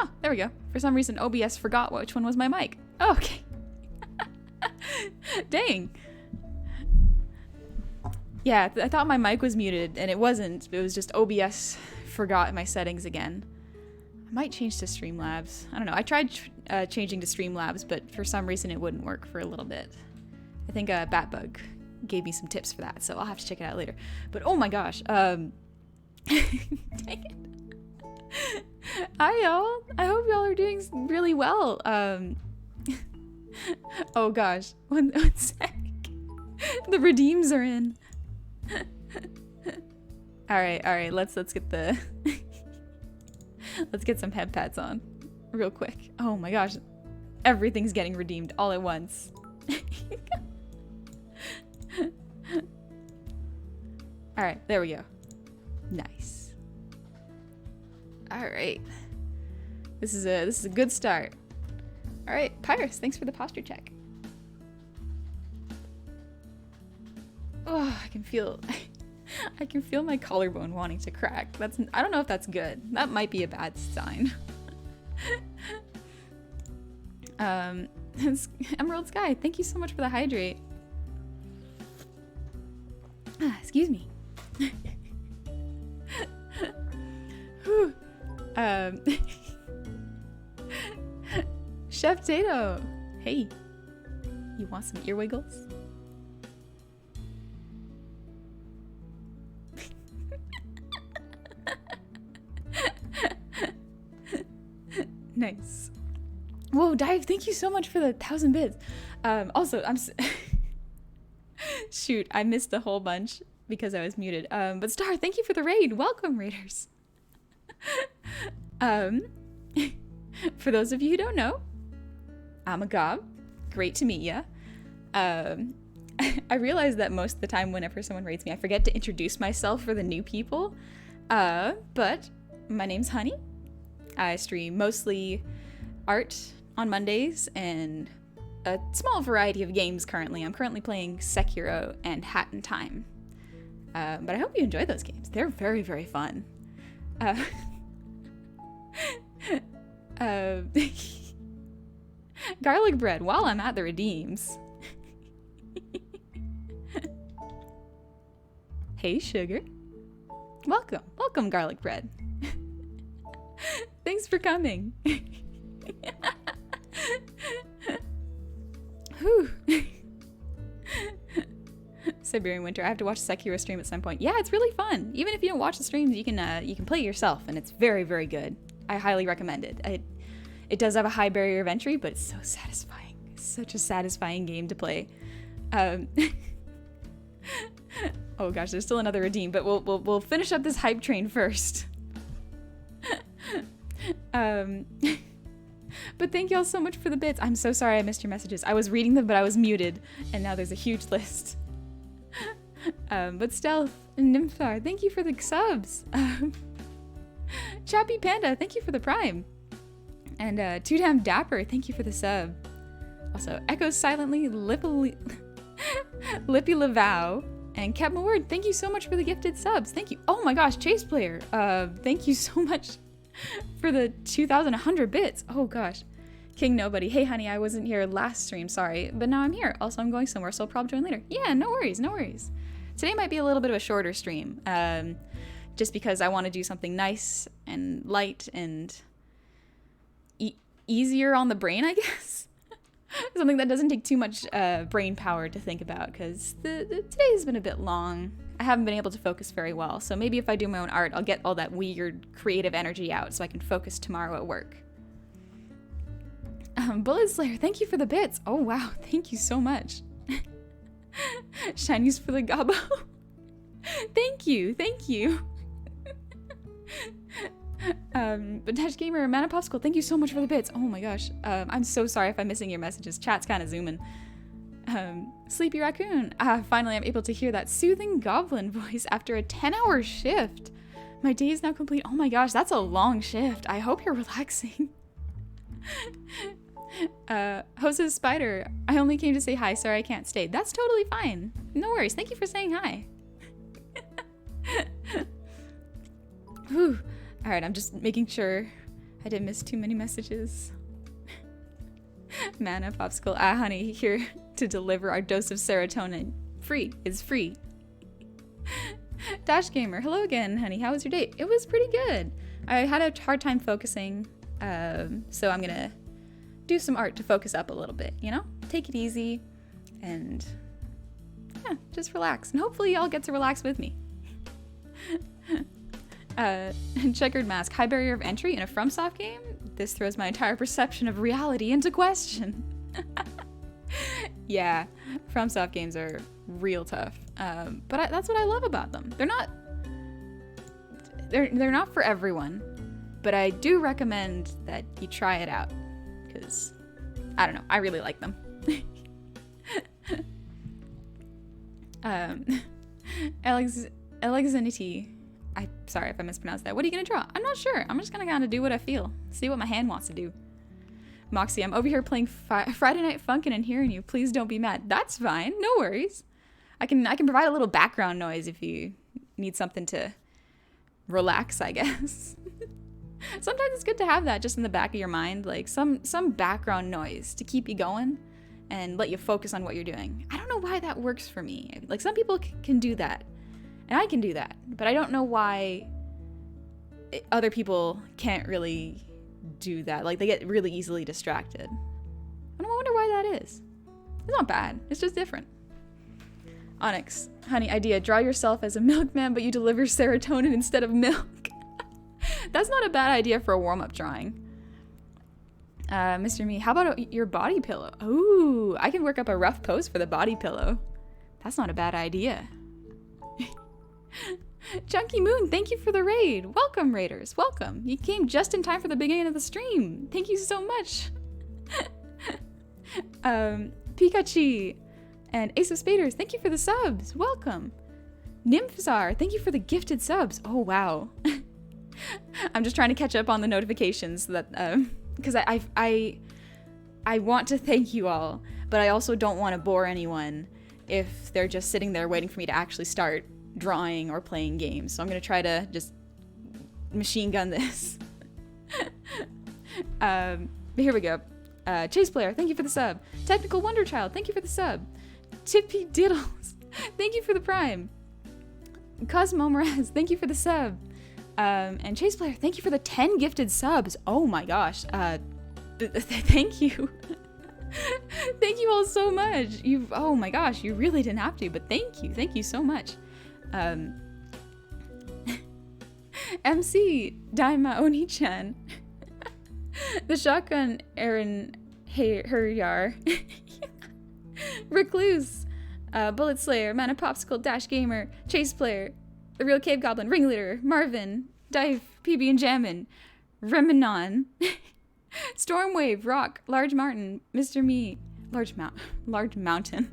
Oh, there we go. For some reason, OBS forgot which one was my mic. Oh, okay. Dang. Yeah, I thought my mic was muted, and it wasn't. It was just OBS forgot my settings again. I might change to Streamlabs. I don't know. I tried changing to Streamlabs, but for some reason it wouldn't work for a little bit. I think Batbug gave me some tips for that, so I'll have to check it out later. But oh my gosh. Dang it. Hi, y'all. I hope y'all are doing really well. Oh gosh. One sec. The redeems are in. All right. Let's get the let's get some head pats on real quick. Oh my gosh, everything's getting redeemed all at once. All right, there we go. Nice. All right, this is a good start. All right, Pyrus, thanks for the posture check. Oh, I can feel my collarbone wanting to crack. I don't know if that's good. That might be a bad sign. Emerald Sky, thank you so much for the hydrate. Excuse me. Chef Tato, hey, you want some ear wiggles? Nice. Whoa, Dive, thank you so much for the 1,000 bits. Also, shoot, I missed a whole bunch because I was muted. But Star, thank you for the raid. Welcome, raiders. For those of you who don't know, I'm a gob. Great to meet ya. I realize that most of the time whenever someone raids me, I forget to introduce myself for the new people. But my name's Honey. I stream mostly art on Mondays and a small variety of games currently. I'm currently playing Sekiro and Hat in Time. But I hope you enjoy those games. They're very, very fun. Garlic bread while I'm at the redeems. Hey, sugar. Welcome, garlic bread. Thanks for coming. Whew. Siberian Winter. I have to watch Sekiro stream at some point. Yeah, it's really fun. Even if you don't watch the streams, you can play it yourself, and it's very, very good. I highly recommend it. It does have a high barrier of entry, but it's so satisfying. It's such a satisfying game to play. Oh gosh, there's still another redeem, but we'll finish up this hype train first. But thank y'all so much for the bits. I'm so sorry I missed your messages. I was reading them, but I was muted, and now there's a huge list. But Stealth and Nymphar, thank you for the subs. Chappy Panda, thank you for the prime. And Too Damn Dapper, thank you for the sub. Also, Echoes Silently, Lippy Lavau, and Kept My Word, thank you so much for the gifted subs. Thank you. Oh my gosh, Chase Player, thank you so much for the 2,100 bits. Oh gosh. King Nobody, hey honey, I wasn't here last stream, sorry, but now I'm here. Also, I'm going somewhere, so I'll probably join later. Yeah, no worries, no worries. Today might be a little bit of a shorter stream, just because I want to do something nice and light and easier on the brain, I guess. Something that doesn't take too much brain power to think about, because today has been a bit long. I haven't been able to focus very well, so maybe if I do my own art, I'll get all that weird creative energy out so I can focus tomorrow at work. Bullet Slayer, thank you for the bits. Oh wow, thank you so much. Shinies for the gobbo. Thank you. Batesh Gamer, Mana Popsicle, thank you so much for the bits. Oh my gosh, I'm so sorry if I'm missing your messages. Chat's kind of zooming. Sleepy Raccoon, finally I'm able to hear that soothing goblin voice after a 10-hour shift. My day is now complete. Oh my gosh, that's a long shift. I hope you're relaxing. Jose's Spider, I only came to say hi, sorry I can't stay. That's totally fine. No worries, thank you for saying hi. Whew. Alright, I'm just making sure I didn't miss too many messages. Mana Popsicle. Ah, honey, here to deliver our dose of serotonin. Free. It's free. Dash Gamer. Hello again, honey. How was your date? It was pretty good. I had a hard time focusing, so I'm gonna do some art to focus up a little bit, you know? Take it easy and yeah, just relax. And hopefully y'all get to relax with me. Checkered Mask. High barrier of entry in a FromSoft game? This throws my entire perception of reality into question. Yeah, FromSoft games are real tough. But that's what I love about them. They're not for everyone, but I do recommend that you try it out because I don't know, I really like them. Alexinity. I'm sorry if I mispronounced that. What are you gonna draw? I'm not sure. I'm just gonna kind of do what I feel. See what my hand wants to do. Moxie, I'm over here playing Friday Night Funkin' and hearing you. Please don't be mad. That's fine. No worries. I can provide a little background noise if you need something to relax, I guess. Sometimes it's good to have that just in the back of your mind, like some background noise to keep you going and let you focus on what you're doing. I don't know why that works for me. Like some people can do that. And I can do that, but I don't know why other people can't really do that. Like they get really easily distracted. I wonder why that is. It's not bad. It's just different. Onyx, honey, idea. Draw yourself as a milkman, but you deliver serotonin instead of milk. That's not a bad idea for a warm-up drawing. Mr. Me, how about your body pillow? Ooh, I can work up a rough pose for the body pillow. That's not a bad idea. Chunky Moon, thank you for the raid. Welcome, raiders. Welcome. You came just in time for the beginning of the stream. Thank you so much. Pikachu and Ace of Spaders, thank you for the subs. Welcome. Nymphzar, thank you for the gifted subs. Oh, wow. I'm just trying to catch up on the notifications that because I want to thank you all, but I also don't want to bore anyone if they're just sitting there waiting for me to actually start drawing or playing games. So I'm gonna try to just machine gun this. But here we go. Chase Player, thank you for the sub. Technical Wonder Child, thank you for the sub. Tippy Diddles, thank you for the prime. Cosmo Mraz, thank you for the sub. And Chase Player, thank you for the 10 gifted subs. Oh my gosh. Thank you. Thank you all so much. Oh my gosh, you really didn't have to, but thank you. Thank you so much. MC Daima Oni-chan. The Shotgun Aaron Huryar. Recluse. Bullet Slayer, Mana Popsicle, Dash Gamer, Chase Player, The Real Cave Goblin, Ringleader, Marvin, Dive, PB and Jammin, Reminon, Stormwave, Rock, Large Martin, Mr. Me, Large Mountain,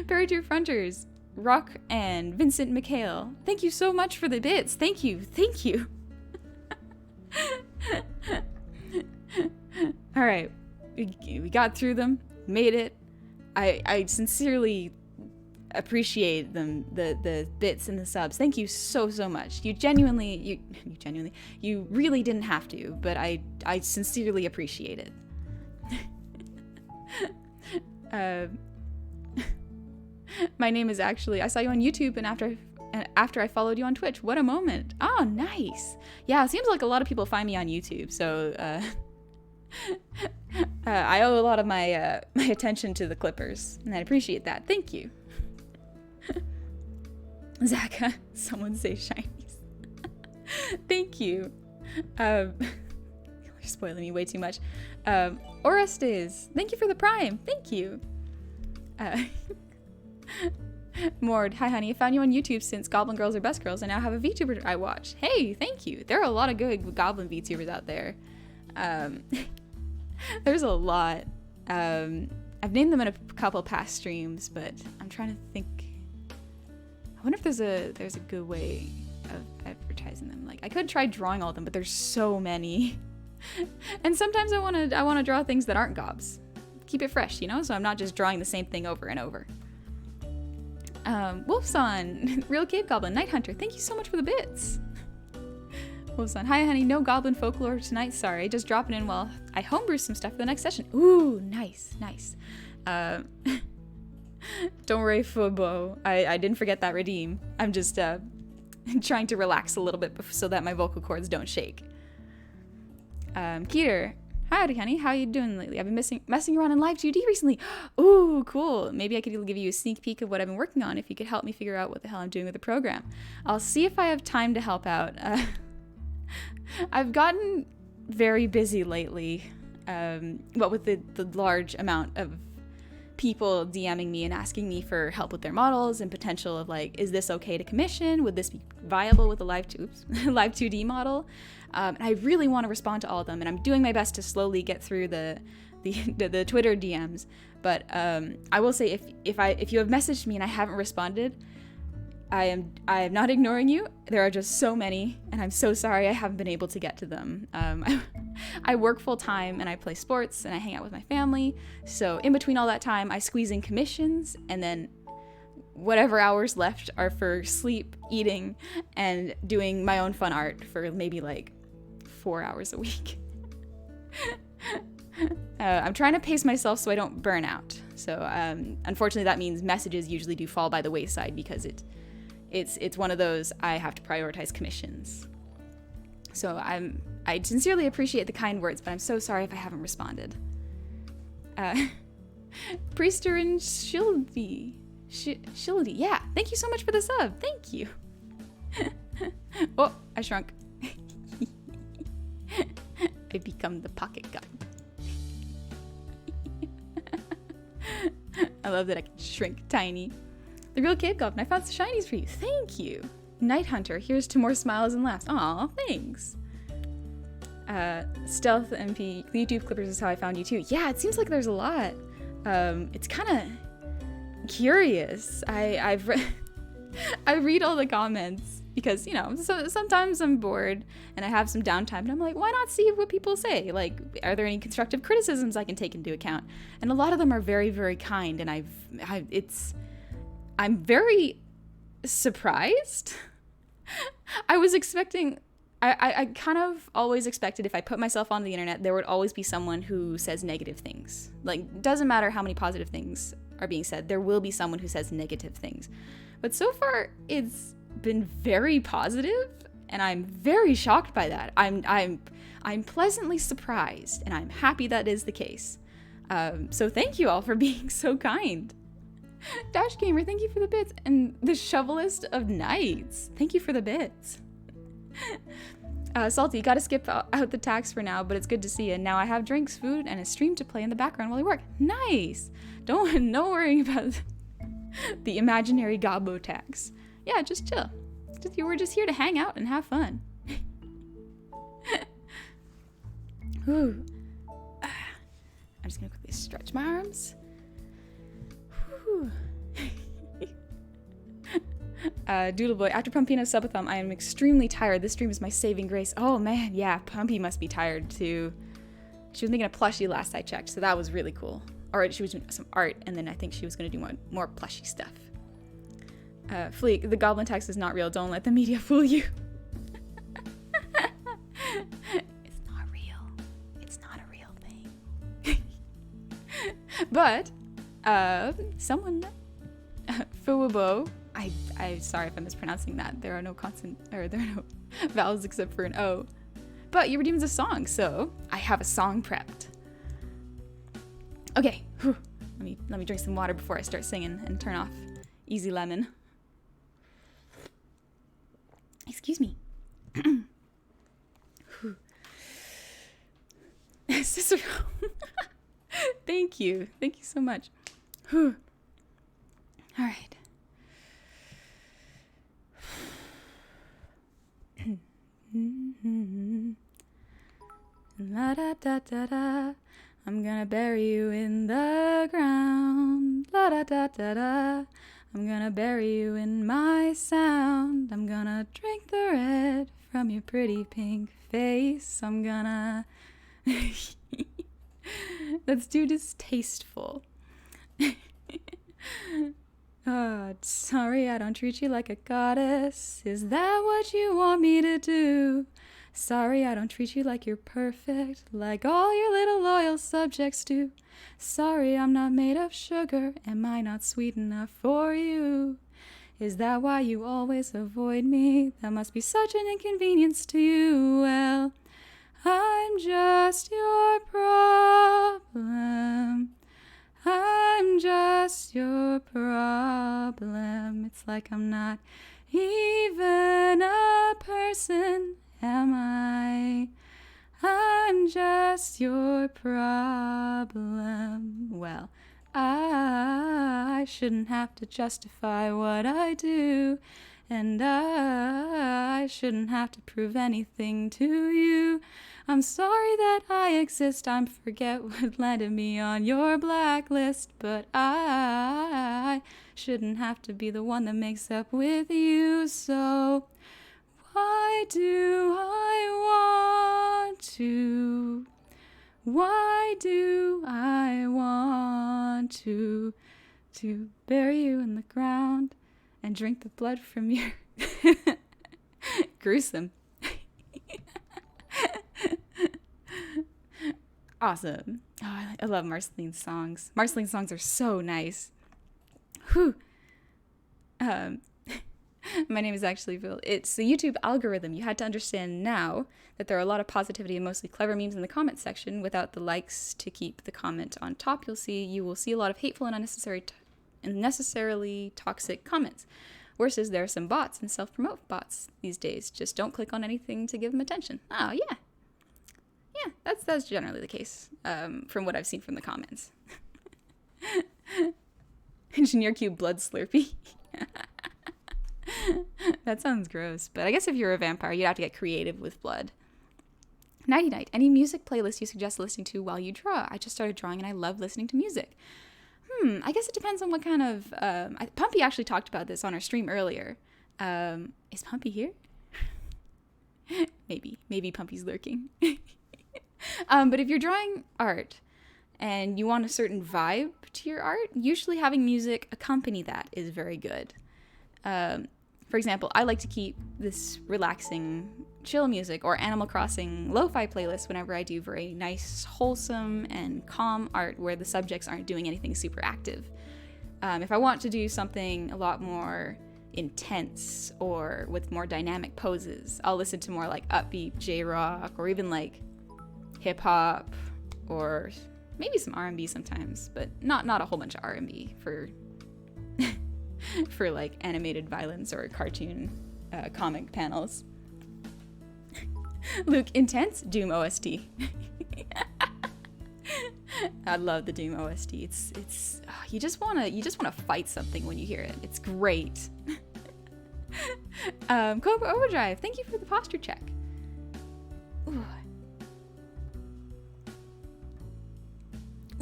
Parity Fronters, Rock, and Vincent McHale. Thank you so much for the bits. Thank you. Thank you. All right. We got through them. Made it. I sincerely appreciate them, the bits and the subs. Thank you so much. You really didn't have to, but I sincerely appreciate it. My name is actually, I saw you on YouTube and after I followed you on Twitch. What a moment. Oh, nice. Yeah, it seems like a lot of people find me on YouTube, so I owe a lot of my my attention to the Clippers, and I appreciate that. Thank you. Zaka, someone say shinies. Thank you. You're spoiling me way too much. Orestes, thank you for the prime. Thank you. Mord, hi honey, I found you on YouTube since Goblin Girls are best girls. I now have a VTuber I watch. Hey, thank you. There are a lot of good Goblin VTubers out there. There's a lot. I've named them in a couple past streams, but I'm trying to think. I wonder if there's a good way of advertising them. Like I could try drawing all of them, but there's so many. And sometimes I want to draw things that aren't gobs. Keep it fresh, you know? So I'm not just drawing the same thing over and over. Wolfson, Real Cave Goblin, Night Hunter, thank you so much for the bits. Wolf's on. Hi, honey. No goblin folklore tonight. Sorry. Just dropping in while I homebrew some stuff for the next session. Ooh, nice. Don't worry, Fubo. I didn't forget that redeem. I'm just trying to relax a little bit so that my vocal cords don't shake. Keter. Howdy, honey. How you doing lately? I've been messing around in Live 2D recently. Ooh, cool. Maybe I could give you a sneak peek of what I've been working on if you could help me figure out what the hell I'm doing with the program. I'll see if I have time to help out. I've gotten very busy lately, with the large amount of people DMing me and asking me for help with their models and potential of like, is this okay to commission? Would this be viable with a Live 2D model? And I really want to respond to all of them, and I'm doing my best to slowly get through the Twitter DMs. But I will say, if you have messaged me and I haven't responded, I am not ignoring you. There are just so many, and I'm so sorry I haven't been able to get to them. I work full time and I play sports and I hang out with my family. So in between all that time, I squeeze in commissions, and then whatever hours left are for sleep, eating, and doing my own fun art for maybe like 4 hours a week. I'm trying to pace myself so I don't burn out. So unfortunately, that means messages usually do fall by the wayside because it's one of those I have to prioritize commissions. So I sincerely appreciate the kind words, but I'm so sorry if I haven't responded. Priester and Shildy, yeah, thank you so much for the sub. Thank you. Oh, I shrunk. I become the pocket god. I love that I can shrink tiny. The real cave goblin, I found some shinies for you. Thank you. Night Hunter, here's to more smiles and laughs. Aw, thanks. Stealth MP, YouTube clippers is how I found you too. Yeah, it seems like there's a lot. It's kind of curious. I read all the comments because, you know, sometimes I'm bored and I have some downtime and I'm like, why not see what people say? Like, are there any constructive criticisms I can take into account? And a lot of them are very, very kind, and I'm very surprised. I was expecting, I kind of always expected if I put myself on the internet, there would always be someone who says negative things. Like, doesn't matter how many positive things are being said, there will be someone who says negative things. But so far, it's been very positive, and I'm very shocked by that. I'm pleasantly surprised, and I'm happy that is the case. So thank you all for being so kind. Dash Gamer, thank you for the bits. And the Shovelist of Nights, thank you for the bits. Salty, gotta skip out the tax for now, but it's good to see you. Now I have drinks, food, and a stream to play in the background while I work. Nice! No worrying about the imaginary gobbo tax. Yeah, just chill. We're just here to hang out and have fun. Ooh. I'm just gonna quickly stretch my arms. Doodle Boy, after Pumpina subathon, I am extremely tired. This stream is my saving grace. Oh man, yeah, Pumpy must be tired too. She was making a plushie last I checked, so that was really cool. Or she was doing some art, and then I think she was gonna do more plushie stuff. Fleek, the goblin tax is not real. Don't let the media fool you. It's not real. It's not a real thing. But someone, Fuwabo, I'm sorry if I'm mispronouncing that. There are no vowels except for an O. But you redeemed a song, so I have a song prepped. Okay, let me drink some water before I start singing and turn off Easy Lemon. Excuse me. Cicero. Thank you so much. All right. La da da da da. I'm gonna bury you in the ground. La da da da da. I'm gonna bury you in my sound. I'm gonna drink the red from your pretty pink face. I'm gonna. That's too distasteful. Oh, sorry I don't treat you like a goddess. Is that what you want me to do? Sorry I don't treat you like you're perfect, like all your little loyal subjects do. Sorry I'm not made of sugar, am I not sweet enough for you? Is that why you always avoid me? That must be such an inconvenience to you. Well, I'm just your problem. I'm just your problem. It's like I'm not even a person, am I? I'm just your problem. Well, I shouldn't have to justify what I do, and I shouldn't have to prove anything to you. I'm sorry that I exist, I forget what landed me on your blacklist, but I shouldn't have to be the one that makes up with you, so why do I want to? Why do I want to bury you in the ground and drink the blood from your gruesome. Awesome. Oh, I love Marceline's songs. Marceline's songs are so nice. Whew. My name is actually Bill. It's the YouTube algorithm. You had to understand now that there are a lot of positivity and mostly clever memes in the comment section. Without the likes to keep the comment on top, you will see a lot of hateful and unnecessarily toxic comments. Worse is there are some bots and self-promote bots these days. Just don't click on anything to give them attention. Oh, yeah. Yeah, that's generally the case, from what I've seen from the comments. Engineer Cube Blood Slurpee. That sounds gross, but I guess if you're a vampire, you'd have to get creative with blood. Nighty night. Any music playlist you suggest listening to while you draw? I just started drawing and I love listening to music. I guess it depends on what kind of... Pumpy actually talked about this on our stream earlier. Is Pumpy here? Maybe Pumpy's lurking. But if you're drawing art and you want a certain vibe to your art, usually having music accompany that is very good. For example, I like to keep this relaxing, chill music or Animal Crossing lo-fi playlist whenever I do very nice, wholesome, and calm art where the subjects aren't doing anything super active. If I want to do something a lot more intense or with more dynamic poses, I'll listen to more like upbeat J-rock or even like hip-hop or maybe some R&B sometimes, but not a whole bunch of R&B for for like animated violence or cartoon comic panels. Luke, intense Doom OST. I love the Doom OST. It's you just wanna fight something when you hear it. It's great. Cobra Overdrive, thank you for the posture check. Ooh.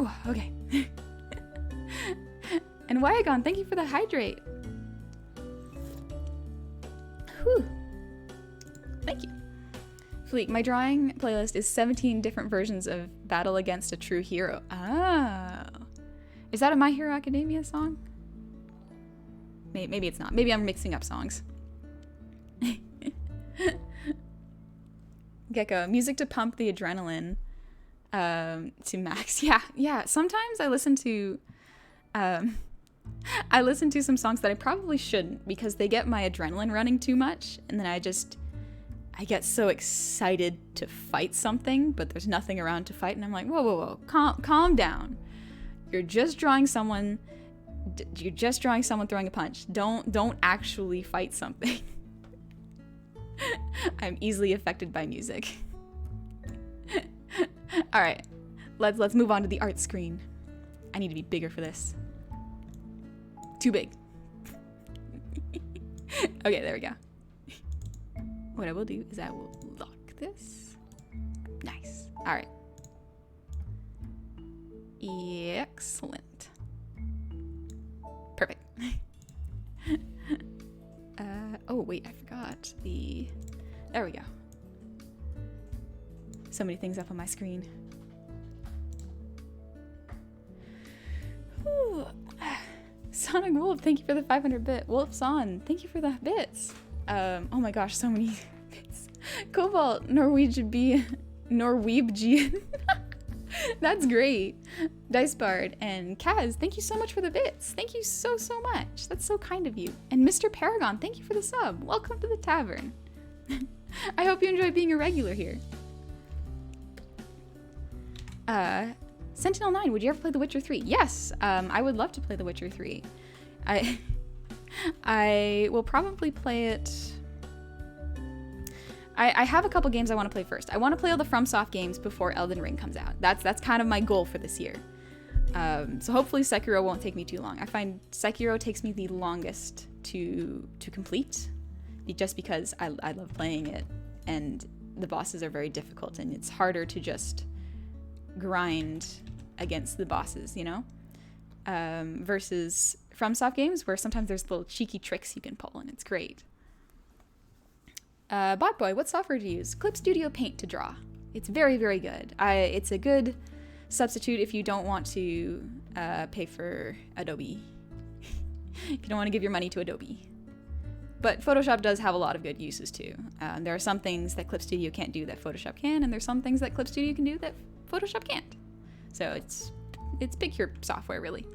Ooh, okay. And Wyagon, thank you for the hydrate. Whew. Thank you. Fleek, my drawing playlist is 17 different versions of Battle Against a True Hero. Oh. Is that a My Hero Academia song? Maybe it's not. Maybe I'm mixing up songs. Gecko, music to pump the adrenaline to max. Yeah. Sometimes I listen to some songs that I probably shouldn't because they get my adrenaline running too much, and then I get so excited to fight something, but there's nothing around to fight, and I'm like, whoa, calm down. You're just drawing someone throwing a punch. Don't actually fight something. I'm easily affected by music. All right, let's move on to the art screen. I need to be bigger for this. Too big. Okay, there we go. What I will do is I will lock this. Nice. All right. Excellent. Perfect. Oh wait, I forgot the... There we go. So many things up on my screen. Ooh. Sonic Wolf, thank you for the 500 bit. Wolf's on, thank you for the bits. Oh my gosh, so many bits. Cobalt, Norwegian. That's great. Dice Bard and Kaz, thank you so much for the bits. Thank you so much. That's so kind of you. And Mr. Paragon, thank you for the sub. Welcome to the tavern. I hope you enjoy being a regular here. Sentinel9, would you ever play The Witcher 3? Yes, I would love to play The Witcher 3. I will probably play it. I have a couple games I want to play first. I want to play all the FromSoft games before Elden Ring comes out. That's kind of my goal for this year. So hopefully Sekiro won't take me too long. I find Sekiro takes me the longest to complete, just because I love playing it, and the bosses are very difficult, and it's harder to just grind against the bosses, you know? Versus FromSoft games where sometimes there's little cheeky tricks you can pull, and it's great. Botboy, what software do you use? Clip Studio Paint to draw. It's very, very good. It's a good substitute if you don't want to pay for Adobe. If you don't want to give your money to Adobe. But Photoshop does have a lot of good uses too. There are some things that Clip Studio can't do that Photoshop can, and there's some things that Clip Studio can do that Photoshop can't. So it's pick your software, really.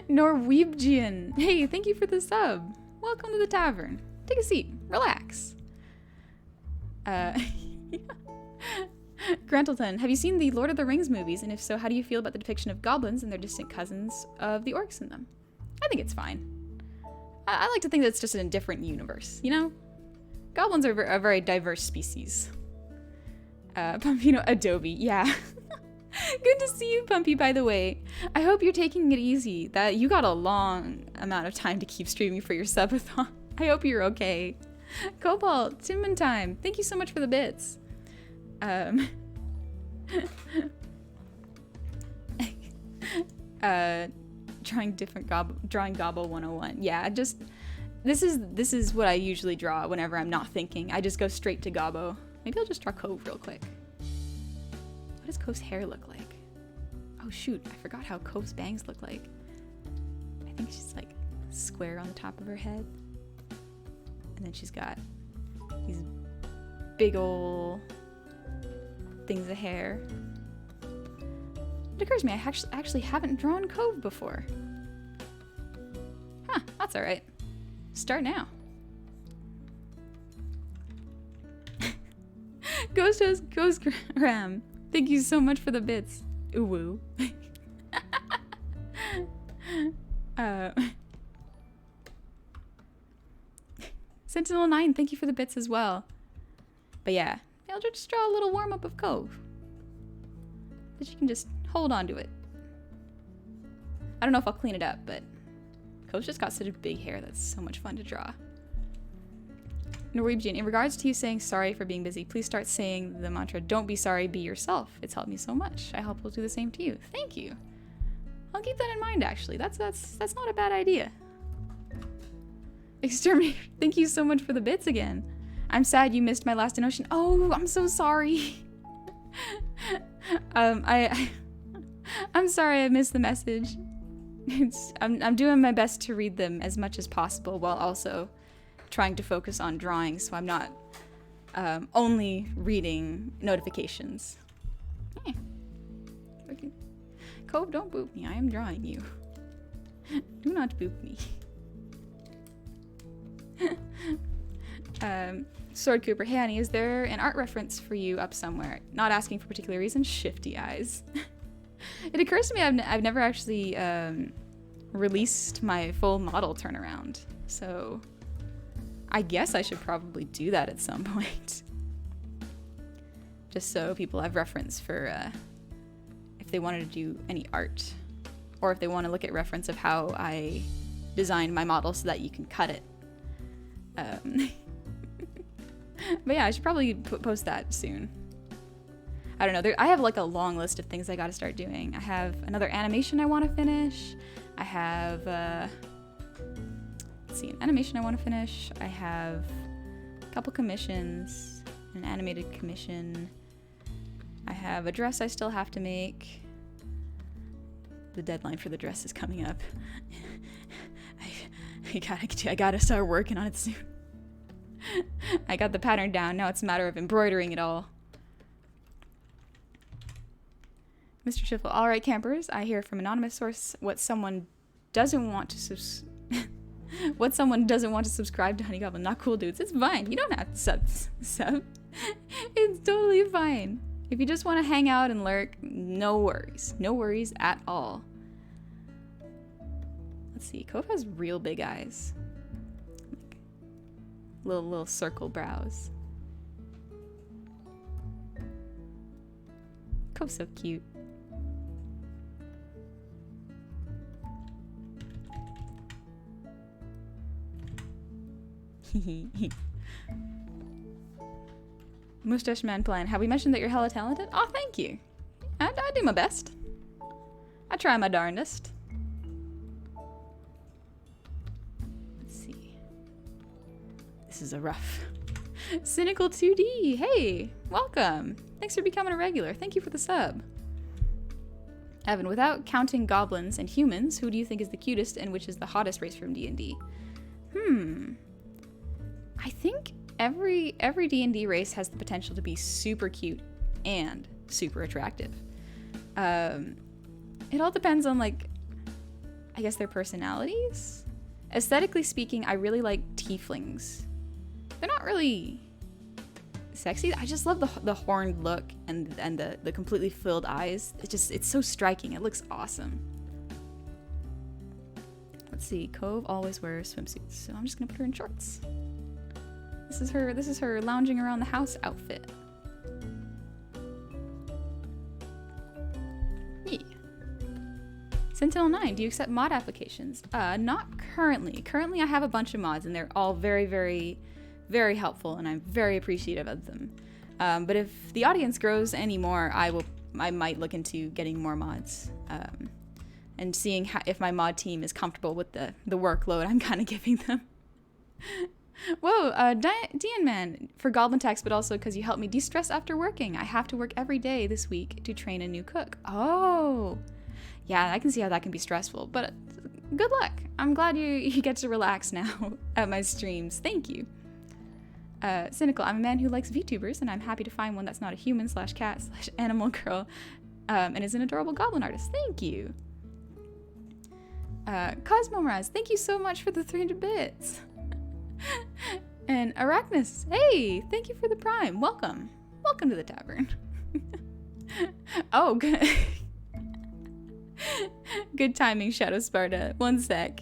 Norwegian. Hey, thank you for the sub. Welcome to the tavern. Take a seat. Relax. Grantleton, have you seen the Lord of the Rings movies? And if so, how do you feel about the depiction of goblins and their distant cousins of the orcs in them? I think it's fine. I like to think that it's just in a different universe, you know? Goblins are a very diverse species. Pumpino Adobe, yeah. Good to see you, Pumpy, by the way. I hope you're taking it easy. That you got a long amount of time to keep streaming for your subathon. I hope you're okay. Cobalt, Timman time. Thank you so much for the bits. Drawing Gobble 101. Yeah, just this is what I usually draw whenever I'm not thinking. I just go straight to Gobbo. Maybe I'll just draw Cove real quick. What does Cove's hair look like? Oh shoot, I forgot how Cove's bangs look like. I think she's like square on the top of her head. And then she's got these big ol' things of hair. It occurs to me, I actually haven't drawn Cove before. Huh, that's alright. Start now. Ghost Gram. Thank you so much for the bits. Ooh woo. Sentinel9, thank you for the bits as well. But yeah, I'll just draw a little warm-up of Cove. But you can just hold on to it. I don't know if I'll clean it up, but Cove's just got such a big hair that's so much fun to draw. Norwegian, in regards to you saying sorry for being busy, please start saying the mantra, don't be sorry, be yourself. It's helped me so much. I hope we'll do the same to you. Thank you. I'll keep that in mind, actually. That's not a bad idea. Exterminator, thank you so much for the bits again. I'm sad you missed my last donation. Oh, I'm so sorry. I'm sorry I missed the message. I'm doing my best to read them as much as possible while also trying to focus on drawing, so I'm not only reading notifications. Hey. Okay. Cove, don't boop me. I am drawing you. Do not boop me. Sword Cooper, hey Annie, is there an art reference for you up somewhere? Not asking for particular reason. Shifty eyes. It occurs to me I've never actually released my full model turnaround, so I guess I should probably do that at some point. Just so people have reference for if they wanted to do any art, or if they want to look at reference of how I designed my model so that you can cut it. But yeah, I should probably post that soon. I don't know, I have like a long list of things I gotta start doing. I have another animation I want to finish. I have, let's see, an animation I want to finish. I have a couple commissions, an animated commission. I have a dress I still have to make. The deadline for the dress is coming up. I gotta start working on it soon. I got the pattern down. Now it's a matter of embroidering it all. Mr. Schiffel, all right, campers. I hear from anonymous source what someone doesn't want to subscribe to Honey Goblin. Not cool, dudes. It's fine. You don't have to sub. It's totally fine. If you just want to hang out and lurk, no worries. No worries at all. Let's see. Cove has real big eyes. Like, little circle brows. Cove's so cute. Mustache Man plan. Have we mentioned that you're hella talented? Oh, thank you. I do my best. I try my darndest. Let's see. This is a rough. Cynical 2D. Hey, welcome. Thanks for becoming a regular. Thank you for the sub. Evan, without counting goblins and humans, who do you think is the cutest and which is the hottest race from D&D? I think every D&D race has the potential to be super cute and super attractive. It all depends on, like, I guess their personalities. Aesthetically speaking, I really like tieflings. They're not really sexy. I just love the horned look and the completely filled eyes. It's so striking. It looks awesome. Let's see. Cove always wears swimsuits, so I'm just gonna put her in shorts. This is her lounging around the house outfit. Yeah. Sentinel9, do you accept mod applications? Not currently. Currently I have a bunch of mods and they're all very, very, very helpful and I'm very appreciative of them. But if the audience grows any more, I might look into getting more mods. And seeing if my mod team is comfortable with the workload I'm kind of giving them. Whoa, Dian Man, for Goblin Tax, but also because you helped me de-stress after working. I have to work every day this week to train a new cook. Oh, yeah, I can see how that can be stressful, but good luck. I'm glad you get to relax now at my streams. Thank you. Cynical, I'm a man who likes VTubers, and I'm happy to find one that's not a human/cat/animal girl and is an adorable goblin artist. Thank you. Cosmo Miraz, thank you so much for the 300 bits. And Arachnus, hey, thank you for the prime. Welcome. Welcome to the tavern. Oh, good. Good timing, Shadow Sparta. One sec.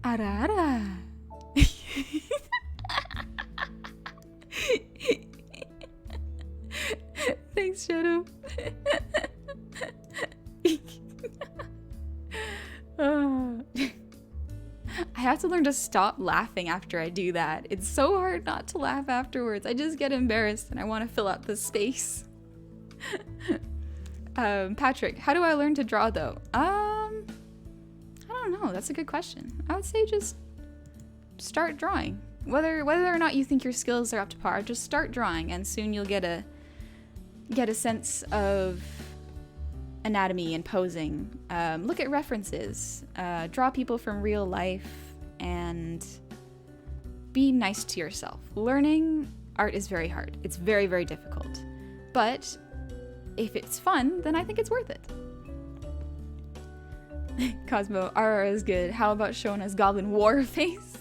Ara. Thanks, Shadow. I have to learn to stop laughing after I do that. It's so hard not to laugh afterwards. I just get embarrassed and I want to fill out the space. Patrick, how do I learn to draw though? I don't know. That's a good question. I would say just start drawing. Whether or not you think your skills are up to par, just start drawing and soon you'll get a sense of anatomy and posing. Look at references, draw people from real life, and be nice to yourself. Learning art is very hard. It's very, very difficult. But if it's fun, then I think it's worth it. Cosmo, RR is good. How about showing us Goblin war face?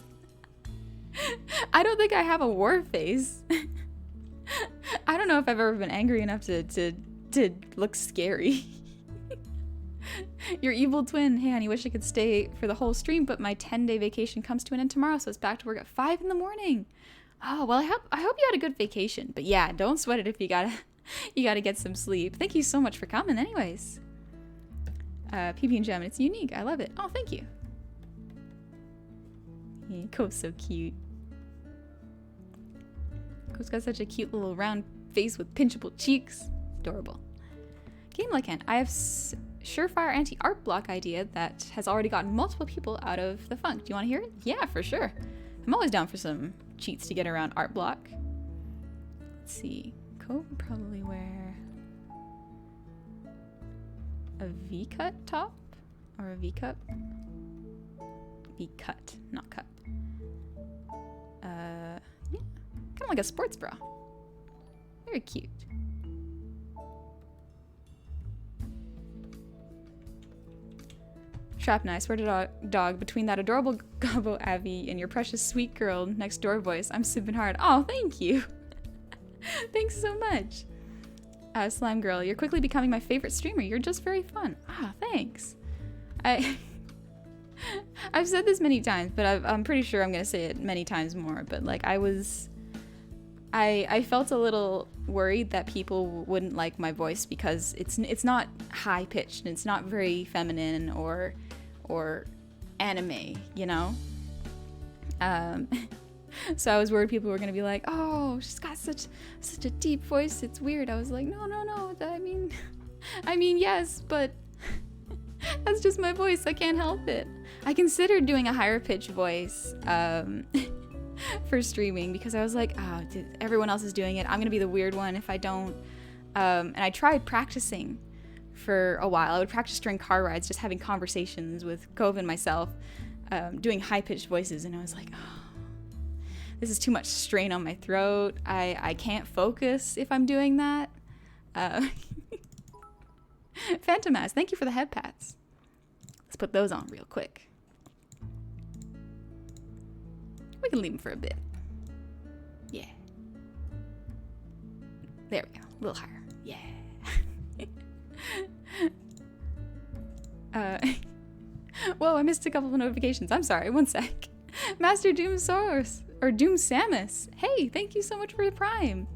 I don't think I have a war face. I don't know if I've ever been angry enough to look scary. Your evil twin. Hey honey, wish I could stay for the whole stream, but my 10-day vacation comes to an end tomorrow, so it's back to work at 5 in the morning. Oh, well, I hope you had a good vacation. But yeah, don't sweat it if you gotta get some sleep. Thank you so much for coming anyways. PP and Gem, it's unique. I love it. Oh, thank you. Yeah, Co's so cute. Co's got such a cute little round face with pinchable cheeks. Adorable. Game Like Hand. I have surefire anti-art block idea that has already gotten multiple people out of the funk. Do you want to hear it? Yeah, for sure. I'm always down for some cheats to get around art block. Let's see. Co would probably wear a V-cut top. Or a V cup? V cut, not cup. Yeah, kind of like a sports bra. Very cute. Shrapnel, I swear to dog, between that adorable Gobbo Abby and your precious sweet girl next door voice, I'm sipping hard. Oh, thank you. Thanks so much. Slime Girl, you're quickly becoming my favorite streamer. You're just very fun. Ah, thanks. I've said this many times, but I'm pretty sure I'm gonna say it many times more. But like, I felt a little worried that people wouldn't like my voice because it's not high pitched and it's not very feminine or anime, you know. So I was worried people were gonna be like, "Oh, she's got such a deep voice. It's weird." I was like, "No. I mean, yes, but that's just my voice. I can't help it." I considered doing a higher pitched voice for streaming because I was like, "Oh, everyone else is doing it. I'm gonna be the weird one if I don't." And I tried practicing for a while. I would practice during car rides, just having conversations with Cove and myself, doing high pitched voices, and I was like, "Oh. This is too much strain on my throat. I can't focus if I'm doing that." Phantomaz, thank you for the head pats. Let's put those on real quick. We can leave them for a bit. Yeah. There we go. A little higher. Yeah. Whoa, I missed a couple of notifications. I'm sorry. One sec. Master Doom Source. Or Doom Samus. Hey, thank you so much for the Prime.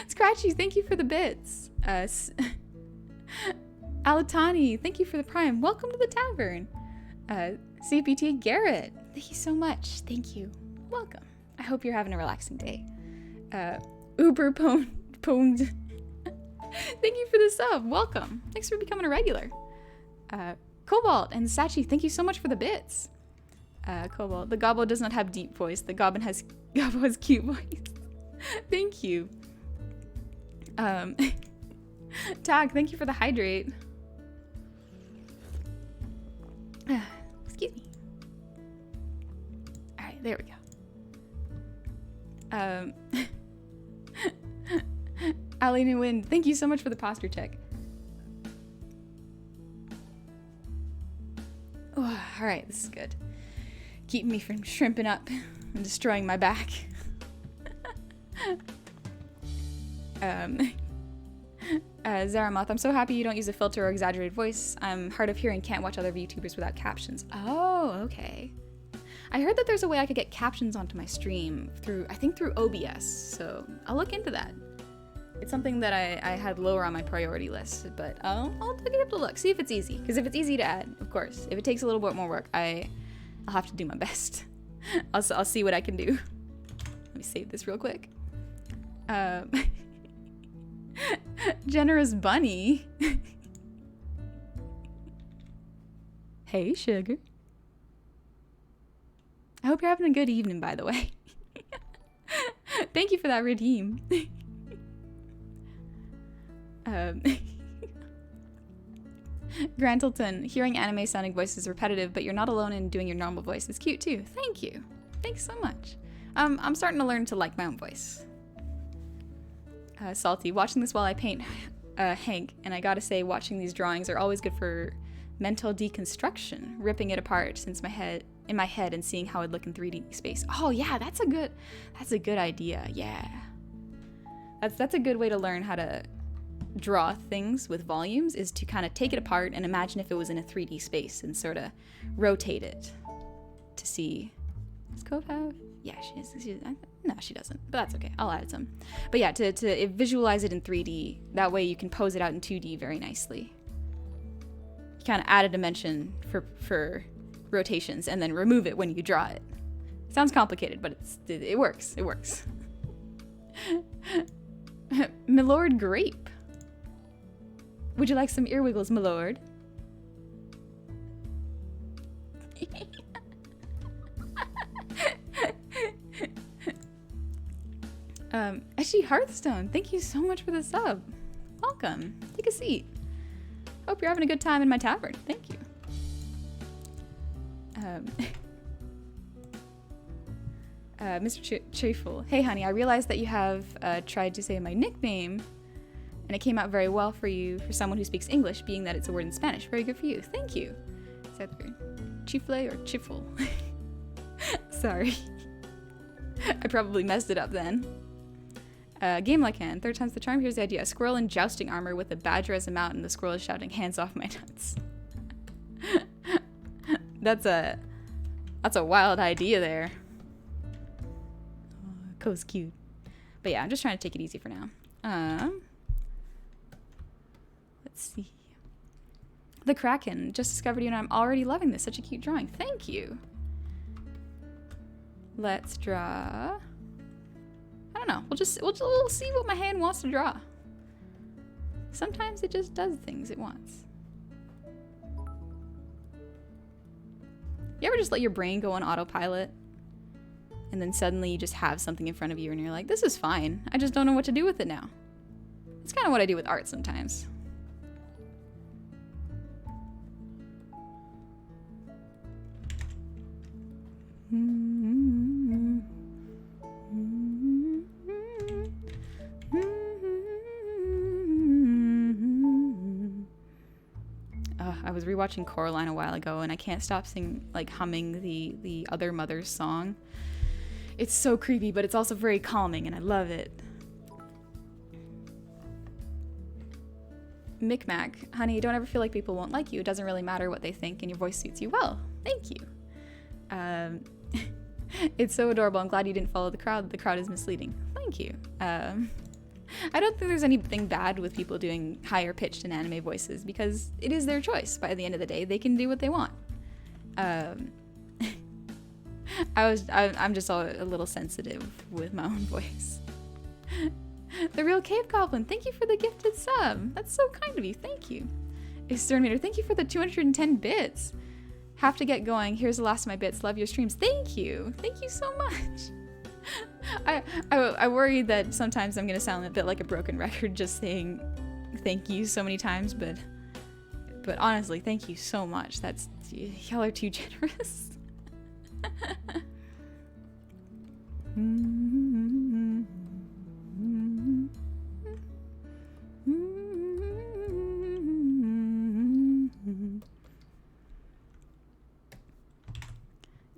Scratchy, thank you for the bits. Alatani, thank you for the Prime. Welcome to the tavern. CPT Garrett, thank you so much. Thank you. Welcome. I hope you're having a relaxing day. Uber Pwned. Thank you for the sub. Welcome. Thanks for becoming a regular. Cobalt and Sachi, thank you so much for the bits. Cobalt, the Gobbo does not have deep voice. The Gobbo has cute voice. Thank you. Tag, thank you for the hydrate. Excuse me. All right, there we go. Alina Wynn, thank you so much for the posture check. Oh, all right, this is good. Keeping me from shrimping up and destroying my back. Zaramoth, I'm so happy you don't use a filter or exaggerated voice. I'm hard of hearing, can't watch other VTubers without captions. Oh, okay. I heard that there's a way I could get captions onto my stream through OBS, so I'll look into that. It's something that I had lower on my priority list, but I'll have to look, see if it's easy. Because if it's easy to add, of course. If it takes a little bit more work, I'll have to do my best. I'll see what I can do. Let me save this real quick. Generous Bunny. Hey, sugar. I hope you're having a good evening, by the way. Thank you for that redeem. Grantleton, hearing anime sounding voice is repetitive, but you're not alone in doing your normal voice. It's cute too. Thank you. Thanks so much. I'm starting to learn to like my own voice. Salty, watching this while I paint Hank, and I gotta say, watching these drawings are always good for mental deconstruction, ripping it apart since in my head and seeing how it'd look in 3D space. Oh yeah, that's a good idea. Yeah, that's a good way to learn how to draw things with volumes, is to kind of take it apart and imagine if it was in a 3D space and sort of rotate it to see. Does Cove have? Yeah, no, she doesn't, but that's okay. I'll add some. But yeah, to visualize it in 3D, that way you can pose it out in 2D very nicely. You kind of add a dimension for rotations and then remove it when you draw it. Sounds complicated, but it works. It works. Milord Grape. Would you like some ear wiggles, Milord? Eshy Hearthstone, thank you so much for the sub. Welcome. Take a seat. Hope you're having a good time in my tavern. Thank you. Mr. Cheerful. Hey, honey, I realized that you have tried to say my nickname, and it came out very well for you for someone who speaks English, being that it's a word in Spanish. Very good for you. Thank you. Is that Chifle or Chifle? Sorry. I probably messed it up then. Game like hand. Third time's the charm. Here's the idea. A squirrel in jousting armor with a badger as a mount, and the squirrel is shouting, hands off my nuts. That's a wild idea there. Co's cute. But yeah, I'm just trying to take it easy for now. Let's see. The Kraken. Just discovered you and I'm already loving this. Such a cute drawing. Thank you. Let's draw. I don't know. We'll see what my hand wants to draw. Sometimes it just does things it wants. You ever just let your brain go on autopilot? And then suddenly you just have something in front of you and you're like, this is fine. I just don't know what to do with it now. It's kind of what I do with art sometimes. I was rewatching Coraline a while ago and I can't stop humming the other mother's song. It's so creepy, but it's also very calming, and I love it. Micmac, honey, don't ever feel like people won't like you. It doesn't really matter what they think, and your voice suits you well. Thank you. It's so adorable. I'm glad you didn't follow the crowd. The crowd is misleading. Thank you. I don't think there's anything bad with people doing higher pitched and anime voices because it is their choice. By the end of the day, they can do what they want. I'm just a little sensitive with my own voice. The Real Cave Goblin, thank you for the gifted sub. That's so kind of you. Thank you. Exterminator, thank you for the 210 bits. Have to get going. Here's the last of my bits. Love your streams. Thank you. Thank you so much. I worry that sometimes I'm gonna sound a bit like a broken record just saying thank you so many times, but honestly, thank you so much. Y'all are too generous.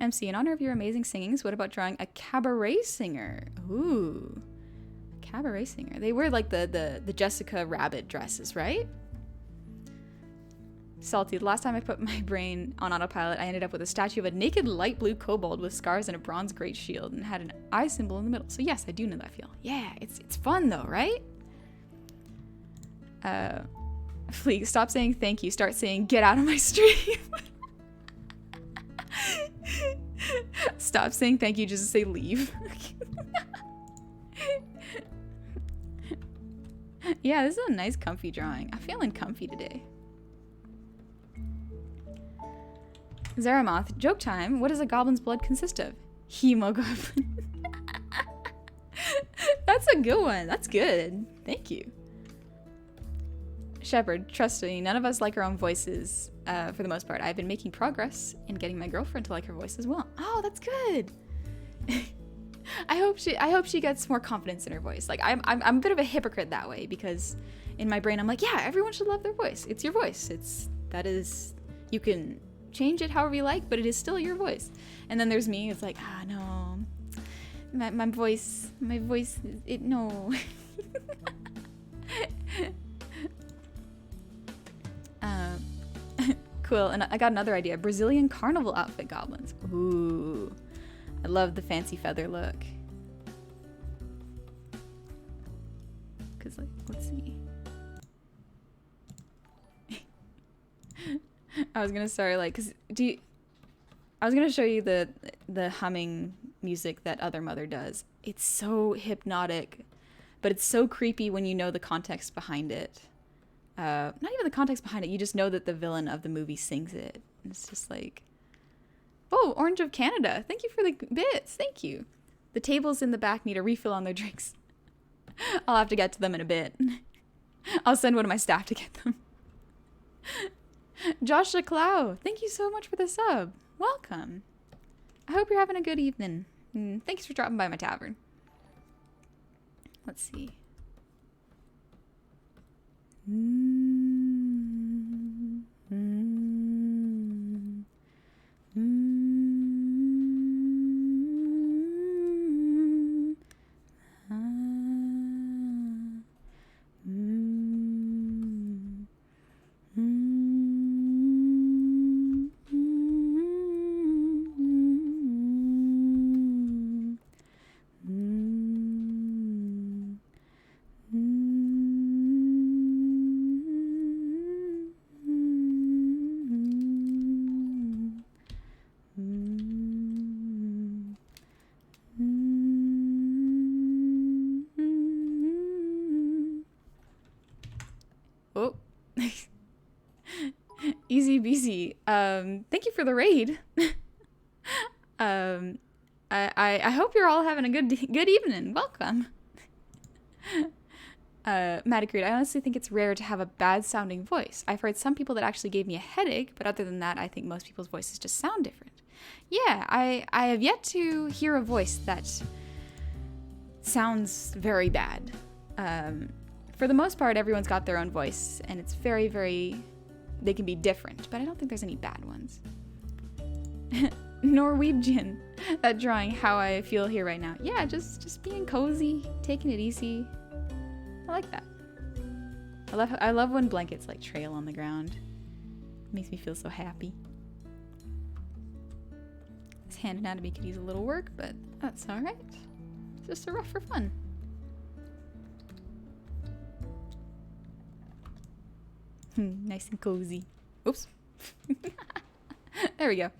MC, in honor of your amazing singings, what about drawing a cabaret singer? Ooh, cabaret singer. They wear like the Jessica Rabbit dresses, right? Salty, the last time I put my brain on autopilot, I ended up with a statue of a naked light blue kobold with scars and a bronze great shield and had an eye symbol in the middle. So yes, I do know that feel. Yeah, it's fun though, right? Fleek, stop saying thank you. Start saying get out of my stream. Stop saying thank you, just say leave. Yeah, this is a nice comfy drawing. I'm feeling comfy today. Zaramoth, joke time. What does a goblin's blood consist of? Hemoglobin. That's a good one. That's good. Thank you. Shepard, trust me, none of us like our own voices for the most part. I've been making progress in getting my girlfriend to like her voice as well. Oh, that's good. I hope she gets more confidence in her voice. Like I'm a bit of a hypocrite that way because in my brain I'm like, yeah, everyone should love their voice. It's your voice. You can change it however you like, but it is still your voice. And then there's me. It's like, no, my voice, no. Cool. And I got another idea. Brazilian carnival outfit goblins. Ooh, I love the fancy feather look. Cause like, let's see. I was gonna start like, I was gonna show you the humming music that Other Mother does. It's so hypnotic, but it's so creepy when you know the context behind it. Not even the context behind it. You just know that the villain of the movie sings it. And it's just like, oh, Orange of Canada. Thank you for the bits. Thank you. The tables in the back need a refill on their drinks. I'll have to get to them in a bit. I'll send one of my staff to get them. Josh Clow, thank you so much for the sub. Welcome. I hope you're having a good evening. Thanks for dropping by my tavern. Let's see. Oh, easy BC. Thank you for the raid. I hope you're all having a good evening. Welcome. Mcleod, I honestly think it's rare to have a bad sounding voice. I've heard some people that actually gave me a headache, but other than that, I think most people's voices just sound different. Yeah, I have yet to hear a voice that sounds very bad. For the most part, everyone's got their own voice, and it's very, very, they can be different, but I don't think there's any bad ones. Norwegian, that drawing how I feel here right now. Yeah, just being cozy, taking it easy. I like that. I love when blankets like trail on the ground. It makes me feel so happy. This hand anatomy could use a little work, but that's all right. It's just a rough for fun. Nice and cozy. Oops. There we go.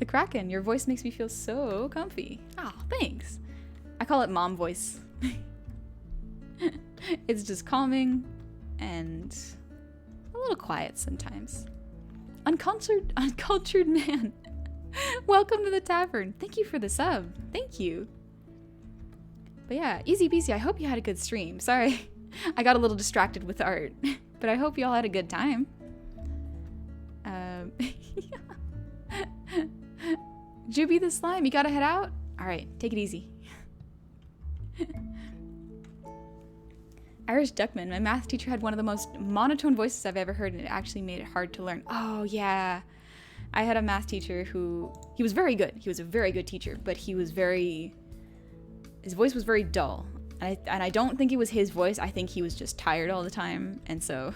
The Kraken, your voice makes me feel so comfy. Oh, thanks. I call it mom voice. It's just calming and a little quiet sometimes. Uncultured man. Welcome to the tavern. Thank you for the sub. Thank you. But yeah, easy peasy. I hope you had a good stream. Sorry, I got a little distracted with art, but I hope you all had a good time. Juby the slime, you gotta head out? All right, take it easy. Irish Duckman, my math teacher had one of the most monotone voices I've ever heard, and it actually made it hard to learn. Oh yeah, I had a math teacher who, he was very good. He was a very good teacher, but he was his voice was very dull. And I don't think it was his voice. I think he was just tired all the time, and so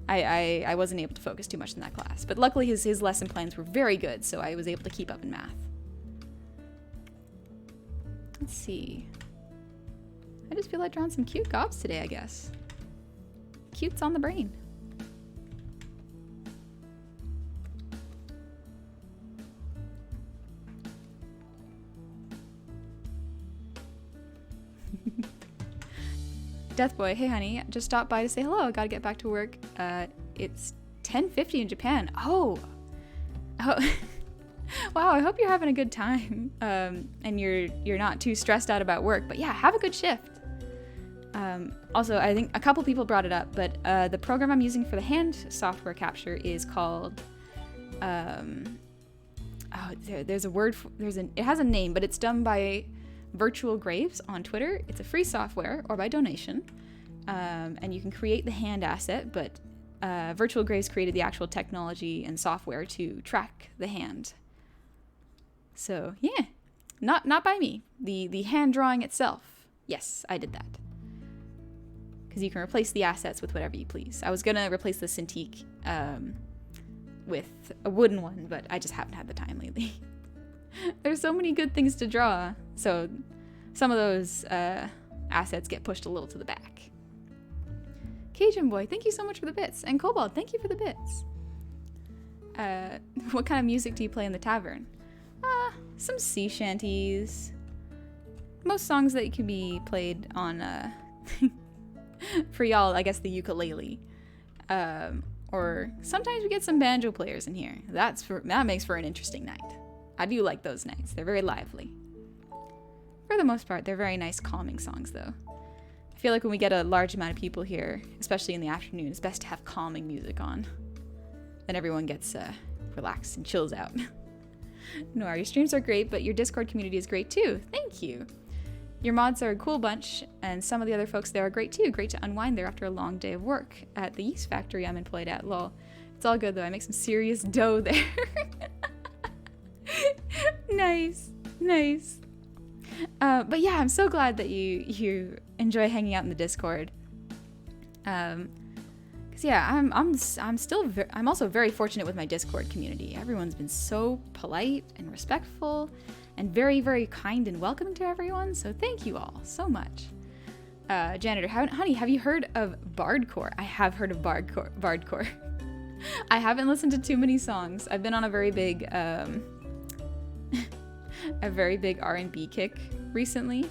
I wasn't able to focus too much in that class. But luckily his lesson plans were very good, so I was able to keep up in math. Let's see. I just feel like drawing some cute gobs today, I guess. Cute's on the brain. Deathboy, hey honey, just stopped by to say hello. Gotta get back to work. It's 10:50 in Japan. Oh. Wow, I hope you're having a good time. And you're not too stressed out about work. But yeah, have a good shift. Also, I think a couple people brought it up, but the program I'm using for the hand software capture is called there's a word for, it has a name, but it's done by Virtual Graves on Twitter. It's a free software or by donation, and you can create the hand asset, but Virtual Graves created the actual technology and software to track the hand. So yeah, not by me. The hand drawing itself, yes, I did that. Because you can replace the assets with whatever you please. I was gonna replace the Cintiq with a wooden one, but I just haven't had the time lately. There's so many good things to draw, so some of those assets get pushed a little to the back. Cajun Boy, thank you so much for the bits. And Cobalt, thank you for the bits. What kind of music do you play in the tavern? Some sea shanties. Most songs that can be played on, for y'all, I guess the ukulele. Or sometimes we get some banjo players in here. That makes for an interesting night. I do like those nights. They're very lively. For the most part, they're very nice calming songs though. I feel like when we get a large amount of people here, especially in the afternoon, it's best to have calming music on. Then everyone gets relaxed and chills out. Noir, your streams are great, but your Discord community is great too. Thank you. Your mods are a cool bunch, and some of the other folks there are great too. Great to unwind there after a long day of work at the yeast factory I'm employed at. Lol. It's all good though. I make some serious dough there. Nice. Nice. But yeah, I'm so glad that you enjoy hanging out in the Discord. Cause yeah, I'm also very fortunate with my Discord community. Everyone's been so polite and respectful and very, very kind and welcoming to everyone. So thank you all so much. Janitor, honey, have you heard of Bardcore? I have heard of Bardcore. I haven't listened to too many songs. I've been on a very big R&B kick recently,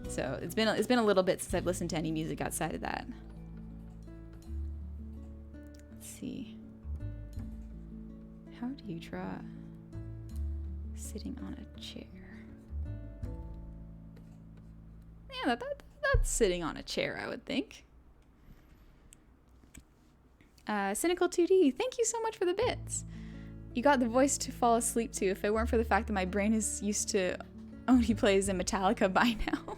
so it's been a little bit since I've listened to any music outside of that. Let's see. How do you draw sitting on a chair? Yeah, that's sitting on a chair, I would think. Cynical 2D, thank you so much for the bits. You got the voice to fall asleep to. If it weren't for the fact that my brain is used to Oni plays in Metallica by now.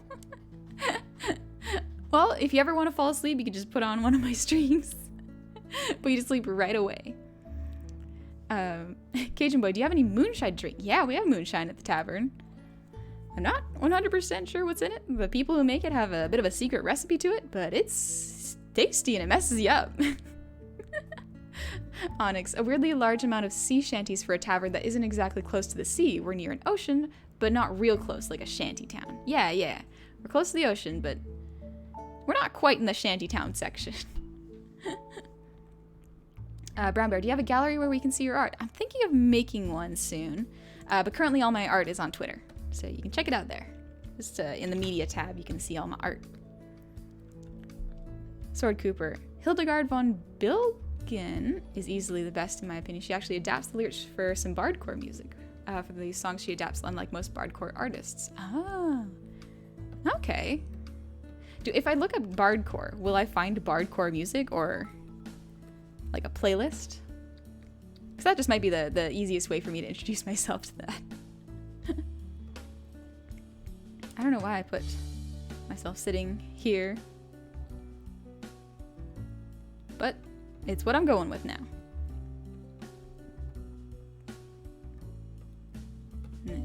Well, if you ever want to fall asleep, you can just put on one of my streams. But you just sleep right away. Cajun Boy, do you have any moonshine drink? Yeah, we have moonshine at the tavern. I'm not 100% sure what's in it. The people who make it have a bit of a secret recipe to it, but it's tasty and it messes you up. Onyx, a weirdly large amount of sea shanties for a tavern that isn't exactly close to the sea. We're near an ocean, but not real close, like a shanty town. Yeah. We're close to the ocean, but we're not quite in the shanty town section. Brown Bear, do you have a gallery where we can see your art? I'm thinking of making one soon, but currently all my art is on Twitter, so you can check it out there. Just in the media tab, you can see all my art. Sword Cooper, Hildegard von Bilgen is easily the best in my opinion. She actually adapts the lyrics for some bardcore music. For these songs she adapts, unlike most bardcore artists. Ah, okay. If I look up bardcore, will I find bardcore music or like a playlist? Because that just might be the easiest way for me to introduce myself to that. I don't know why I put myself sitting here, but it's what I'm going with now.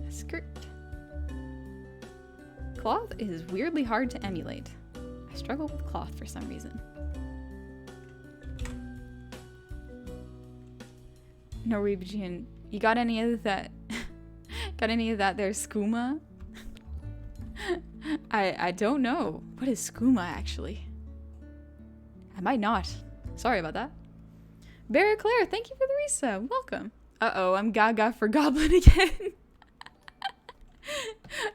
Script. Cloth is weirdly hard to emulate. I struggle with cloth for some reason. Norwegian, you got any of that? Got any of that there, skooma? I don't know. What is skooma actually? I might not. Sorry about that. Barry Claire, thank you for the resub. Welcome. Uh-oh, I'm gaga for Goblin again.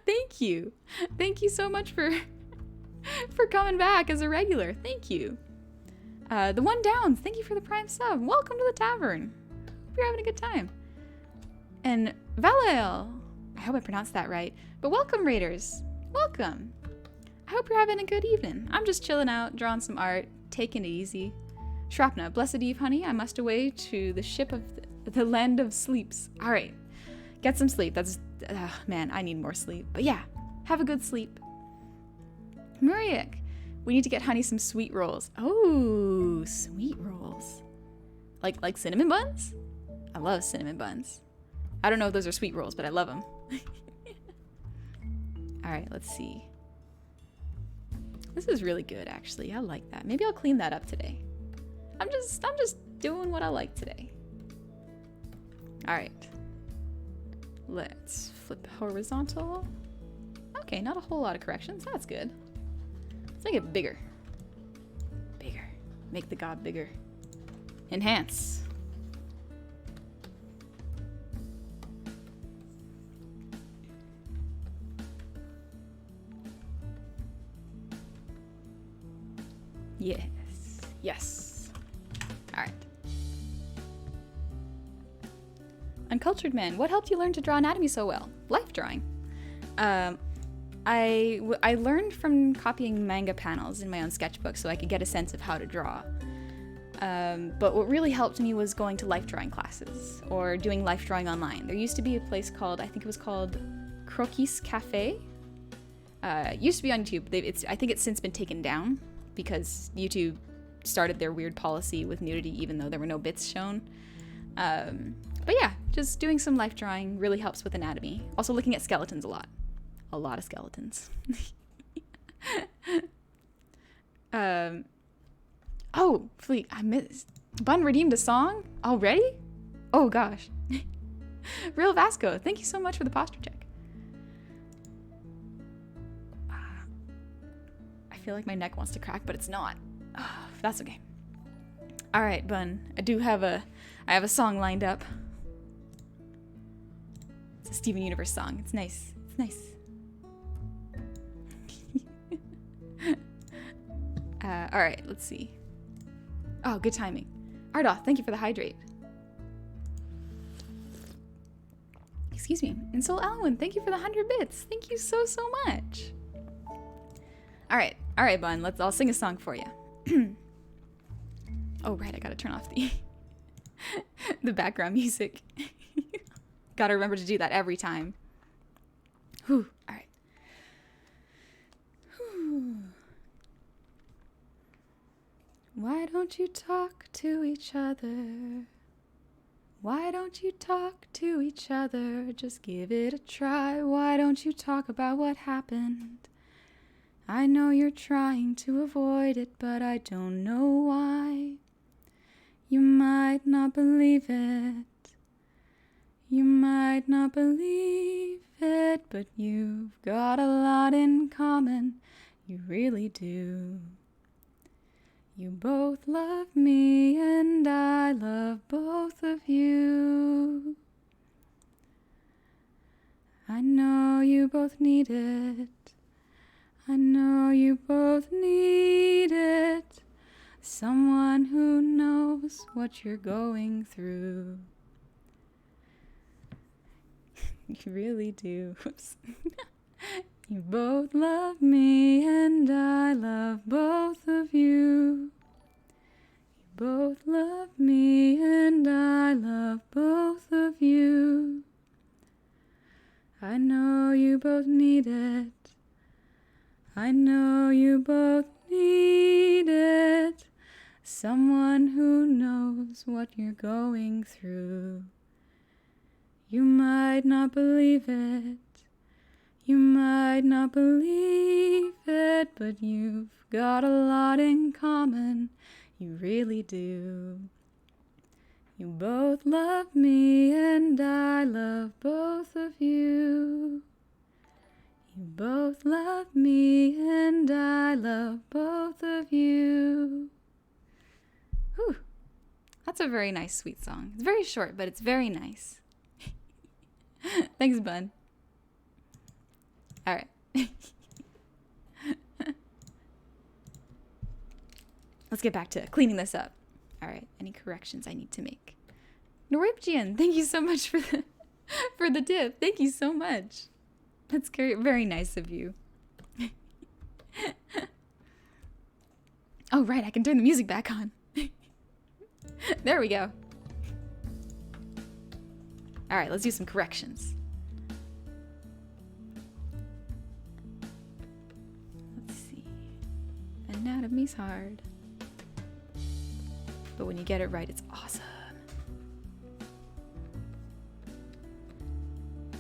Thank you. Thank you so much for coming back as a regular. Thank you. The One Downs, thank you for the prime sub. Welcome to the tavern. Hope you're having a good time. And Valel, I hope I pronounced that right. But welcome, Raiders. Welcome. I hope you're having a good evening. I'm just chilling out, drawing some art, taking it easy. Shrapna, blessed eve, honey. I must away to the ship of the land of sleeps. All right. Get some sleep. That's, man, I need more sleep. But yeah, have a good sleep. Muriak, we need to get honey some sweet rolls. Oh, sweet rolls. Like cinnamon buns? I love cinnamon buns. I don't know if those are sweet rolls, but I love them. All right, let's see. This is really good, actually. I like that. Maybe I'll clean that up today. I'm just doing what I like today. All right. Let's flip horizontal. Okay, not a whole lot of corrections. That's good. Let's make it bigger. Bigger. Make the god bigger. Enhance. Yes. Yes. All right. Uncultured man, what helped you learn to draw anatomy so well? Life drawing. I learned from copying manga panels in my own sketchbook so I could get a sense of how to draw. But what really helped me was going to life drawing classes or doing life drawing online. There used to be a place called, I think it was called Croquis Cafe. It used to be on YouTube. I think it's since been taken down because YouTube started their weird policy with nudity even though there were no bits shown. But yeah, just doing some life drawing really helps with anatomy. Also looking at skeletons a lot. A lot of skeletons. Oh, Fleet, I missed. Bun redeemed a song already? Oh gosh. Real Vasco, thank you so much for the posture check. I feel like my neck wants to crack, but it's not. That's okay. All right, Bun. I have a song lined up. It's a Steven Universe song. It's nice. It's nice. All right, let's see. Oh, good timing. Ardoth, thank you for the hydrate. Excuse me. And Soul Alwyn, thank you for the 100 bits. Thank you so much. All right, Bun. I'll sing a song for you. Oh, right, I gotta turn off the background music. Gotta remember to do that every time. Whew. All right. Whew. Why don't you talk to each other? Why don't you talk to each other? Just give it a try. Why don't you talk about what happened? I know you're trying to avoid it, but I don't know why. You might not believe it. You might not believe it, but you've got a lot in common. You really do. You both love me and I love both of you. I know you both need it. I know you both need it. Someone who knows what you're going through. You really do. Whoops. You both love me and I love both of you. You both love me and I love both of you. I know you both need it. I know you both need it. Someone who knows what you're going through. You might not believe it. You might not believe it, but you've got a lot in common. You really do. You both love me and I love both of you. You both love me and I love both of you. Whew. That's a very nice, sweet song. It's very short, but it's very nice. Thanks, Bun. All right. Let's get back to cleaning this up. All right. Any corrections I need to make? Noripjian, thank you so much for the tip. Thank you so much. That's very nice of you. Oh, right. I can turn the music back on. There we go. All right. Let's do some corrections. Anatomy's hard, but when you get it right, it's awesome.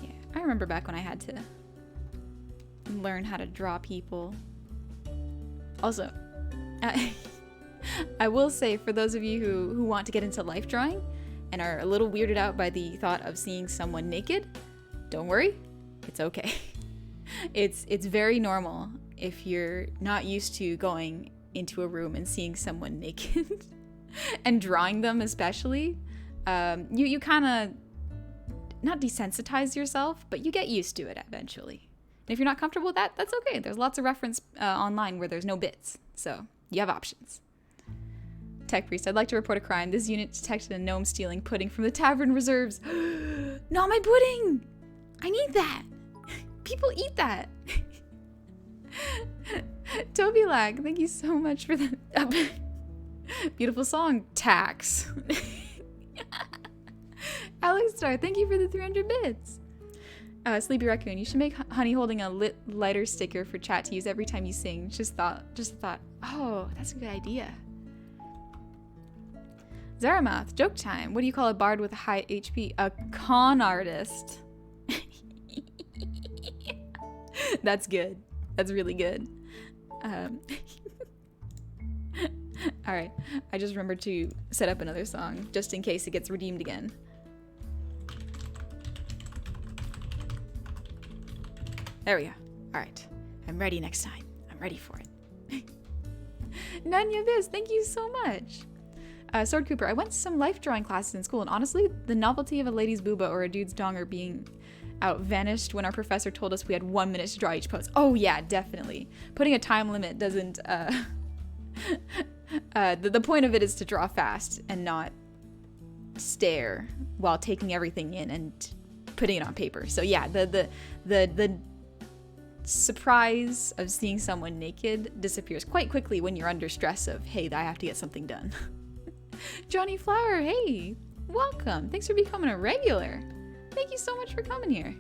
Yeah, I remember back when I had to learn how to draw people. Also, I will say for those of you who want to get into life drawing and are a little weirded out by the thought of seeing someone naked, don't worry, it's okay. It's very normal if you're not used to going into a room and seeing someone naked and drawing them especially. You kind of not desensitize yourself, but you get used to it eventually. And if you're not comfortable with that, that's okay. There's lots of reference online where there's no bits, so you have options. Tech Priest, I'd like to report a crime. This unit detected a gnome stealing pudding from the tavern reserves. Not my pudding! I need that! People eat that! Toby Lag, thank you so much for the beautiful song. Tax. Alex Star, thank you for the 300 bits. Sleepy Raccoon, you should make Honey holding a lit lighter sticker for chat to use every time you sing. Just thought, oh, that's a good idea. Zaramoth, joke time. What do you call a bard with a high HP? A con artist. That's good. That's really good. Alright, I just remembered to set up another song, just in case it gets redeemed again. There we go. Alright, I'm ready next time. I'm ready for it. Nanya Biz, thank you so much. Sword Cooper, I went to some life drawing classes in school, and honestly, the novelty of a lady's booba or a dude's donger being out vanished when our professor told us we had 1 minute to draw each pose. Oh yeah, definitely. Putting a time limit doesn't, the point of it is to draw fast and not stare while taking everything in and putting it on paper. So yeah, the surprise of seeing someone naked disappears quite quickly when you're under stress of, hey, I have to get something done. Johnny Flower, hey, welcome. Thanks for becoming a regular. Thank you so much for coming here.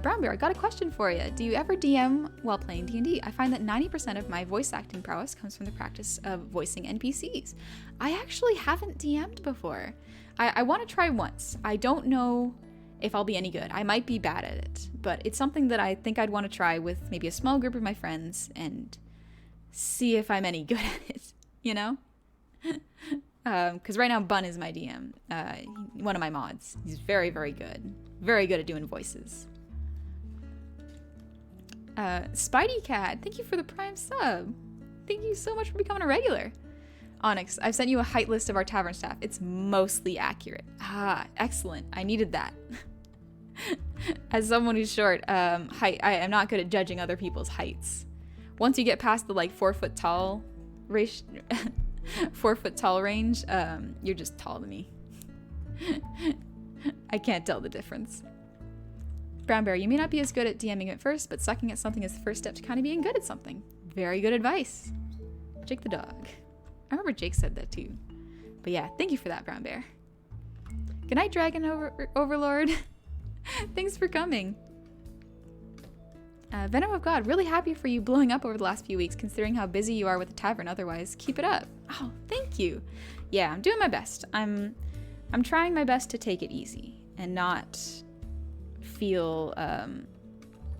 Brown Bear, I got a question for you. Do you ever DM while playing D&D? I find that 90% of my voice acting prowess comes from the practice of voicing NPCs. I actually haven't DM'd before. I want to try once. I don't know if I'll be any good. I might be bad at it, but it's something that I think I'd want to try with maybe a small group of my friends and see if I'm any good at it, you know? Because right now Bun is my DM, one of my mods. He's very, very good. Very good at doing voices. Spidey Cat, thank you for the Prime sub. Thank you so much for becoming a regular. Onyx, I've sent you a height list of our tavern staff. It's mostly accurate. Ah, excellent. I needed that. As someone who's short, height, I am not good at judging other people's heights. Once you get past the like 4 foot tall range, 4 foot tall range, you're just tall to me. I can't tell the difference. Brown Bear, you may not be as good at DMing at first, but sucking at something is the first step to kind of being good at something. Very good advice. Jake the dog. I remember Jake said that too. But yeah, thank you for that, Brown Bear. Good night, Dragon Overlord. Thanks for coming. Venom of God, really happy for you blowing up over the last few weeks, considering how busy you are with the tavern otherwise. Keep it up. Oh, thank you. Yeah, I'm doing my best. I'm trying my best to take it easy and not feel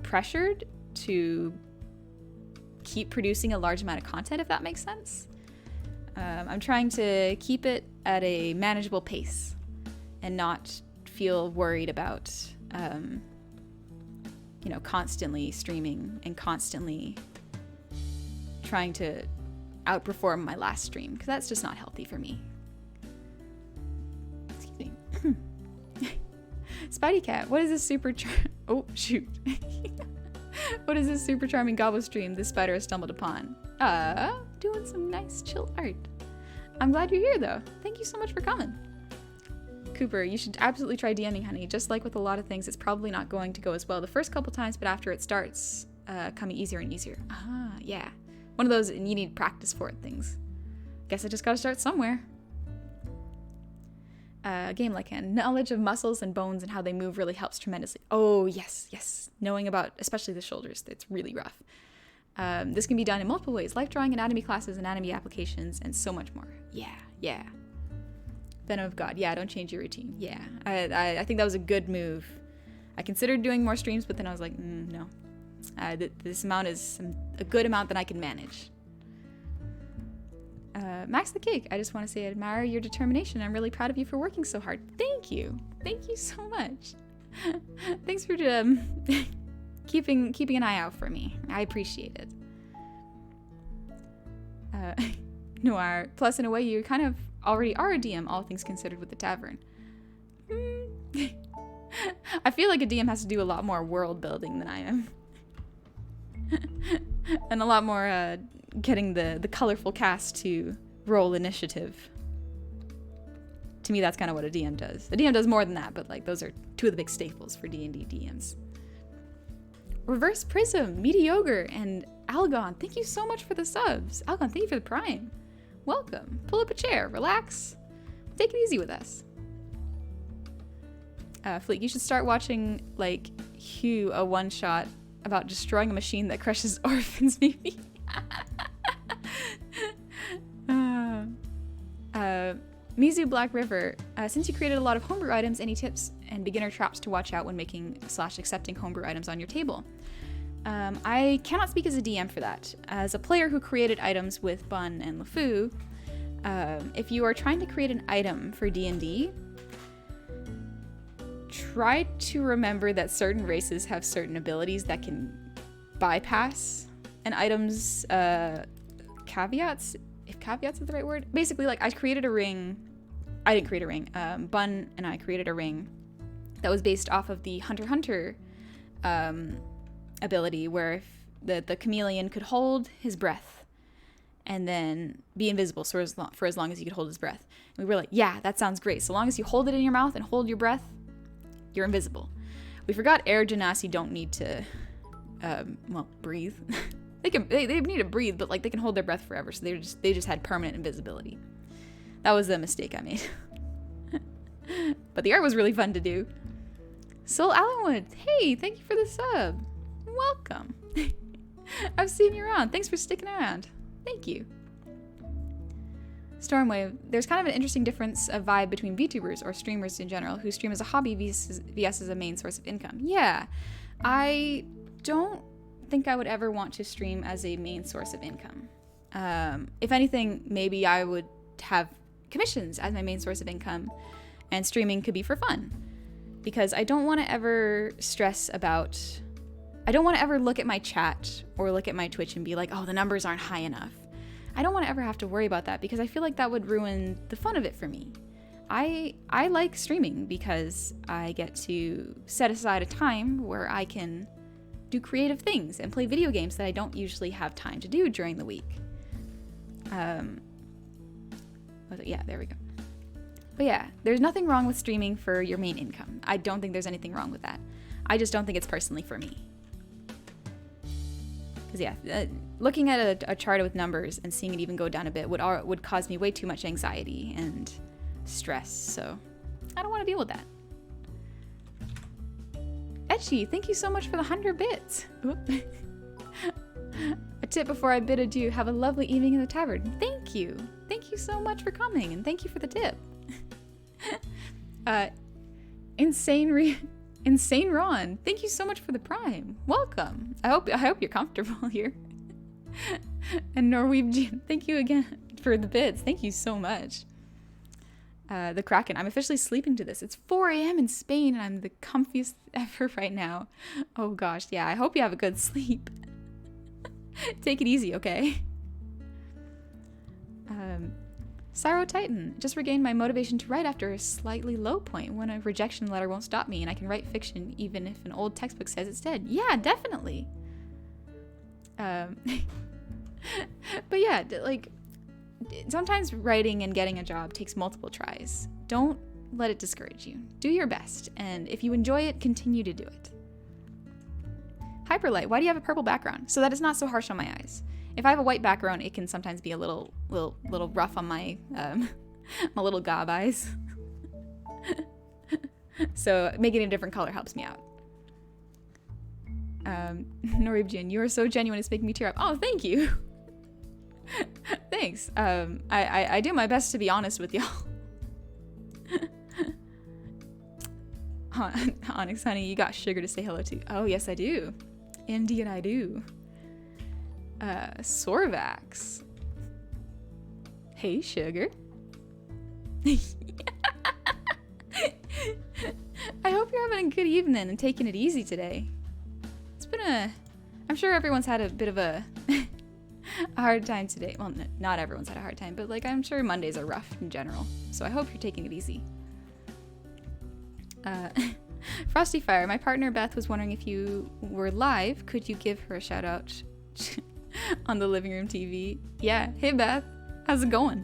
pressured to keep producing a large amount of content, if that makes sense. I'm trying to keep it at a manageable pace and not feel worried about constantly streaming and constantly trying to outperform my last stream, because that's just not healthy for me. Excuse me. Spidey Cat, what is this super oh shoot. What is this super charming gobble stream this spider has stumbled upon? Doing some nice chill art. I'm glad you're here though. Thank you so much for coming. Cooper, you should absolutely try DMing, honey. Just like with a lot of things, it's probably not going to go as well the first couple times, but after it starts coming easier and easier. Ah, yeah. One of those you need practice for it things. Guess I just gotta start somewhere. Game like hand. Knowledge of muscles and bones and how they move really helps tremendously. Oh, yes, yes. Knowing about, especially the shoulders, it's really rough. This can be done in multiple ways. Life drawing, anatomy classes, anatomy applications, and so much more. Yeah, yeah. Venom of God. Yeah, don't change your routine. Yeah, I think that was a good move. I considered doing more streams, but then I was like, no. This amount is a good amount that I can manage. Max the Cake, I just want to say I admire your determination. I'm really proud of you for working so hard. Thank you. Thank you so much. Thanks for keeping an eye out for me. I appreciate it. Noir, plus in a way you kind of already are a DM, all things considered, with the tavern. I feel like a DM has to do a lot more world building than I am. And a lot more getting the colorful cast to roll initiative. To me, that's kind of what a DM does. A DM does more than that, but like those are two of the big staples for D&D DMs. Reverse Prism, Mediocre, and Algon, thank you so much for the subs. Algon, thank you for the prime. Welcome. Pull up a chair, relax, take it easy with us. Fleek, you should start watching, like, Hugh, a one-shot about destroying a machine that crushes orphans, maybe. Mizu Black River, since you created a lot of homebrew items, any tips and beginner traps to watch out when making / accepting homebrew items on your table? I cannot speak as a DM for that. As a player who created items with Bun and LeFou, if you are trying to create an item for D&D, try to remember that certain races have certain abilities that can bypass an item's caveats, if caveats is the right word. Basically, like, I created a ring. I didn't create a ring. Bun and I created a ring that was based off of the Hunter x Hunter ability, where if the chameleon could hold his breath and then be invisible for as long as he could hold his breath. And we were like, yeah, that sounds great. So long as you hold it in your mouth and hold your breath, you're invisible. We forgot air genasi don't need to, breathe. they need to breathe, but like they can hold their breath forever. So they just had permanent invisibility. That was the mistake I made. But the art was really fun to do. Soul Allenwood, hey, thank you for the sub. Welcome. I've seen you around. Thanks for sticking around. Thank you. Stormwave, there's kind of an interesting difference of vibe between VTubers or streamers in general who stream as a hobby vs as a main source of income. Yeah, I don't think I would ever want to stream as a main source of income. If anything, maybe I would have commissions as my main source of income, and streaming could be for fun. Because I don't want to ever stress about... I don't want to ever look at my chat or look at my Twitch and be like, oh, the numbers aren't high enough. I don't want to ever have to worry about that because I feel like that would ruin the fun of it for me. I like streaming because I get to set aside a time where I can do creative things and play video games that I don't usually have time to do during the week. Yeah, there we go. But yeah, there's nothing wrong with streaming for your main income. I don't think there's anything wrong with that. I just don't think it's personally for me. Because yeah, looking at a chart with numbers and seeing it even go down a bit would cause me way too much anxiety and stress. So I don't want to deal with that. Etchy, thank you so much for the 100 bits. A tip before I bid adieu. Have a lovely evening in the tavern. Thank you. Thank you so much for coming, and thank you for the tip. Insane Ron, thank you so much for the prime. Welcome. I hope you're comfortable here. And Norwegian, thank you again for the bits. Thank you so much. The Kraken, I'm officially sleeping to this. It's 4 a.m. in Spain and I'm the comfiest ever right now. Oh gosh, yeah, I hope you have a good sleep. Take it easy, okay? Cyro Titan, just regained my motivation to write after a slightly low point when a rejection letter won't stop me and I can write fiction even if an old textbook says it's dead. Yeah, definitely. But yeah, like, sometimes writing and getting a job takes multiple tries. Don't let it discourage you. Do your best, and if you enjoy it, continue to do it. Hyperlight, why do you have a purple background? So that it's not so harsh on my eyes. If I have a white background, it can sometimes be a little rough on my my little gob eyes. So making it a different color helps me out. Norwegian, you are so genuine, it's making me tear up. Oh, thank you. Thanks. I do my best to be honest with y'all. Onyx, honey, you got Sugar to say hello to. Oh, yes, I do. Indeed, I do. Sorvax. Hey, Sugar. I hope you're having a good evening and taking it easy today. It's been I'm sure everyone's had a bit of a hard time today. Well, not everyone's had a hard time, but like I'm sure Mondays are rough in general. So I hope you're taking it easy. Frosty Fire, my partner Beth was wondering if you were live. Could you give her a shout out on the living room TV? Yeah. Hey Beth, how's it going?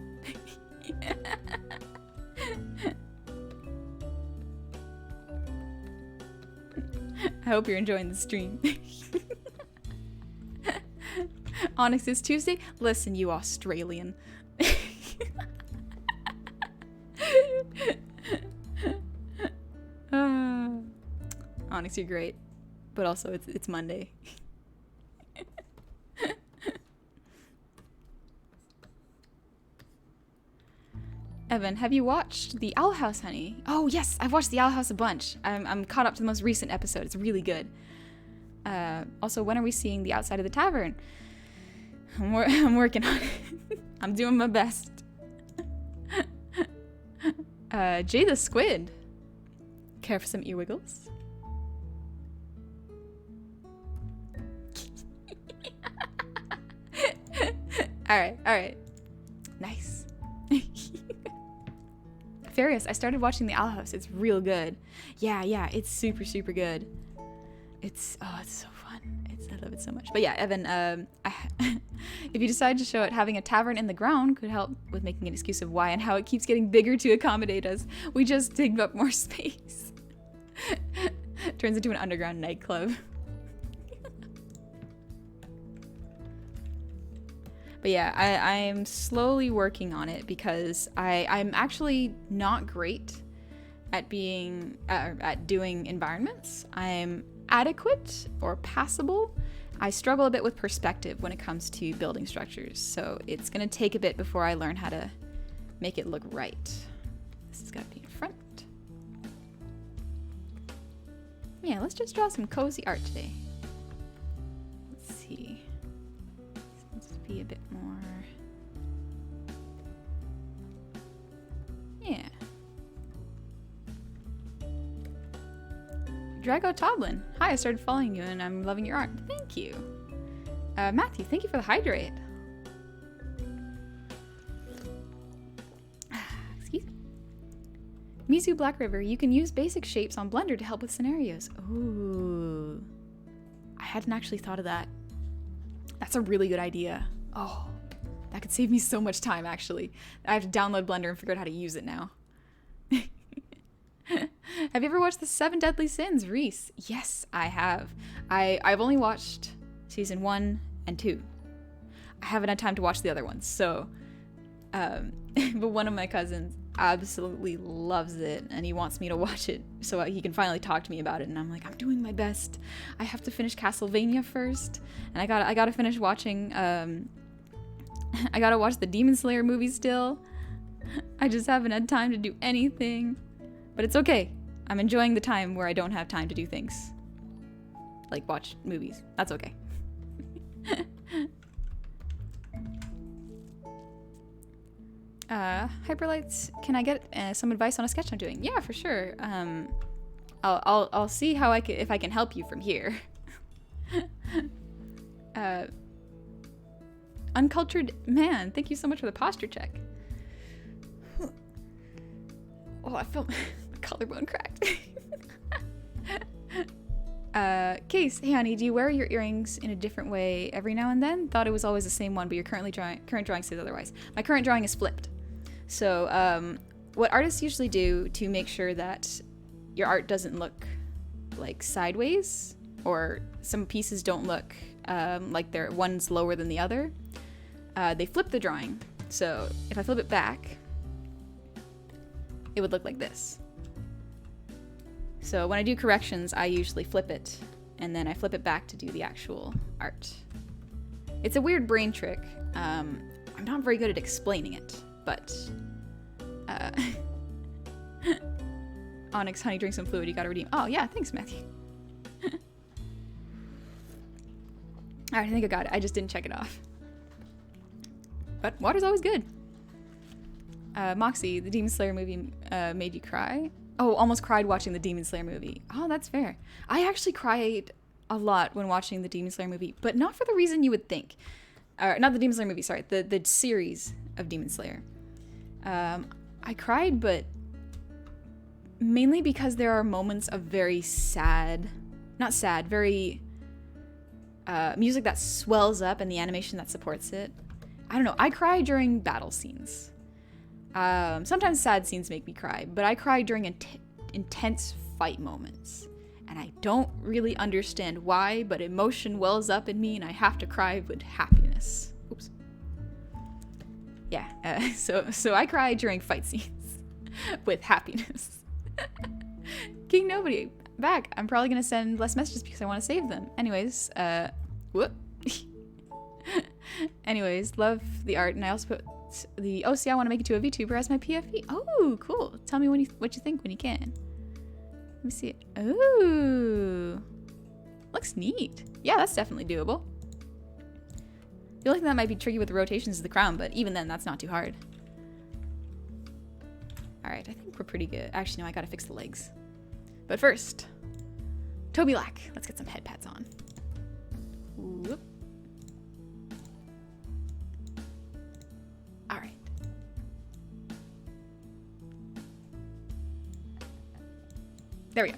I hope you're enjoying the stream. Onyx is Tuesday? Listen, you Australian. Onyx, you're great. But also, it's Monday. Evan, have you watched The Owl House, honey? Oh, yes, I've watched The Owl House a bunch. I'm caught up to the most recent episode. It's really good. Also, when are we seeing The Outside of the Tavern? I'm working on it. I'm doing my best. Jay the Squid. Care for some ear wiggles? Alright. Nice. Farius, I started watching The Owl House. It's real good. Yeah, it's super, super good. It's so fun. I love it so much. But yeah, Evan, if you decide to show it, having a tavern in the ground could help with making an excuse of why and how it keeps getting bigger to accommodate us. We just dig up more space. Turns into an underground nightclub. But yeah, I'm slowly working on it because I'm actually not great at doing environments. I'm adequate or passable. I struggle a bit with perspective when it comes to building structures, so it's gonna take a bit before I learn how to make it look right. This has got to be in front. Yeah, let's just draw some cozy art today. Let's see. This needs to be a bit more. Yeah. Drago Toblin. Hi, I started following you and I'm loving your art. Thank you. Matthew, thank you for the hydrate. Excuse me. Mizu Black River, you can use basic shapes on Blender to help with scenarios. Ooh. I hadn't actually thought of that. That's a really good idea. Oh, that could save me so much time, actually. I have to download Blender and figure out how to use it now. Have you ever watched The 7 Deadly Sins, Reese? Yes, I have. I've only watched season 1 and 2. I haven't had time to watch the other ones, so but one of my cousins absolutely loves it and he wants me to watch it so he can finally talk to me about it, and I'm like, I'm doing my best. I have to finish Castlevania first, and I gotta finish watching I gotta watch the Demon Slayer movie still. I just haven't had time to do anything. But it's okay. I'm enjoying the time where I don't have time to do things. Like watch movies. That's okay. Hyperlights, can I get some advice on a sketch I'm doing? Yeah, for sure. I'll see how if I can help you from here. Uncultured man, thank you so much for the posture check. Oh, I feel my collarbone cracked. Case, hey honey, do you wear your earrings in a different way every now and then? Thought it was always the same one, but your current drawing says otherwise. My current drawing is flipped. So what artists usually do to make sure that your art doesn't look like sideways, or some pieces don't look like they're one's lower than the other, they flip the drawing. So if I flip it back, it would look like this. So when I do corrections, I usually flip it, and then I flip it back to do the actual art. It's a weird brain trick. I'm not very good at explaining it, but Onyx, honey, drink some fluid, you gotta redeem. Oh yeah, thanks, Matthew. Alright, I think I got it. I just didn't check it off. But water's always good. Moxie, the Demon Slayer movie made you cry? Oh, almost cried watching the Demon Slayer movie. Oh, that's fair. I actually cried a lot when watching the Demon Slayer movie, but not for the reason you would think. Not the Demon Slayer movie, sorry. The series of Demon Slayer. I cried, but mainly because there are moments of very sad, not sad, very music that swells up and the animation that supports it. I don't know. I cry during battle scenes. Sometimes sad scenes make me cry, but I cry during intense fight moments. and I don't really understand why, but emotion wells up in me and I have to cry with happiness. Oops. Yeah, so I cry during fight scenes with happiness. King Nobody, back. I'm probably gonna send less messages because I want to save them. Anyways, whoop. Anyways, love the art, and I also put the OC I want to make it to a VTuber as my PFE. Oh, cool. Tell me what you think when you can. Let me see it. Ooh, looks neat. Yeah, that's definitely doable. The only thing that might be tricky with the rotations is the crown, but even then, that's not too hard. All right, I think we're pretty good. Actually, no, I gotta fix the legs. But first, Toby Lack. Let's get some head pads on. Whoop. All right. There we go.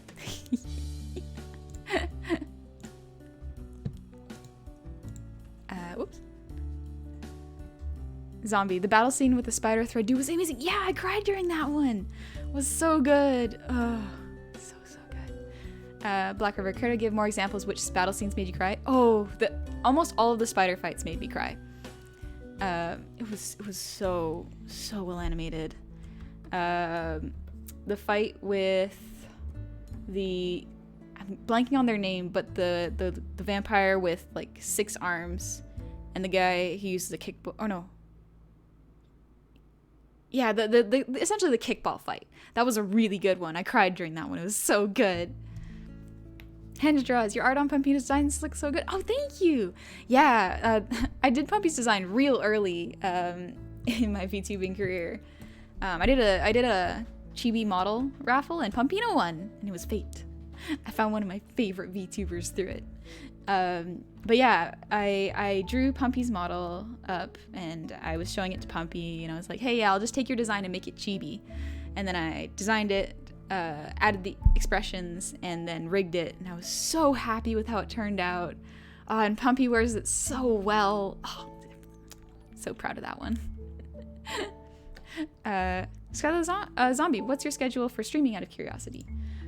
Whoops. Zombie. The battle scene with the spider thread dude was amazing. Yeah, I cried during that one. It was so good. Oh, so good. Black River. Care to give more examples which battle scenes made you cry? Oh, almost all of the spider fights made me cry. It was so well animated. The fight with I'm blanking on their name, but the vampire with like 6 arms, and the guy he uses a kickball. Oh no. Yeah, the essentially the kickball fight. That was a really good one. I cried during that one. It was so good. Henge draws. Your art on Pumpy's designs looks so good. Oh, thank you. Yeah, I did Pumpy's design real early in my VTubing career. I did a chibi model raffle, and Pumpino won, and it was fate. I found one of my favorite VTubers through it. But yeah, I drew Pumpy's model up, and I was showing it to Pumpy, and I was like, hey, yeah, I'll just take your design and make it chibi. And then I designed it, added the expressions, and then rigged it, and I was so happy with how it turned out. And Pumpy wears it so well. Oh, so proud of that one. Skylar Zombie, what's your schedule for streaming out of curiosity?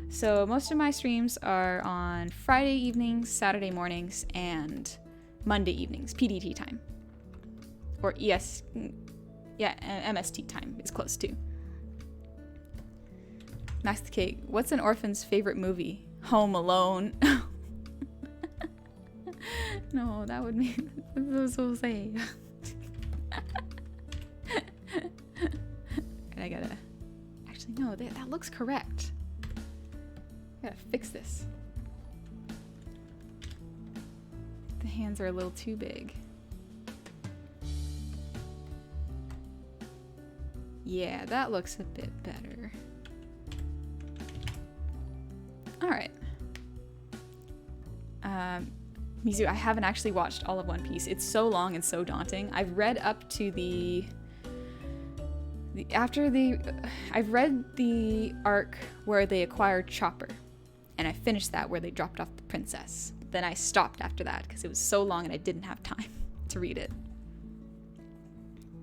So most of my streams are on Friday evenings, Saturday mornings, and Monday evenings, PDT time. Or MST time is close too. Max the Cake, what's an orphan's favorite movie? Home Alone. No, that would be so say. I gotta, actually no, that looks correct. I gotta fix this. The hands are a little too big. Yeah, that looks a bit better. All right. Mizu, I haven't actually watched all of One Piece. It's so long and so daunting. I've read up to I've read the arc where they acquired Chopper, and I finished that where they dropped off the princess. Then I stopped after that because it was so long and I didn't have time to read it.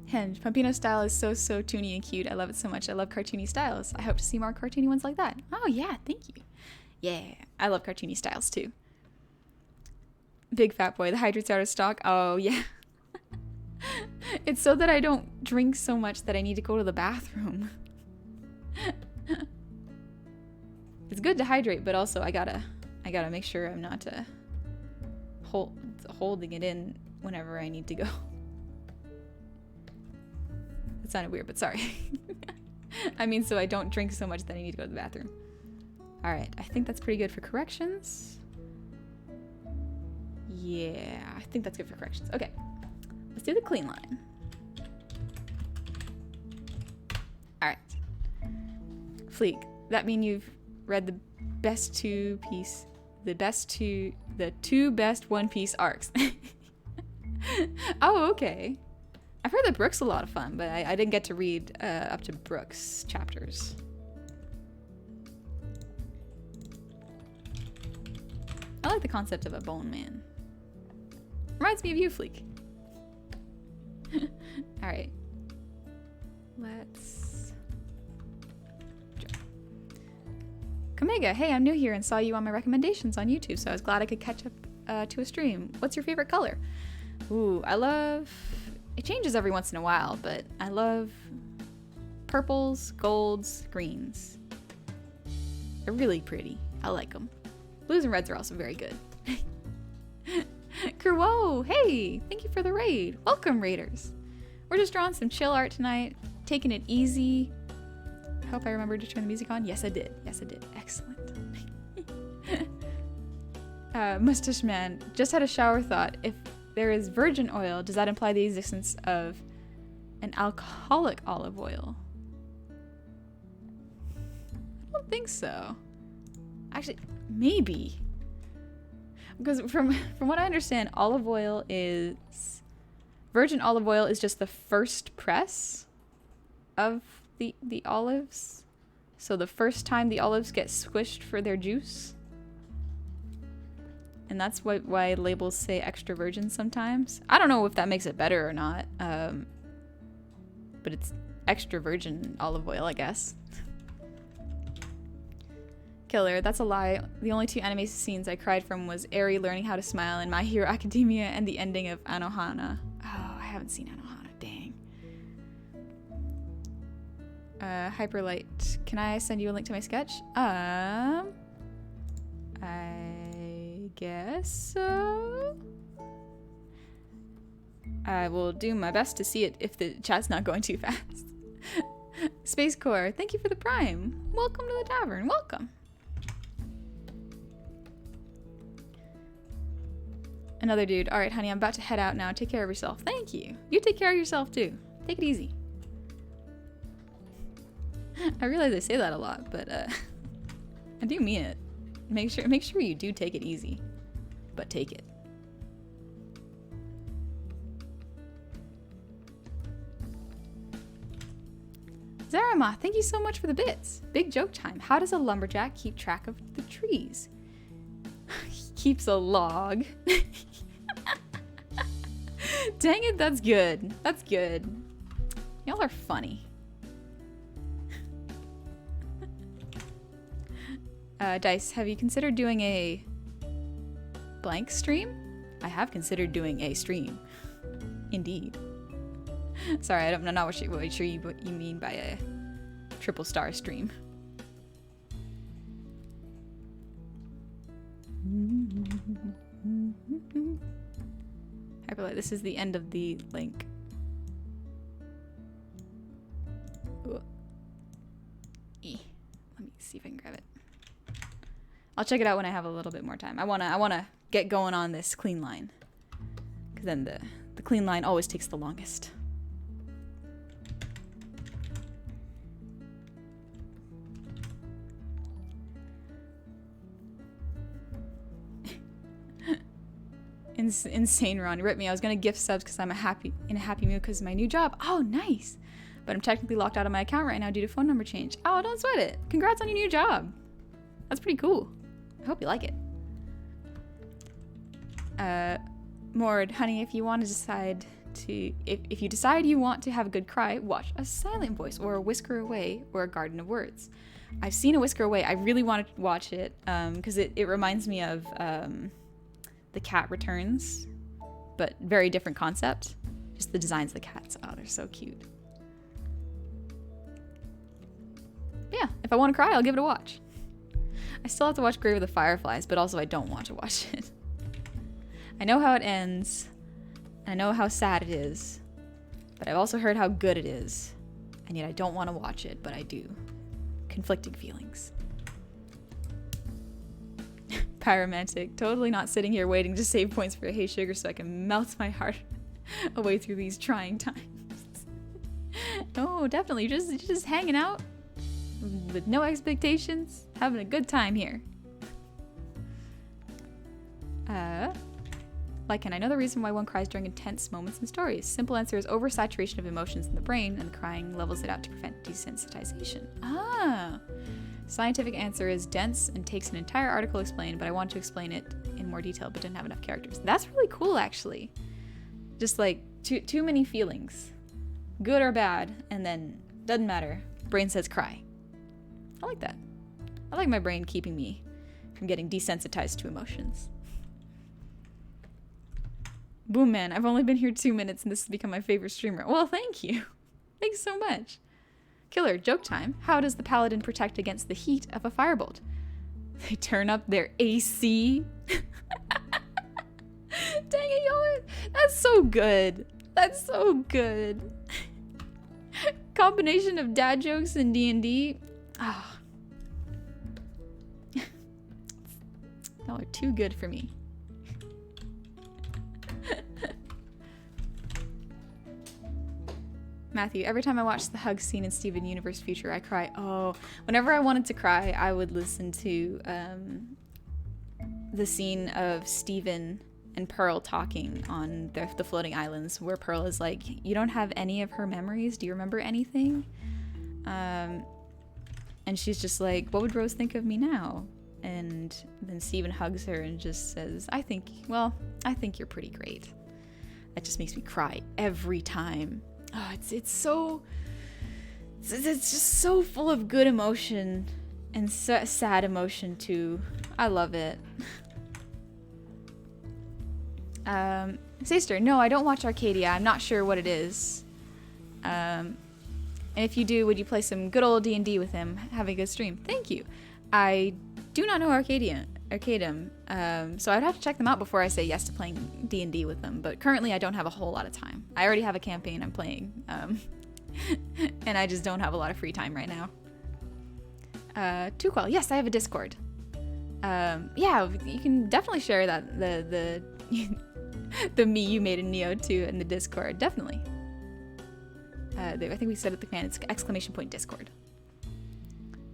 Henge, Pumpino's style is so toony and cute. I love it so much. I love cartoony styles. I hope to see more cartoony ones like that. Oh yeah, thank you. Yeah, I love cartoony styles too. Big Fat Boy, the hydrate's out of stock. Oh yeah. It's so that I don't drink so much that I need to go to the bathroom. It's good to hydrate, but also I gotta make sure I'm not holding it in whenever I need to go. That sounded weird, but sorry. I mean, so I don't drink so much that I need to go to the bathroom. All right, I think that's pretty good for corrections. Yeah, I think that's good for corrections. Okay, let's do the clean line. All right. Fleek, that mean you've read the two best One Piece arcs. Oh, okay. I've heard that Brook's a lot of fun, but I didn't get to read up to Brook's chapters. I like the concept of a bone man. Reminds me of you, Fleek. All right. Let's Kamega, hey, I'm new here and saw you on my recommendations on YouTube, so I was glad I could catch up to a stream. What's your favorite color? Ooh, I love... It changes every once in a while, but I love purples, golds, greens. They're really pretty. I like them. Blues and reds are also very good. Whoa, hey, thank you for the raid. Welcome, raiders. We're just drawing some chill art tonight, taking it easy. I hope I remembered to turn the music on. Yes, I did. Yes, I did. Excellent. Mustache Man just had a shower thought. If there is virgin oil, does that imply the existence of an alcoholic olive oil? I don't think so. Actually, maybe. Because from what I understand, virgin olive oil is just the first press of the olives. So the first time the olives get squished for their juice. And that's why labels say extra virgin sometimes. I don't know if that makes it better or not. But it's extra virgin olive oil, I guess. Killer, that's a lie. The only two anime scenes I cried from was Eri learning how to smile in My Hero Academia and the ending of Anohana. Oh, I haven't seen Anohana, dang. Hyperlight, can I send you a link to my sketch? I guess so. I will do my best to see it if the chat's not going too fast. Space Core, thank you for the prime. Welcome to the tavern, welcome. Another dude. All right, honey, I'm about to head out now. Take care of yourself. Thank you. You take care of yourself too. Take it easy. I realize I say that a lot, but I do mean it. Make sure you do take it easy, but take it. Zarama, thank you so much for the bits. Big joke time. How does a lumberjack keep track of the trees? He keeps a log. Dang it, that's good. That's good. Y'all are funny. Dice, have you considered doing a blank stream? I have considered doing a stream. Indeed. Sorry, I'm not sure what you mean by a triple star stream. Hyperlight, this is the end of the link. Let me see if I can grab it. I'll check it out when I have a little bit more time. I wanna get going on this clean line, because then the clean line always takes the longest. Insane Ron, rip me. I was gonna gift subs because I'm in a happy mood because of my new job. Oh, nice. But I'm technically locked out of my account right now due to phone number change. Oh, don't sweat it. Congrats on your new job. That's pretty cool. I hope you like it. Mord, honey, if you want to decide to, if you decide you want to have a good cry, watch A Silent Voice or A Whisker Away or A Garden of Words. I've seen A Whisker Away. I really want to watch it because it reminds me of The Cat Returns, but very different concept. Just the designs of the cats. Oh, they're so cute. But yeah, if I want to cry, I'll give it a watch. I still have to watch Grave of the Fireflies, but also I don't want to watch it. I know how it ends, and I know how sad it is, but I've also heard how good it is, and yet I don't want to watch it, but I do. Conflicting feelings. Pyromantic, totally not sitting here waiting to save points for a Hey Sugar so I can melt my heart away through these trying times. Oh, definitely, just hanging out with no expectations, having a good time here. And I know the reason why one cries during intense moments in stories. Simple answer is oversaturation of emotions in the brain, and crying levels it out to prevent desensitization. Ah. Scientific answer is dense and takes an entire article to explain, but I want to explain it in more detail but didn't have enough characters. That's really cool, actually. Just like too many feelings, good or bad, and then doesn't matter. Brain says cry. I like that. I like my brain keeping me from getting desensitized to emotions. Boom, man. I've only been here 2 minutes and this has become my favorite streamer. Well, thank you. Thanks so much. Killer, joke time. How does the paladin protect against the heat of a firebolt? They turn up their AC. Dang it, y'all. That's so good. That's so good. Combination of dad jokes and D&D. Ah. Y'all are too good for me. Matthew, every time I watch the hug scene in Steven Universe Future, I cry. Oh, whenever I wanted to cry, I would listen to the scene of Steven and Pearl talking on the floating islands, where Pearl is like, you don't have any of her memories? Do you remember anything? And she's just like, what would Rose think of me now? And then Steven hugs her and just says, I think you're pretty great. That just makes me cry every time. Oh, it's just so full of good emotion and sad emotion too. I love it. Sister, no, I don't watch Arcadia. I'm not sure what it is. And if you do, would you play some good old D&D with him? Have a good stream. Thank you. I do not know Arcadium. So I'd have to check them out before I say yes to playing D&D with them. But currently I don't have a whole lot of time. I already have a campaign I'm playing. And I just don't have a lot of free time right now. Tuquel, yes, I have a Discord. Yeah, you can definitely share that, the me you made in Neo 2 in the Discord, definitely. I think we said at the command, it's !Discord.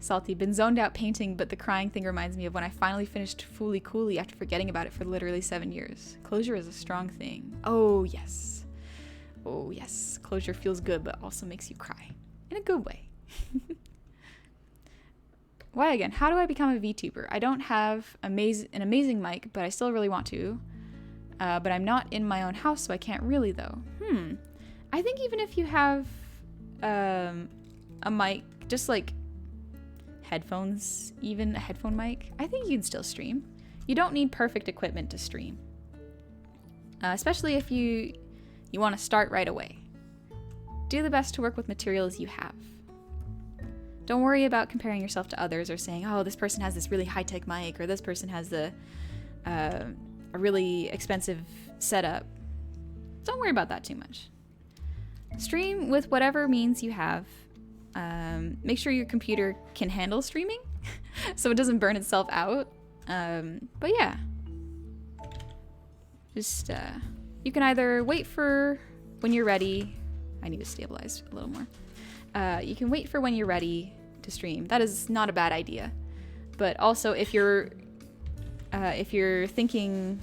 Salty, been zoned out painting, but the crying thing reminds me of when I finally finished Fooly Cooley after forgetting about it for literally 7 years. Closure is a strong thing. Oh, yes. Oh, yes. Closure feels good, but also makes you cry. In a good way. Why again? How do I become a VTuber? I don't have an amazing mic, but I still really want to. But I'm not in my own house, so I can't really, though. I think even if you have a mic, just like headphones, even a headphone mic, I think you can still stream. You don't need perfect equipment to stream. Especially if you want to start right away. Do the best to work with materials you have. Don't worry about comparing yourself to others or saying, oh, this person has this really high-tech mic, or this person has a really expensive setup. Don't worry about that too much. Stream with whatever means you have. Make sure your computer can handle streaming so it doesn't burn itself out. But yeah. Just, you can either wait for when you're ready. I need to stabilize a little more. You can wait for when you're ready to stream. That is not a bad idea. But also, if you're thinking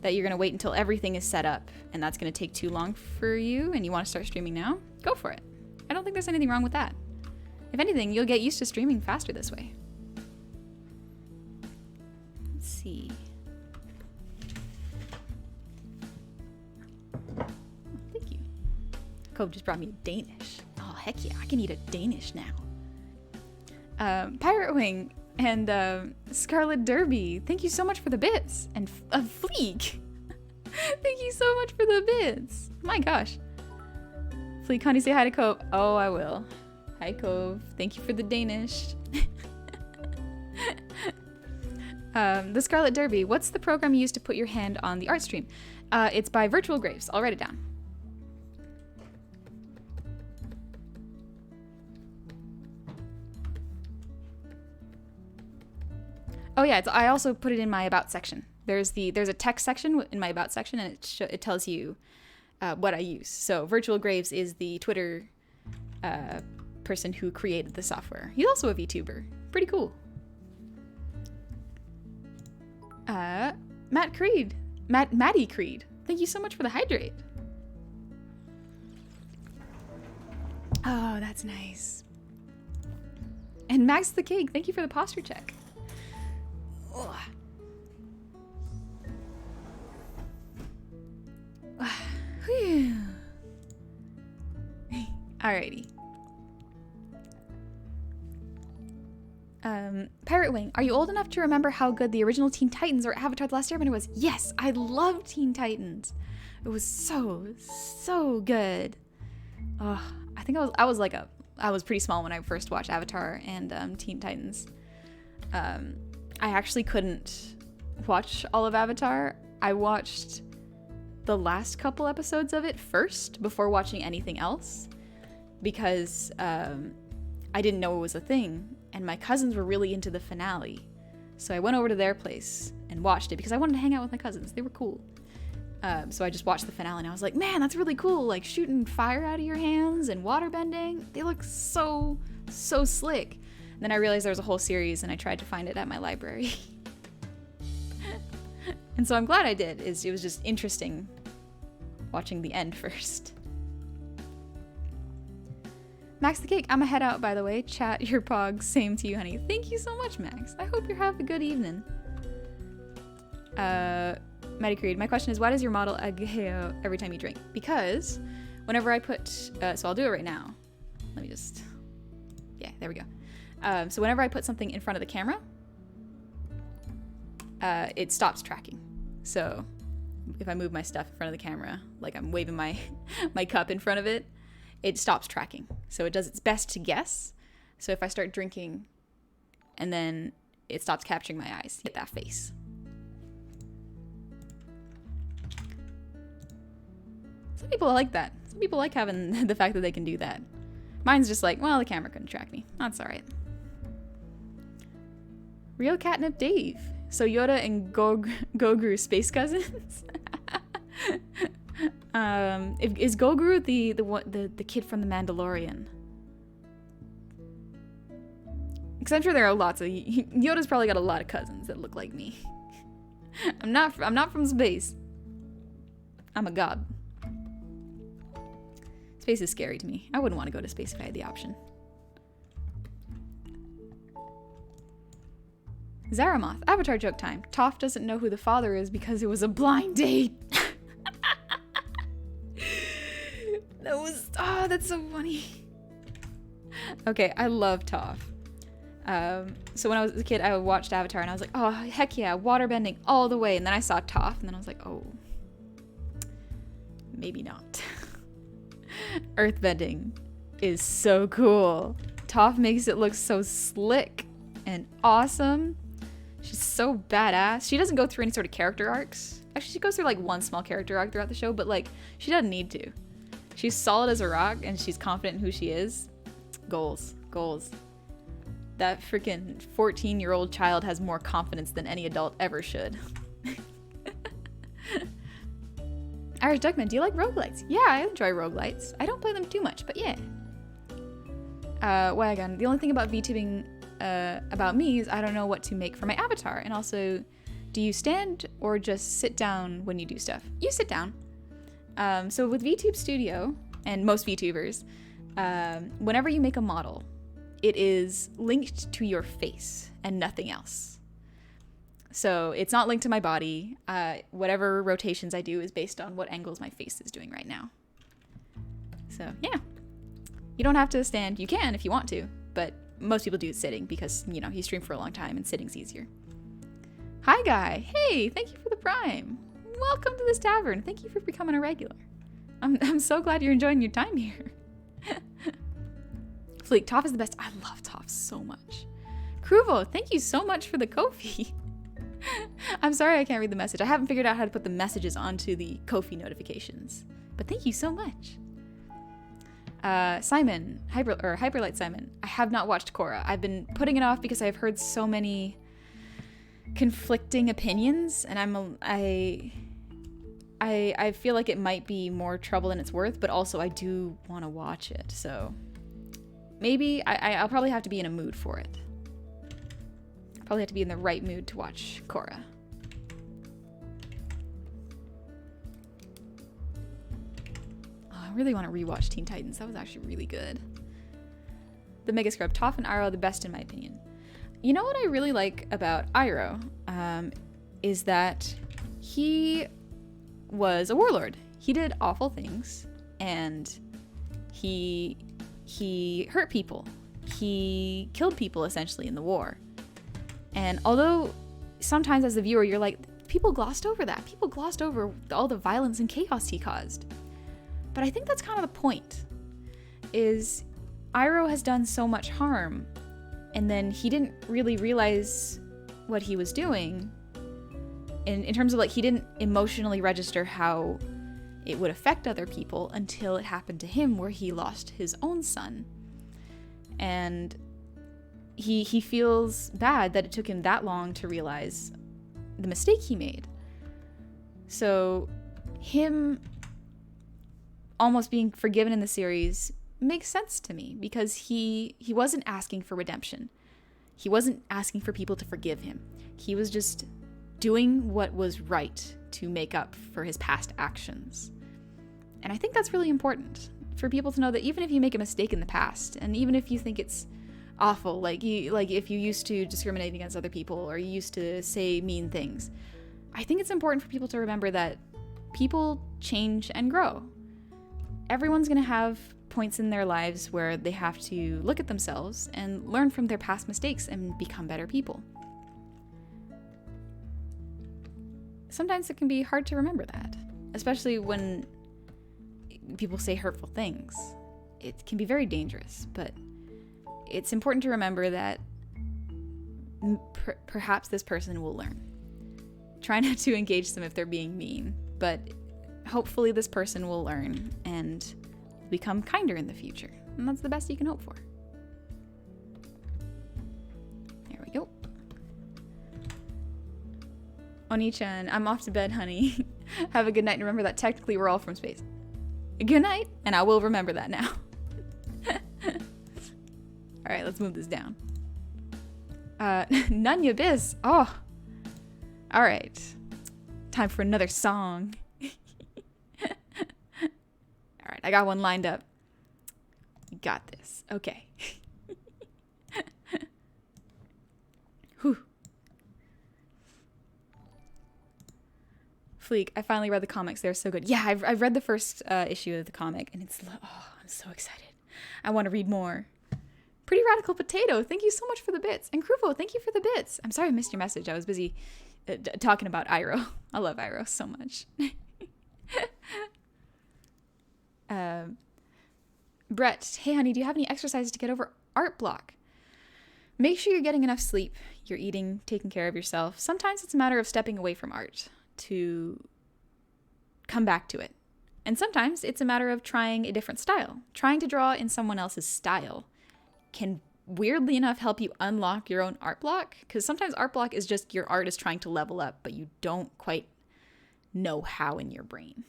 that you're going to wait until everything is set up and that's going to take too long for you and you want to start streaming now, go for it. I don't think there's anything wrong with that. If anything, you'll get used to streaming faster this way. Let's see. Oh, thank you. Cove just brought me a Danish. Oh, heck yeah, I can eat a Danish now. Pirate Wing and Scarlet Derby, thank you so much for the bits. And a Fleek. Thank you so much for the bits. My gosh. Fleek, honey, say hi to Cove. Oh, I will. Hi, Cove. Thank you for the Danish. The Scarlet Derby. What's the program you use to put your hand on the art stream? It's by Virtual Graves. I'll write it down. Oh yeah, I also put it in my About section. There's a text section in my About section, and it tells you what I use. So Virtual Graves is the Twitter person who created the software. He's also a VTuber. Pretty cool. Maddie Creed. Thank you so much for the hydrate. Oh, that's nice. And Max the Cake, thank you for the posture check. Ugh. Whew. Alrighty. Pirate Wing, are you old enough to remember how good the original Teen Titans or Avatar The Last Airbender was? Yes, I loved Teen Titans. It was so good. I think I was pretty small when I first watched Avatar and Teen Titans. I actually couldn't watch all of Avatar. I watched the last couple episodes of it first before watching anything else because I didn't know it was a thing, and my cousins were really into the finale. So I went over to their place and watched it because I wanted to hang out with my cousins. They were cool. So I just watched the finale and I was like, man, that's really cool. Like shooting fire out of your hands and water bending. They look so slick. And then I realized there was a whole series and I tried to find it at my library. And so I'm glad I did. It was just interesting watching the end first. Max the Cake, I'm a head out, by the way. Chat your pogs. Same to you, honey. Thank you so much, Max. I hope you're having a good evening. Medicreed, my question is, why does your model ageo every time you drink? Because whenever I put, so I'll do it right now. Let me just, yeah, there we go. So whenever I put something in front of the camera, it stops tracking. So if I move my stuff in front of the camera, like I'm waving my cup in front of it, it stops tracking. So it does its best to guess. So if I start drinking and then it stops capturing my eyes, hit that face. Some people like that. Some people like having the fact that they can do that. Mine's just like, well, the camera couldn't track me. That's all right. Real Catnip Dave. So Yoda and Goguru space cousins? Is Goguru the kid from The Mandalorian? Because I'm sure there are lots of... Yoda's probably got a lot of cousins that look like me. I'm not from space. I'm a god. Space is scary to me. I wouldn't want to go to space if I had the option. Zaramoth, Avatar joke time. Toph doesn't know who the father is because it was a blind date. That's so funny. Okay, I love Toph. So when I was a kid, I watched Avatar and I was like, oh, heck yeah, waterbending all the way. And then I saw Toph and then I was like, oh, maybe not. Earthbending is so cool. Toph makes it look so slick and awesome. She's so badass. She doesn't go through any sort of character arcs. Actually, she goes through like one small character arc throughout the show, but like she doesn't need to. She's solid as a rock and she's confident in who she is. Goals. That freaking 14-year-old child has more confidence than any adult ever should. Irish Duckman, do you like roguelites? Yeah, I enjoy roguelites. I don't play them too much, but yeah. Wagon, the only thing about VTubing about me is I don't know what to make for my avatar. And also, do you stand or just sit down when you do stuff? You sit down. So with VTube Studio, and most VTubers, whenever you make a model, it is linked to your face and nothing else. So it's not linked to my body. Whatever rotations I do is based on what angles my face is doing right now. So yeah, you don't have to stand. You can if you want to, but most people do it sitting because, you know, you stream for a long time and sitting's easier. Hi Guy, hey, thank you for the Prime. Welcome to this tavern. Thank you for becoming a regular. I'm so glad you're enjoying your time here. Fleek, Toph is the best. I love Toph so much. Kruvo, thank you so much for the Ko-fi. I'm sorry I can't read the message. I haven't figured out how to put the messages onto the Ko-fi notifications. But thank you so much. Simon, Hyperlight Simon. I have not watched Korra. I've been putting it off because I've heard so many conflicting opinions, and I feel like it might be more trouble than it's worth, but also I do want to watch it. So maybe I'll probably have to be in a mood for it. Probably have to be in the right mood to watch Korra. Oh, I really want to rewatch Teen Titans. That was actually really good. The Mega Scrub, Toph and Iroh are the best in my opinion. You know what I really like about Iroh is that he was a warlord. He did awful things and he hurt people. he killed people essentially in the war. And although sometimes as the viewer you're like, people glossed over that. People glossed over all the violence and chaos he caused. But I think that's kind of the point, is Iroh has done so much harm, and then he didn't really realize what he was doing in terms of like, he didn't emotionally register how it would affect other people until it happened to him, where he lost his own son. And he feels bad that it took him that long to realize the mistake he made. So him almost being forgiven in the series makes sense to me, because he wasn't asking for redemption. He wasn't asking for people to forgive him. He was just doing what was right to make up for his past actions. And I think that's really important for people to know, that even if you make a mistake in the past, and even if you think it's awful, like if you used to discriminate against other people, or you used to say mean things, I think it's important for people to remember that people change and grow. Everyone's going to have points in their lives where they have to look at themselves and learn from their past mistakes and become better people. Sometimes it can be hard to remember that, especially when people say hurtful things. It can be very dangerous, but it's important to remember that perhaps this person will learn. Try not to engage them if they're being mean, but hopefully this person will learn and become kinder in the future. And that's the best you can hope for. There we go. Oni-chan, I'm off to bed, honey. Have a good night, and remember that technically we're all from space. Good night, and I will remember that now. Alright, let's move this down. Nunya Abyss. Oh. Alright. Time for another song. Alright, I got one lined up. You got this. Okay. Whew. Fleek, I finally read the comics. They're so good. Yeah, I've read the first issue of the comic, and it's, oh, I'm so excited. I want to read more. Pretty Radical Potato, thank you so much for the bits. And Kruvo, thank you for the bits. I'm sorry I missed your message. I was busy talking about Iroh. I love Iroh so much. Brett, hey honey, do you have any exercises to get over art block? Make sure you're getting enough sleep, you're eating, taking care of yourself. Sometimes it's a matter of stepping away from art to come back to it. And sometimes it's a matter of trying a different style. Trying to draw in someone else's style can weirdly enough help you unlock your own art block, because sometimes art block is just your art is trying to level up, but you don't quite know how in your brain.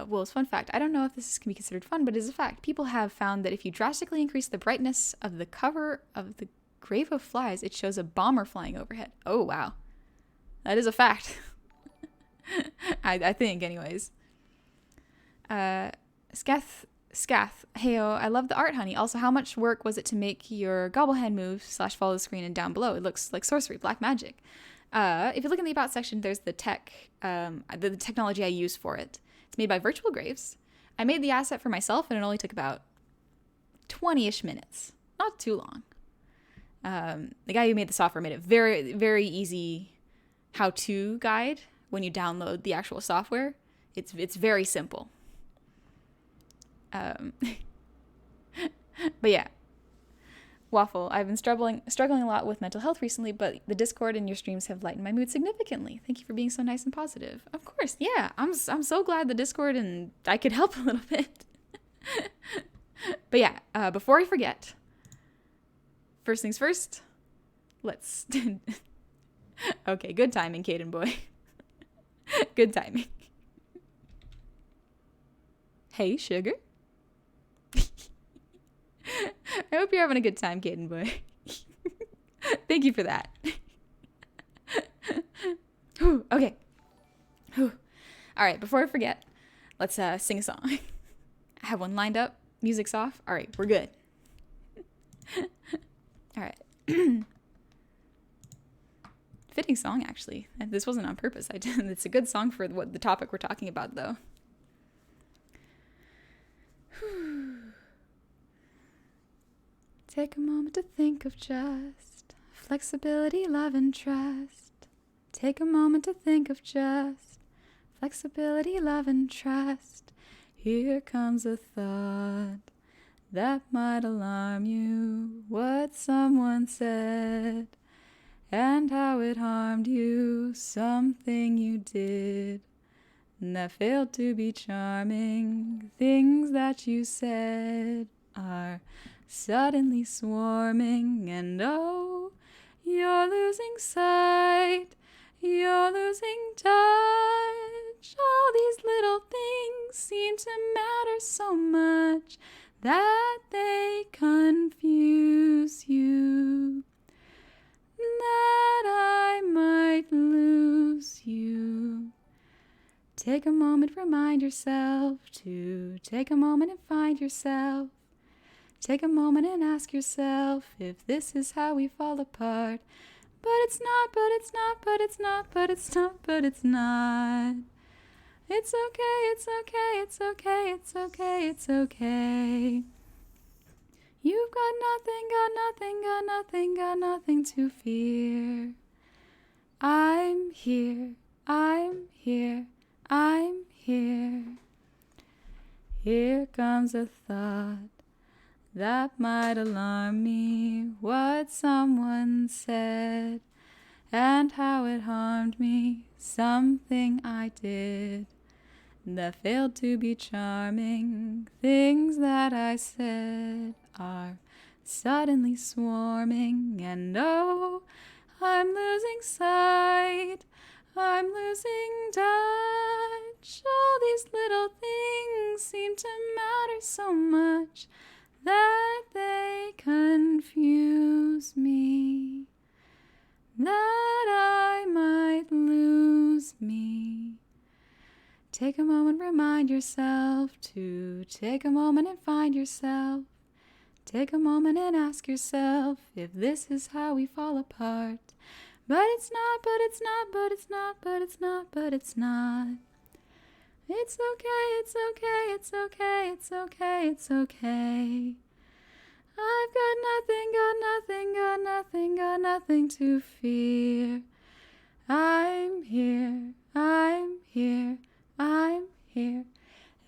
Well, it's a fun fact. I don't know if this can be considered fun, but it is a fact. People have found that if you drastically increase the brightness of the cover of the Grave of Flies, it shows a bomber flying overhead. Oh, wow. That is a fact. I think, anyways. Scath, heyo, I love the art, honey. Also, how much work was it to make your Gobblehead move / follow the screen, and down below it looks like sorcery, black magic. If you look in the about section, there's the the technology I use for it. It's made by Virtual Graves. I made the asset for myself, and it only took about 20-ish minutes. Not too long. The guy who made the software made it very, very easy how-to guide when you download the actual software. It's very simple. But yeah, Waffle, I've been struggling a lot with mental health recently, but the Discord and your streams have lightened my mood significantly. Thank you for being so nice and positive. Of course, yeah, I'm so glad the Discord and I could help a little bit. But yeah, before I forget, first things first, let's... Okay, good timing, Caden boy. Good timing. Hey, sugar. I hope you're having a good time, Caden boy. Thank you for that. Whew, okay. Whew. All right, before I forget, let's sing a song. I have one lined up. Music's off. All right, we're good. All right. Fitting song, actually. This wasn't on purpose. It's a good song for what the topic we're talking about, though. Take a moment to think of just flexibility, love, and trust. Take a moment to think of just flexibility, love, and trust. Here comes a thought that might alarm you. What someone said and how it harmed you. Something you did that failed to be charming. Things that you said are suddenly swarming, and oh, you're losing sight, you're losing touch. All these little things seem to matter so much that they confuse you, that I might lose you. Take a moment, remind yourself to take a moment and find yourself. Take a moment and ask yourself if this is how we fall apart. But it's not, but it's not, but it's not, but it's not, but it's not. It's okay, it's okay, it's okay, it's okay, it's okay. You've got nothing, got nothing, got nothing, got nothing to fear. I'm here, I'm here, I'm here. Here comes a thought that might alarm me. What someone said and how it harmed me. Something I did that failed to be charming. Things that I said are suddenly swarming, and oh, I'm losing sight, I'm losing touch. All these little things seem to matter so much that they confuse me, that I might lose me. Take a moment, remind yourself to take a moment and find yourself. Take a moment and ask yourself if this is how we fall apart. But it's not, but it's not, but it's not, but it's not, but it's not. It's okay, it's okay, it's okay, it's okay, it's okay. I've got nothing, got nothing, got nothing, got nothing to fear. I'm here, I'm here, I'm here.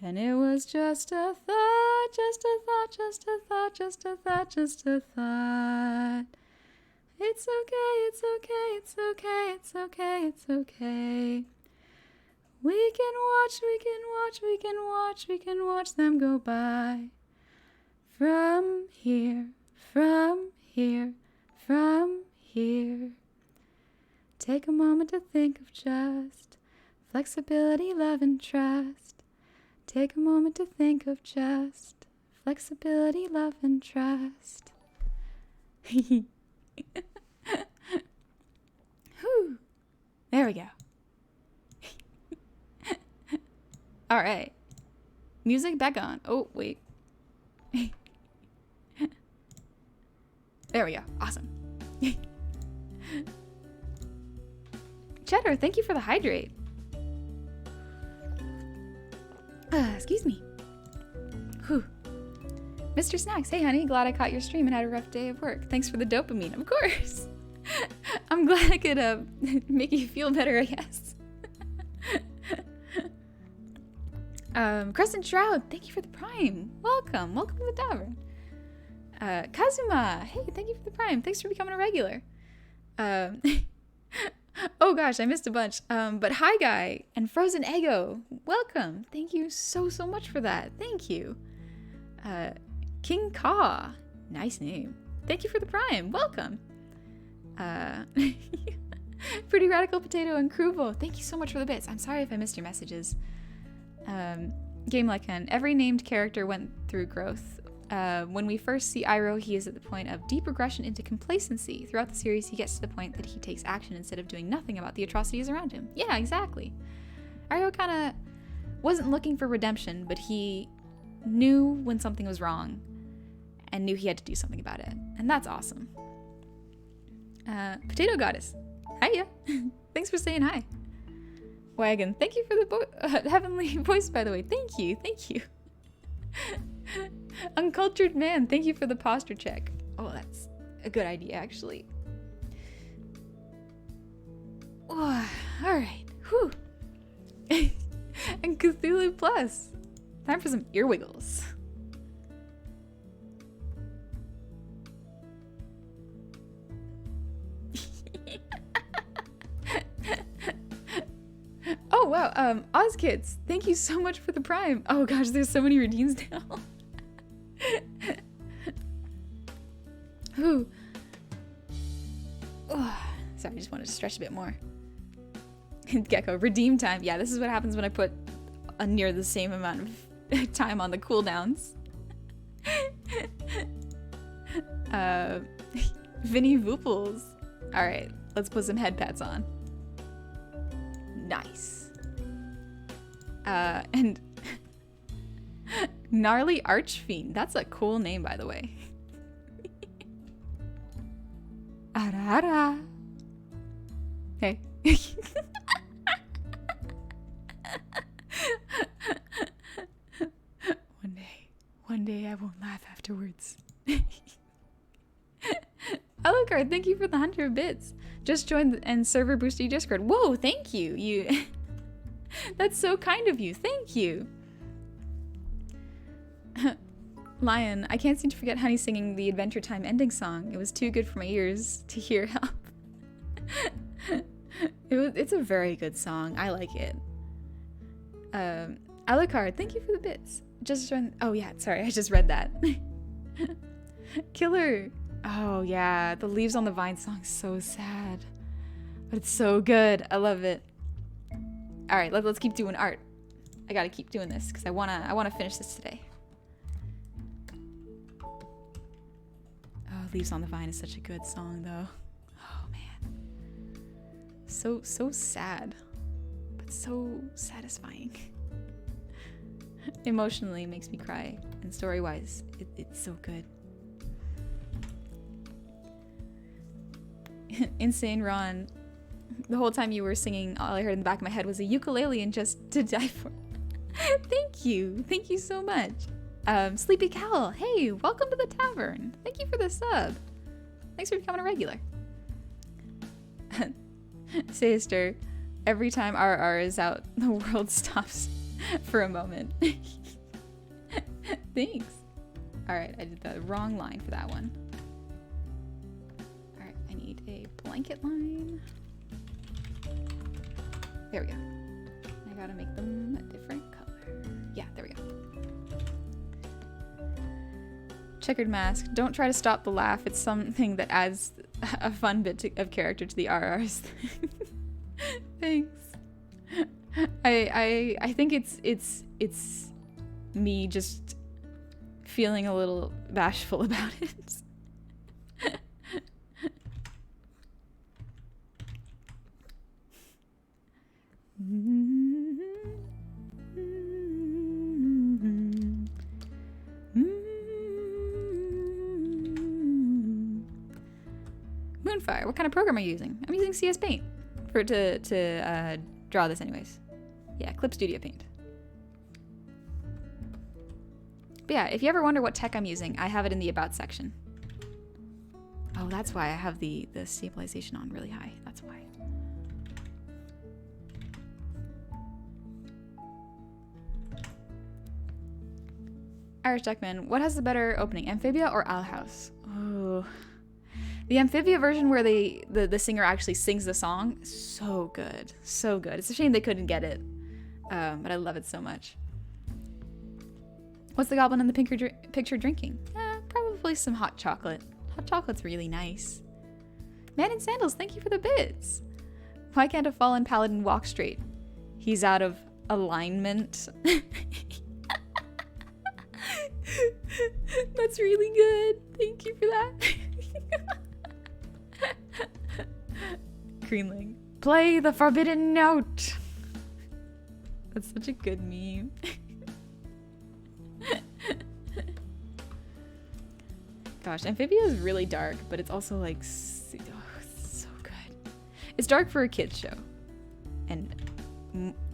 And it was just a thought, just a thought, just a thought, just a thought, just a thought. It's okay, it's okay, it's okay, it's okay, it's okay. We can watch, we can watch, we can watch, we can watch them go by. From here, from here, from here. Take a moment to think of just flexibility, love, and trust. Take a moment to think of just flexibility, love, and trust. Whew. There we go. All right. Music back on. Oh, wait. There we go. Awesome. Cheddar, thank you for the hydrate. Excuse me. Whew. Mr. Snacks, hey honey, glad I caught your stream and had a rough day of work. Thanks for the dopamine, of course. I'm glad I could make you feel better, I guess. Crescent Shroud, thank you for the prime. Welcome to the tavern. Kazuma, hey, thank you for the prime. Thanks for becoming a regular. Oh gosh, I missed a bunch. But Hi Guy and Frozen Ego, welcome. Thank you so much for that. Thank you. King Ka, nice name. Thank you for the prime. Welcome. Pretty Radical Potato and Kruvo, thank you so much for the bits. I'm sorry if I missed your messages. Game Lycan, every named character went through growth. When we first see Iroh, he is at the point of deep regression into complacency. Throughout the series, he gets to the point that he takes action instead of doing nothing about the atrocities around him. Yeah, exactly. Iroh kind of wasn't looking for redemption, but he knew when something was wrong and knew he had to do something about it. And that's awesome. Potato Goddess, hiya. Thanks for saying hi. Wagon, thank you for the heavenly voice, by the way. Thank you. Uncultured man, thank you for the posture check. Oh, that's a good idea, actually. Oh, all right. Whew. And Cthulhu Plus. Time for some ear wiggles. Oh wow, OzKids, thank you so much for the Prime. Oh gosh, there's so many redeems now. Ooh. Oh, sorry, I just wanted to stretch a bit more. Gecko, redeem time. Yeah, this is what happens when I put a near the same amount of time on the cooldowns. Vinny Vooples. Alright, let's put some head pats on. Nice. And Gnarly Archfiend. That's a cool name, by the way. Arara. Hey. One day I won't laugh afterwards. Alucard, thank you for the 100 bits. Just joined and server boosted Discord. Whoa, thank you. You That's so kind of you. Thank you. Lion, I can't seem to forget Honey singing the Adventure Time ending song. It was too good for my ears to hear. Help. It's a very good song. I like it. Alucard, thank you for the bits. Just joined. Oh yeah, sorry, I just read that. Killer. Oh yeah, the Leaves on the Vine song's so sad, but it's so good. I love it. All right, let's keep doing art. I gotta keep doing this because I wanna finish this today. Oh, Leaves on the Vine is such a good song though. Oh man, so sad, but so satisfying. Emotionally makes me cry, and story-wise, it's so good. Insane Ron, the whole time you were singing, all I heard in the back of my head was a ukulele and Just to Die For. Thank you so much. Sleepy Cowl, hey, welcome to the tavern. Thank you for the sub. Thanks for becoming a regular. Sister, every time RR is out, the world stops for a moment. Thanks. Alright, I did the wrong line for that one. Alright, I need a blanket line. There we go. I gotta make them a different color. Yeah, there we go. Checkered mask. Don't try to stop the laugh. It's something that adds a fun bit of character to the RRs. Thanks. I think it's me just feeling a little bashful about it. Moonfire, what kind of program are you using? I'm using CS Paint to draw this anyways. Yeah, Clip Studio Paint. But yeah, if you ever wonder what tech I'm using, I have it in the About section. Oh, that's why I have the stabilization on really high. That's why. Irish Duckman, what has the better opening, Amphibia or Owl House? Oh, the Amphibia version where the singer actually sings the song, so good, so good. It's a shame they couldn't get it, but I love it so much. What's the goblin in the picture drinking? Probably some hot chocolate. Hot chocolate's really nice. Man in Sandals, thank you for the bits. Why can't a fallen paladin walk straight? He's out of alignment. That's really good. Thank you for that. Greenling. Play the forbidden note. That's such a good meme. Gosh, Amphibia is really dark, but it's also like it's so good. It's dark for a kids show, and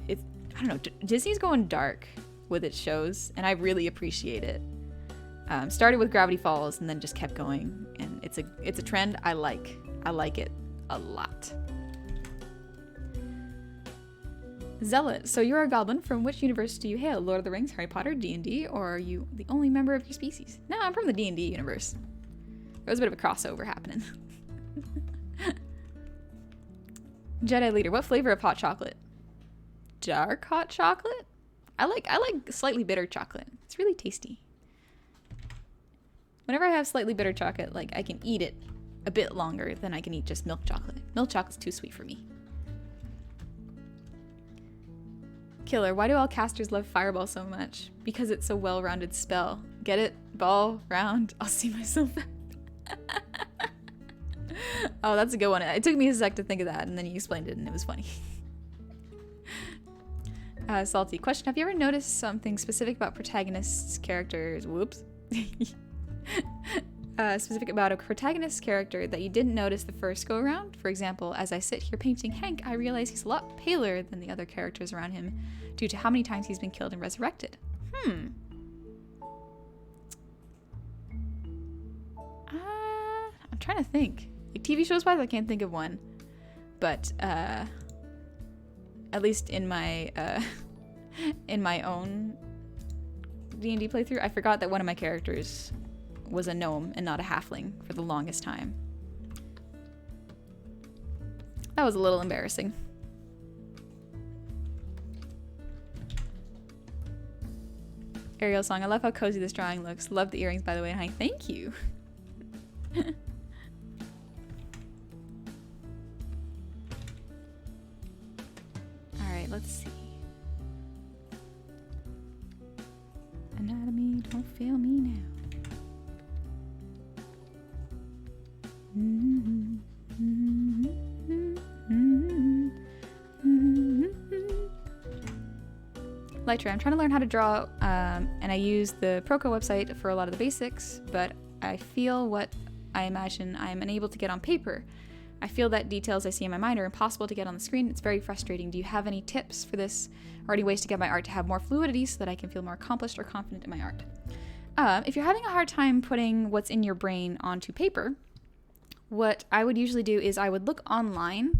it's, I don't know, Disney's going dark with its shows, and I really appreciate it. Started with Gravity Falls and then just kept going, and it's a trend I like. I like it a lot. Zealot, so you're a goblin. From which universe do you hail? Lord of the Rings, Harry Potter, D&D, or are you the only member of your species? No, I'm from the D&D universe. There was a bit of a crossover happening. Jedi Leader, what flavor of hot chocolate? Dark hot chocolate? I like slightly bitter chocolate. It's really tasty. Whenever I have slightly bitter chocolate, like, I can eat it a bit longer than I can eat just milk chocolate. Milk chocolate's too sweet for me. Killer, why do all casters love Fireball so much? Because it's a well-rounded spell. Get it? Ball, round, I'll see myself. Oh, that's a good one. It took me a sec to think of that, and then you explained it, and it was funny. Salty, question, have you ever noticed something specific about protagonists' characters? Whoops. Specific about a protagonist's character that you didn't notice the first go around? For example, as I sit here painting Hank, I realize he's a lot paler than the other characters around him due to how many times he's been killed and resurrected. I'm trying to think. Like, TV shows wise, I can't think of one. But at least in my own D&D playthrough, I forgot that one of my characters was a gnome and not a halfling for the longest time. That was a little embarrassing. Ariel song, I love how cozy this drawing looks. Love the earrings, by the way, honey. Thank you. Alright, let's see. Anatomy, don't fail me now. Lytra, I'm trying to learn how to draw, and I use the Proco website for a lot of the basics, but I feel what I imagine I am unable to get on paper. I feel that details I see in my mind are impossible to get on the screen. It's very frustrating. Do you have any tips for this, or any ways to get my art to have more fluidity so that I can feel more accomplished or confident in my art? If you're having a hard time putting what's in your brain onto paper, what I would usually do is I would look online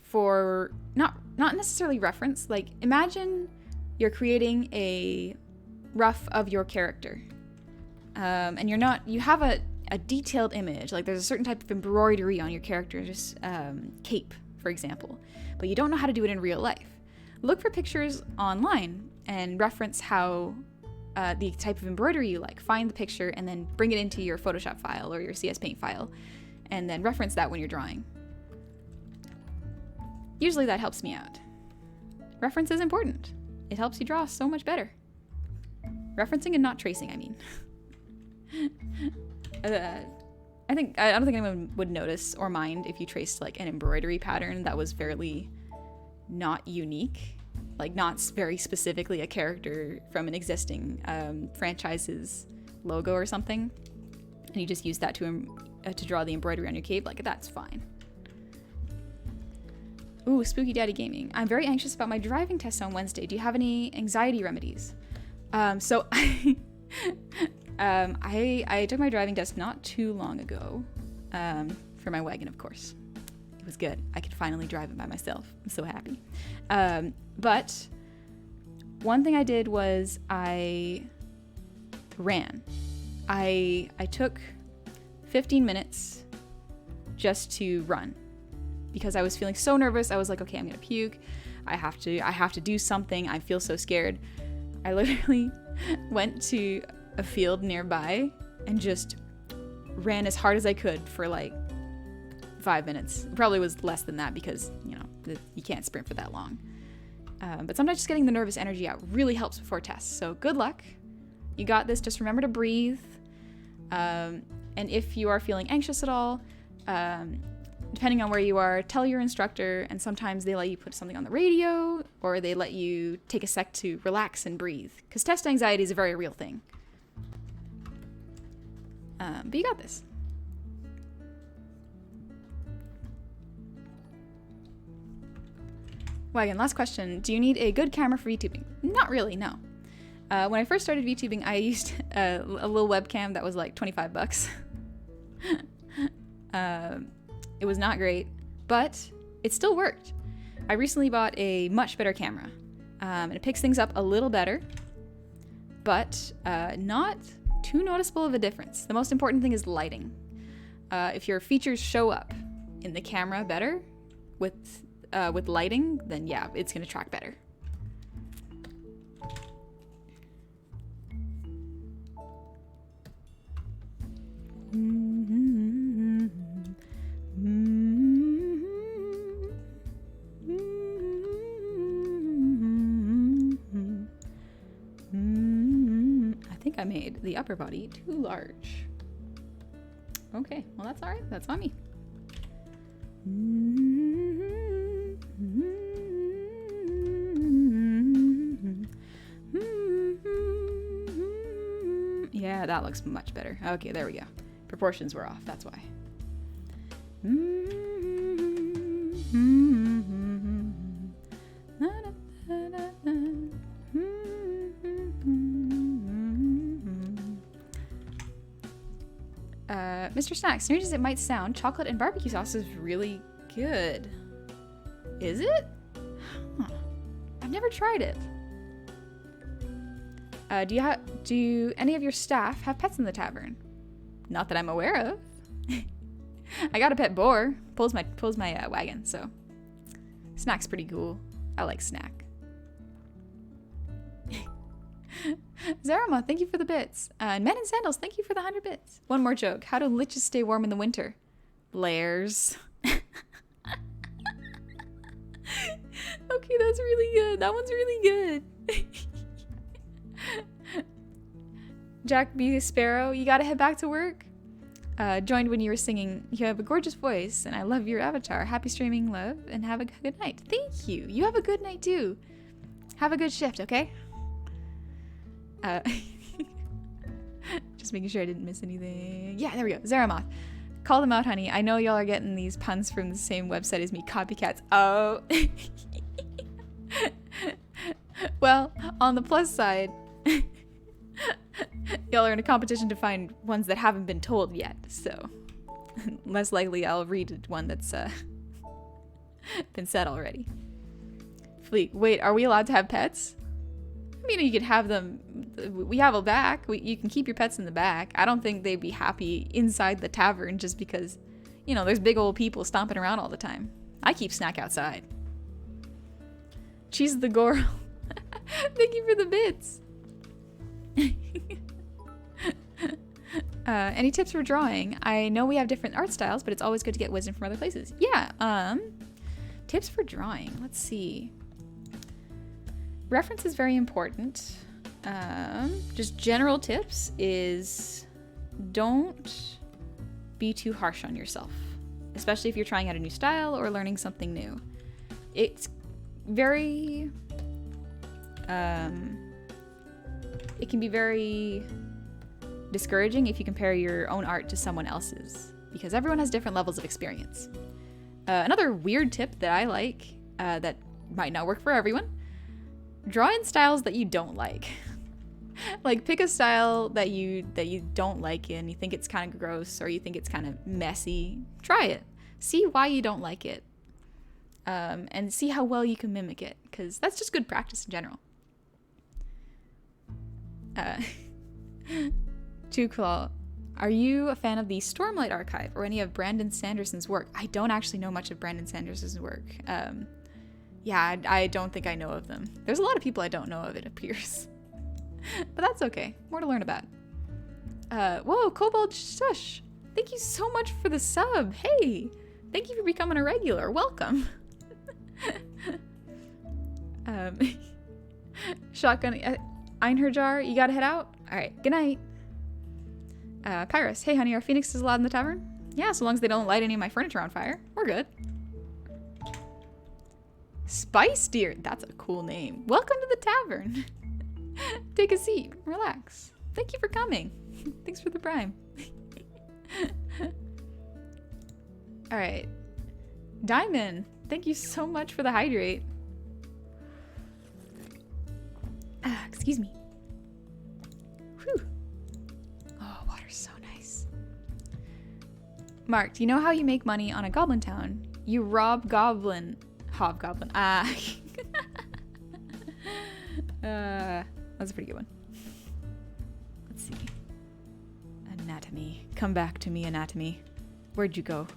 for not necessarily reference. Like, imagine you're creating a rough of your character, and you have a detailed image. Like, there's a certain type of embroidery on your character's cape, for example, but you don't know how to do it in real life. Look for pictures online and reference how the type of embroidery you like. Find the picture and then bring it into your Photoshop file or your CS Paint file, and then reference that when you're drawing. Usually that helps me out. Reference is important. It helps you draw so much better. Referencing and not tracing, I mean. I don't think anyone would notice or mind if you traced like an embroidery pattern that was fairly not unique, like not very specifically a character from an existing franchise's logo or something, and you just use that to draw the embroidery on your cape. Like, that's fine. Ooh, Spooky Daddy Gaming. I'm very anxious about my driving test on Wednesday. Do you have any anxiety remedies? So I took my driving test not too long ago, for my wagon, of course. It was good. I could finally drive it by myself. I'm so happy. But one thing I did was I ran. I took 15 minutes just to run because I was feeling so nervous. I was like, okay, I'm gonna puke. I have to do something. I feel so scared. I literally went to a field nearby and just ran as hard as I could for like 5 minutes. It probably was less than that because, you know, you can't sprint for that long. But sometimes just getting the nervous energy out really helps before tests. So good luck. You got this. Just remember to breathe. And if you are feeling anxious at all, depending on where you are, tell your instructor, and sometimes they let you put something on the radio, or they let you take a sec to relax and breathe, because test anxiety is a very real thing. But you got this. Wagon, last question. Do you need a good camera for VTubing? Not really, no. When I first started VTubing, I used a little webcam that was like 25 bucks. It was not great, but it still worked. I recently bought a much better camera, and it picks things up a little better, but not too noticeable of a difference. The most important thing is lighting. If your features show up in the camera better with lighting, then yeah, it's gonna track better. I think I made the upper body too large. Okay, well that's all right. That's on me. Yeah, that looks much better. Okay, there we go. Proportions were off, that's why. Mr. Snack, strange as it might sound, chocolate and barbecue sauce is really good. Is it? Huh. I've never tried it. Do any of your staff have pets in the tavern? Not that I'm aware of. I got a pet boar. Pulls my wagon, so. Snack's pretty cool. I like Snack. Zarama, thank you for the bits. And Men in Sandals, thank you for the 100 bits. One more joke. How do liches stay warm in the winter? Layers. Okay, that's really good. That one's really good. Jack B. Sparrow, you gotta head back to work. Joined when you were singing. You have a gorgeous voice, and I love your avatar. Happy streaming, love, and have a good night. Thank you. You have a good night, too. Have a good shift, okay? Just making sure I didn't miss anything. Yeah, there we go. Zaramoth. Call them out, honey. I know y'all are getting these puns from the same website as me. Copycats. Oh. Well, on the plus side, y'all are in a competition to find ones that haven't been told yet, so less likely I'll read one that's been said already. Fleek, wait, are we allowed to have pets? I mean, you could have them. We have a back. You can keep your pets in the back. I don't think they'd be happy inside the tavern just because, you know, there's big old people stomping around all the time. I keep Snack outside. Cheese the Goro. Thank you for the bits. Any tips for drawing? I know we have different art styles, but it's always good to get wisdom from other places. Yeah, tips for drawing. Let's see. Reference is very important. Just general tips is don't be too harsh on yourself, especially if you're trying out a new style or learning something new. It's very, it can be very discouraging if you compare your own art to someone else's, because everyone has different levels of experience. Another weird tip that I like, that might not work for everyone, draw in styles that you don't like. Like, pick a style that you don't like and you think it's kind of gross or you think it's kind of messy. Try it. See why you don't like it. And see how well you can mimic it, because that's just good practice in general. Two-Claw, are you a fan of the Stormlight Archive or any of Brandon Sanderson's work? I don't actually know much of Brandon Sanderson's work. Yeah, I don't think I know of them. There's a lot of people I don't know of, it appears. But that's okay. More to learn about. Whoa, Kobold Shush. Thank you so much for the sub. Hey, thank you for becoming a regular. Welcome. Shotgun Einherjar, you gotta head out? Alright, good night. Pyrus, hey honey, are phoenixes allowed in the tavern? Yeah, so long as they don't light any of my furniture on fire. We're good. Spice Deer, that's a cool name. Welcome to the tavern. Take a seat, relax. Thank you for coming. Thanks for the prime. Alright. Diamond, thank you so much for the hydrate. Excuse me. They're so nice. Mark, do you know how you make money on a goblin town? You rob hobgoblin. That's a pretty good one. Let's see. Anatomy. Come back to me, anatomy. Where'd you go?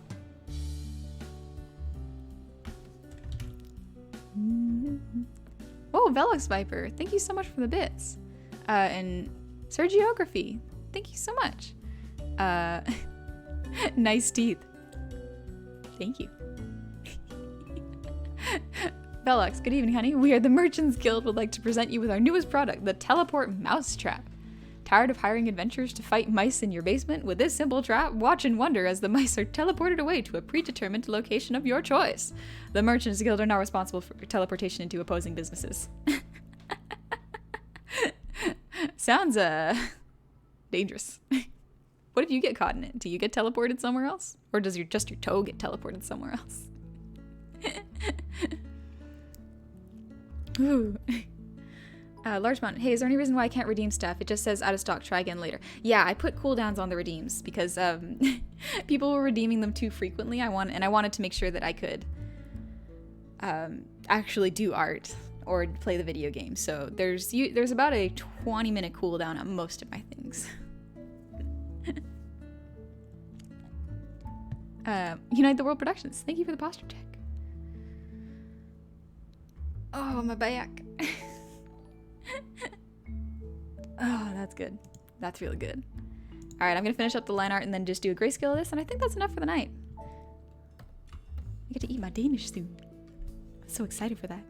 Oh, Velox Viper. Thank you so much for the bits. And Sergiography. Thank you so much. Nice teeth. Thank you. Velox, good evening, honey. We are the Merchants Guild would like to present you with our newest product, the Teleport Mousetrap. Tired of hiring adventurers to fight mice in your basement? With this simple trap, watch and wonder as the mice are teleported away to a predetermined location of your choice. The Merchants Guild are now responsible for teleportation into opposing businesses. Sounds, dangerous. What if you get caught in it? Do you get teleported somewhere else? Or does just your toe get teleported somewhere else? Ooh. Large Mountain. Hey, is there any reason why I can't redeem stuff? It just says out of stock, try again later. Yeah, I put cooldowns on the redeems because people were redeeming them too frequently. I wanted to make sure that I could actually do art or play the video game. So there's about a 20-minute cooldown on most of my things. Unite the World Productions. Thank you for the posture check. Oh, my back. Oh, that's good. That's really good. All right, I'm gonna finish up the line art and then just do a grayscale of this, and I think that's enough for the night. I get to eat my Danish soon. I'm so excited for that.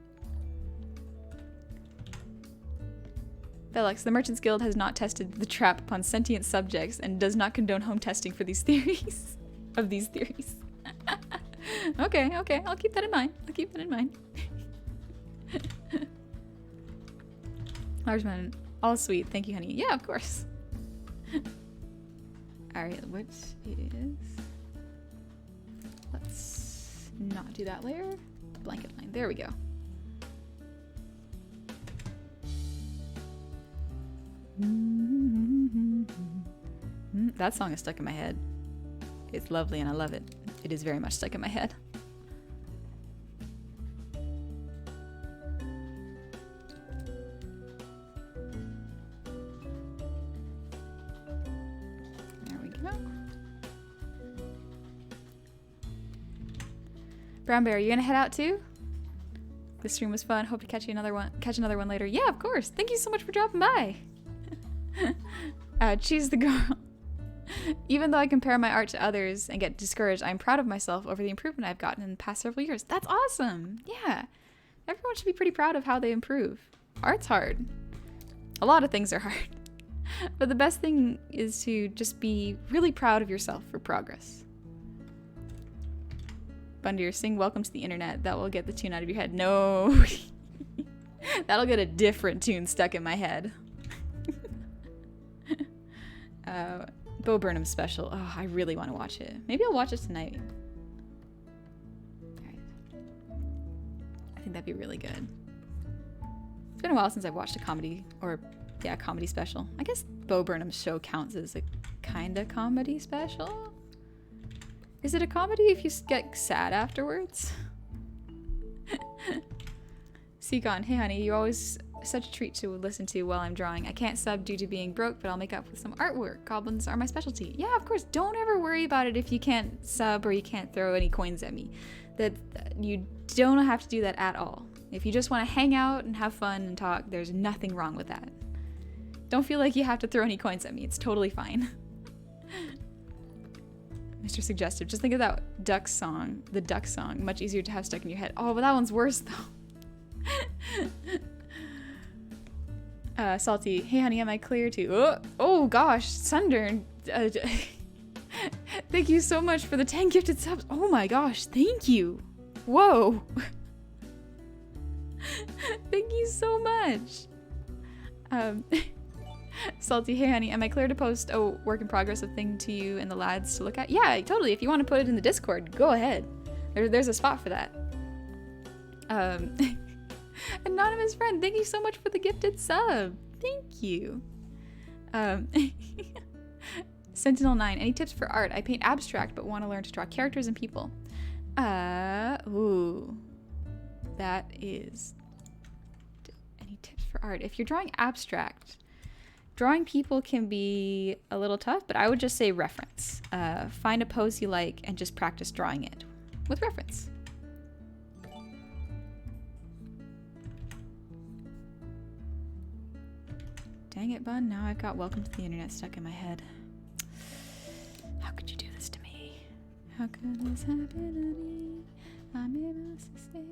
Velox, the Merchants Guild has not tested the trap upon sentient subjects and does not condone home testing for these theories. Of these theories. Okay, I'll keep that in mind. Large man, all sweet. Thank you, honey. Yeah, of course. Alright, which is... Let's not do that layer. Blanket line. There we go. That song is stuck in my head. It's lovely and I love it. It is very much stuck in my head. There we go. Brown Bear, you gonna head out too? This stream was fun. Hope to catch another one later. Yeah, of course. Thank you so much for dropping by. She's the girl. Even though I compare my art to others and get discouraged, I'm proud of myself over the improvement I've gotten in the past several years. That's awesome. Yeah. Everyone should be pretty proud of how they improve. Art's hard. A lot of things are hard. But the best thing is to just be really proud of yourself for progress. Bundir, sing Welcome to the Internet. That will get the tune out of your head. No. That'll get a different tune stuck in my head. Bo Burnham special. Oh, I really want to watch it. Maybe I'll watch it tonight. Alright. I think that'd be really good. It's been a while since I've watched a comedy, or yeah, comedy special. I guess Bo Burnham's show counts as a kinda comedy special? Is it a comedy if you get sad afterwards? Seacon, hey honey, you're always such a treat to listen to while I'm drawing. I can't sub due to being broke, but I'll make up with some artwork. Goblins are my specialty. Yeah, of course. Don't ever worry about it if you can't sub or you can't throw any coins at me. That you don't have to do that at all. If you just want to hang out and have fun and talk, there's nothing wrong with that. Don't feel like you have to throw any coins at me. It's totally fine. Mr. Suggestive, just think of that duck song, the duck song. Much easier to have stuck in your head. Oh, but that one's worse though. Salty, hey honey, am I clear too? Oh gosh, Sunder. Thank you so much for the 10 gifted subs. Oh my gosh, thank you. Whoa. Thank you so much. Salty, hey honey, am I clear to post a work in progress of thing to you and the lads to look at? Yeah, totally. If you want to put it in the Discord, go ahead. There's a spot for that. Anonymous friend, thank you so much for the gifted sub. Thank you. Sentinel9, any tips for art? I paint abstract but want to learn to draw characters and people. Ooh. That is... Any tips for art? If you're drawing abstract, drawing people can be a little tough, but I would just say reference. Find a pose you like and just practice drawing it with reference. Dang it, Bun. Now I've got Welcome to the Internet stuck in my head. How could you do this to me? How could this happen to me? I made a mistake.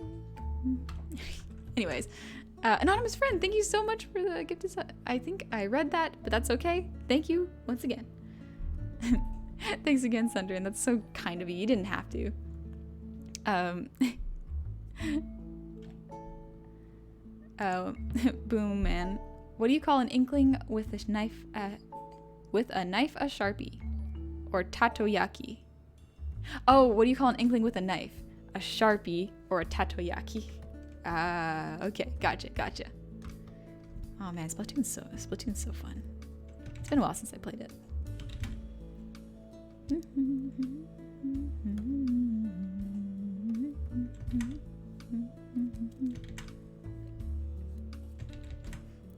Anyways, anonymous friend, thank you so much for the gift. I think I read that, but that's okay. Thank you once again. Thanks again, Sundrin. That's so kind of you. You didn't have to. Boom, man. What do you call an inkling with a knife? With a knife, a sharpie, or tatoyaki? Oh, what do you call an inkling with a knife? A sharpie or a tatoyaki? Okay, gotcha. Oh man, Splatoon's so fun. It's been a while since I played it.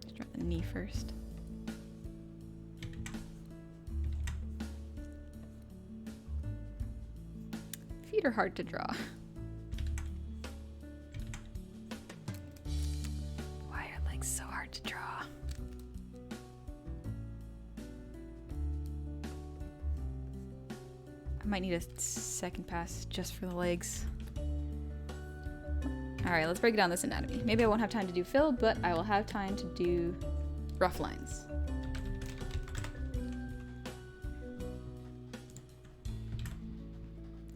Let's draw the knee first. Feet are hard to draw. Why are legs so hard to draw? I might need a second pass just for the legs. Alright, let's break down this anatomy. Maybe I won't have time to do fill, but I will have time to do rough lines.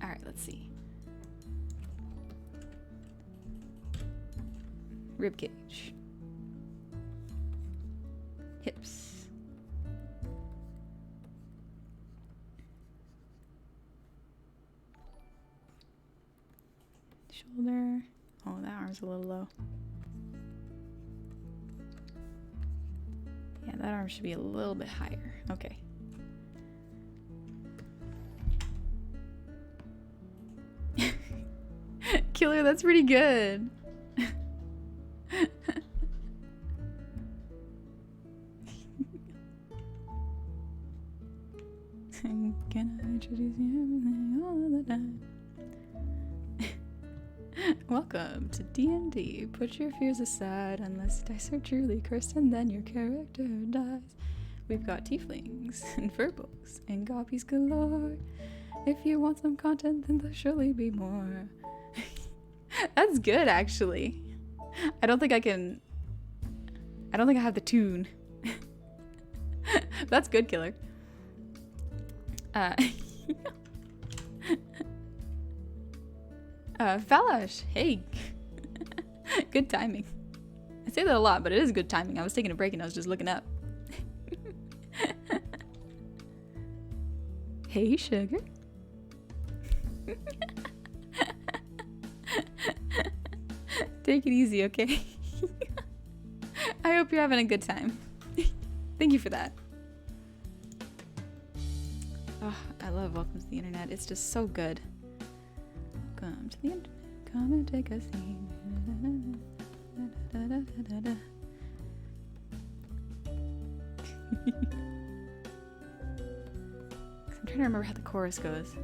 Alright, let's see. Rib cage. Hips. Shoulder. Oh, that arm's a little low. Yeah, that arm should be a little bit higher. Okay. Killer, that's pretty good. Can I introduce you everything all the time? Welcome to D&D. Put your fears aside unless dice are truly cursed and then your character dies. We've got tieflings and furbolgs and gobbies galore. If you want some content, then there'll surely be more. That's good, actually. I don't think I have the tune. That's good, Killer. Falash, hey. Good timing. I say that a lot, but it is good timing. I was taking a break and I was just looking up. Hey, sugar. Take it easy, okay? I hope you're having a good time. Thank you for that. Oh, I love Welcome to the Internet. It's just so good. Welcome to the Internet. Come and take a seat. I'm trying to remember how the chorus goes.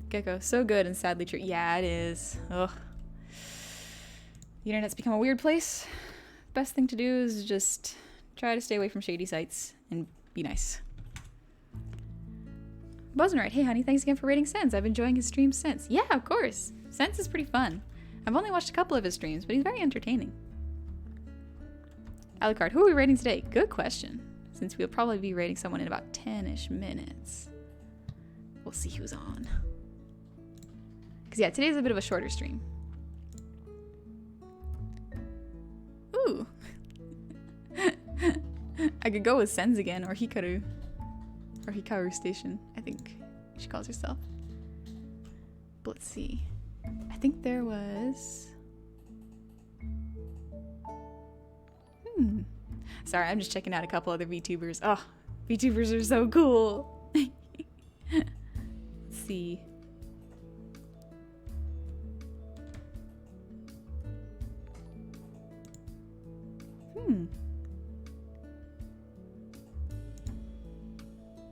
Gecko, so good and sadly true. Yeah, it is. Ugh. The internet's become a weird place. Best thing to do is just try to stay away from shady sites and be nice. Bosenright, hey honey, thanks again for rating Sense. I've been enjoying his streams since. Yeah, of course. Sense is pretty fun. I've only watched a couple of his streams, but he's very entertaining. Alucard, who are we rating today? Good question. Since we'll probably be rating someone in about 10-ish minutes. We'll see who's on. Because yeah, today's a bit of a shorter stream. Ooh. I could go with Sen's again, or Hikaru. Or Hikaru Station, I think she calls herself. But let's see. I think there was... Sorry, I'm just checking out a couple other VTubers. Oh, VTubers are so cool. Let's see.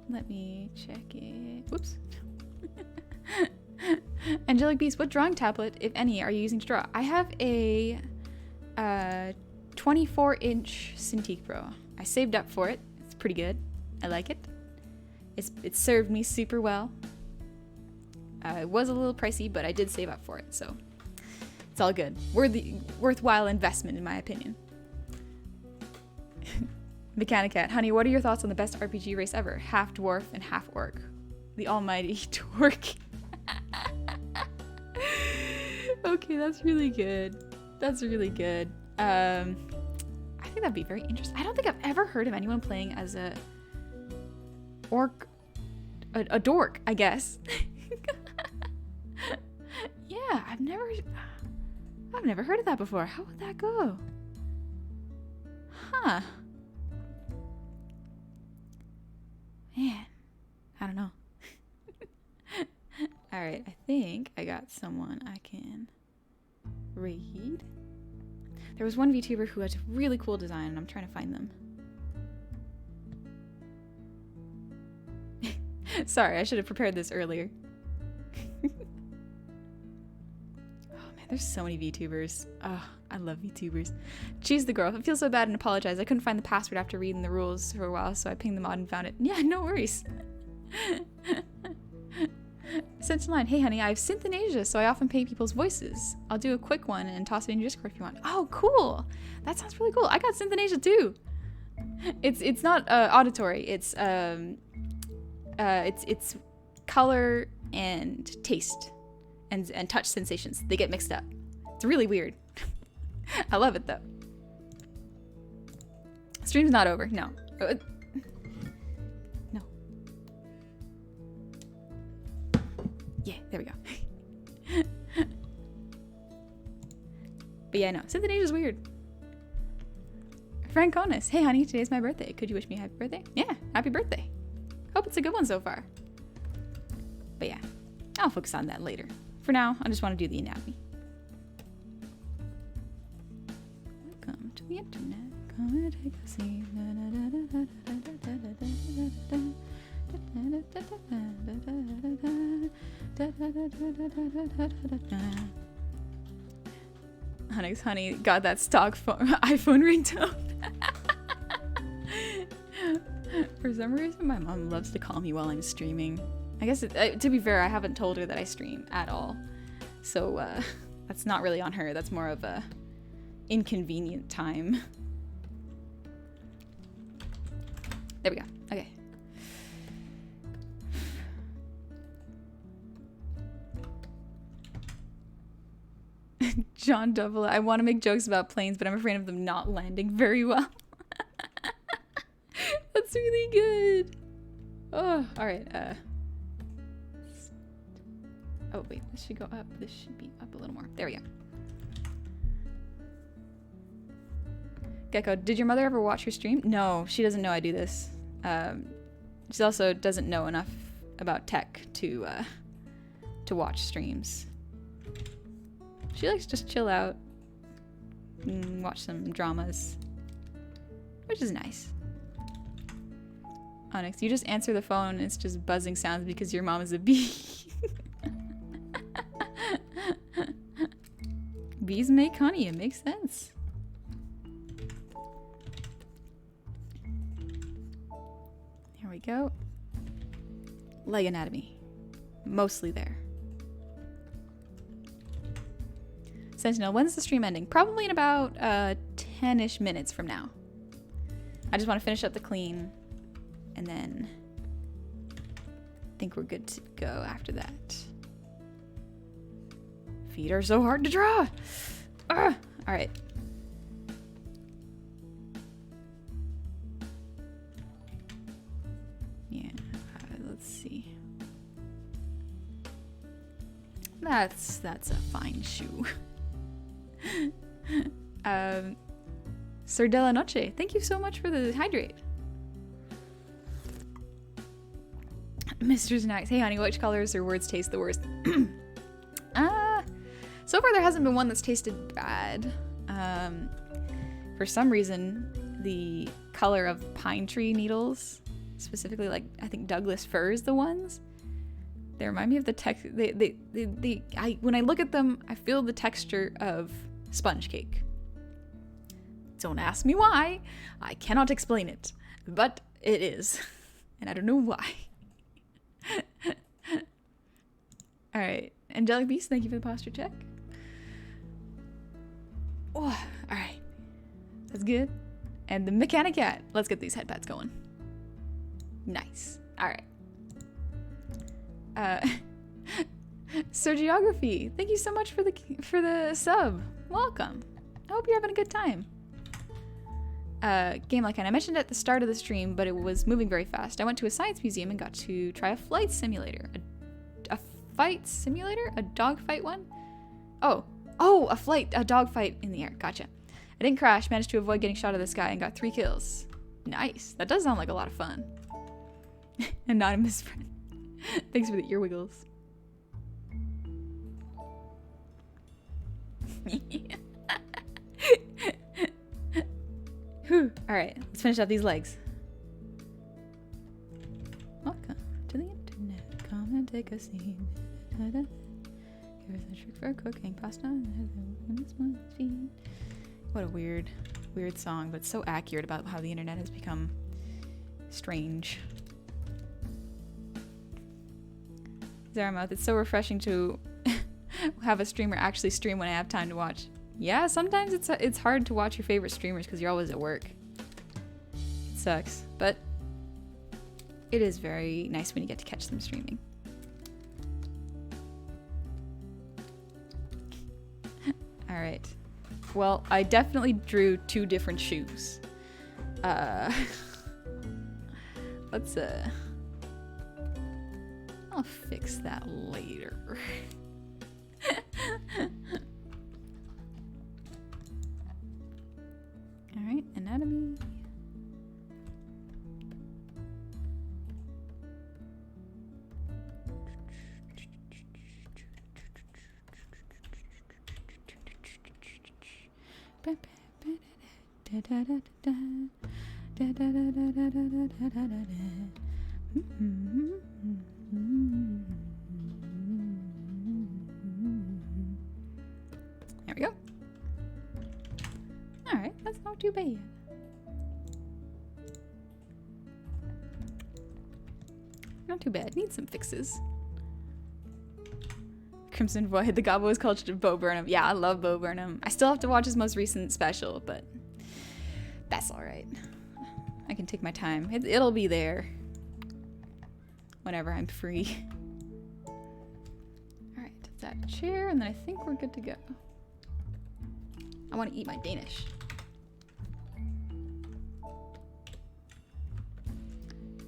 Let me check it. Whoops. Angelic Beast, what drawing tablet, if any, are you using to draw? I have a 24-inch Cintiq Pro. I saved up for it. It's pretty good. I like it. It served me super well. It was a little pricey, but I did save up for it, so it's all good. Worthwhile investment, in my opinion. Mechanicat, honey, what are your thoughts on the best RPG race ever? Half dwarf and half orc. The almighty Torque. Okay, that's really good. That's really good. I think that'd be very interesting. I don't think I've ever heard of anyone playing as a orc, a dork, I guess. Yeah, I've never heard of that before. How would that go? Huh. Man, I don't know. All right, I think I got someone I can read. There was one VTuber who had a really cool design, and I'm trying to find them. Sorry, I should have prepared this earlier. Oh man, there's so many VTubers. Oh, I love VTubers. She's the girl. I feel so bad and apologize. I couldn't find the password after reading the rules for a while, so I pinged the mod and found it. Yeah, no worries. Sent a line, hey honey, I have synth in Asia, so I often paint people's voices. I'll do a quick one and toss it in your Discord if you want. Oh, cool. That sounds really cool. I got synth in Asia too. It's not auditory. It's color and taste and touch sensations. They get mixed up. It's really weird. I love it though. Stream's not over. No. No. Yeah, there we go. But yeah, no. Synth Asia's weird. Frank Honest. Hey honey, today's my birthday. Could you wish me a happy birthday? Yeah, happy birthday. Hope it's a good one so far. But yeah, I'll focus on that later. For now, I just want to do the anatomy. Welcome to the internet. Come and take a seat. Honey got that stock iPhone ringtone. For some reason, my mom loves to call me while I'm streaming. I guess, to be fair, I haven't told her that I stream at all. So, that's not really on her. That's more of a inconvenient time. There we go. Okay. John Double, I want to make jokes about planes, but I'm afraid of them not landing very well. That's really good. Oh, all right. Oh, wait, this should go up. This should be up a little more. There we go. Gecko, did your mother ever watch your stream? No, she doesn't know I do this. She also doesn't know enough about tech to watch streams. She likes to just chill out and watch some dramas, which is nice. Onyx, you just answer the phone and it's just buzzing sounds because your mom is a bee. Bees make honey, it makes sense. Here we go. Leg anatomy. Mostly there. Sentinel, when's the stream ending? Probably in about 10-ish minutes from now. I just want to finish up the clean and then I think we're good to go after that. Feet are so hard to draw. All right. Yeah. Let's see. That's a fine shoe. Sir de la Noche, thank you so much for the hydrate. Mr. Snacks, hey honey, which colors or words taste the worst? So far there hasn't been one that's tasted bad. For some reason, the color of pine tree needles, specifically like I think Douglas fir is the ones. They remind me of the when I look at them, I feel the texture of sponge cake. Don't ask me why. I cannot explain it, but it is, and I don't know why. All right, Angelic Beast, thank you for the posture check. Oh, all right, that's good. And the Mechanic Cat. Let's get these head pats going. Nice. All right. Sir Geography, thank you so much for the sub. Welcome. I hope you're having a good time. Game like I mentioned at the start of the stream, but it was moving very fast. I went to a science museum and got to try a flight simulator. A fight simulator? A dogfight one? Oh, a dogfight in the air. Gotcha. I didn't crash, managed to avoid getting shot out of the sky, and got 3 kills. Nice. That does sound like a lot of fun. Anonymous friend. Thanks for the ear wiggles. Whew. Alright, let's finish up these legs. Welcome to the internet. Come and take a seat. Here's a trick for cooking pasta. What a weird song, but so accurate about how the internet has become strange. Zaramouth, it's so refreshing to have a streamer actually stream when I have time to watch. Yeah, sometimes it's hard to watch your favorite streamers because you're always at work. It sucks, but it is very nice when you get to catch them streaming. All right. Well, I definitely drew 2 different shoes. Let's I'll fix that later. All right, anatomy. There we go. All right, that's not too bad. Not too bad. Need some fixes. Crimson Void. The Gobbo is called Bo Burnham. Yeah, I love Bo Burnham. I still have to watch his most recent special, but that's all right. I can take my time. It'll be there whenever I'm free. All right, that chair, and then I think we're good to go. I want to eat my Danish.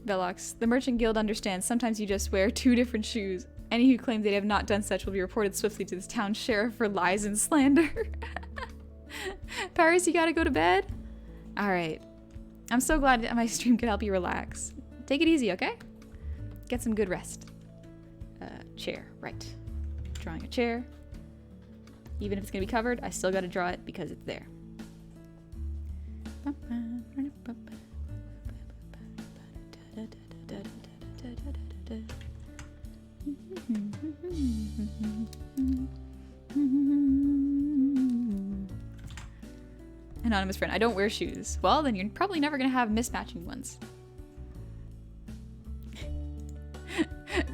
Velox, the Merchant Guild understands sometimes you just wear 2 different shoes. Any who claim they have not done such will be reported swiftly to the town sheriff for lies and slander. Paris, you gotta go to bed? Alright. I'm so glad that my stream could help you relax. Take it easy, okay? Get some good rest. Chair, right. Drawing a chair. Even if it's gonna be covered, I still gotta draw it because it's there. Anonymous friend, I don't wear shoes. Well, then you're probably never gonna have mismatching ones.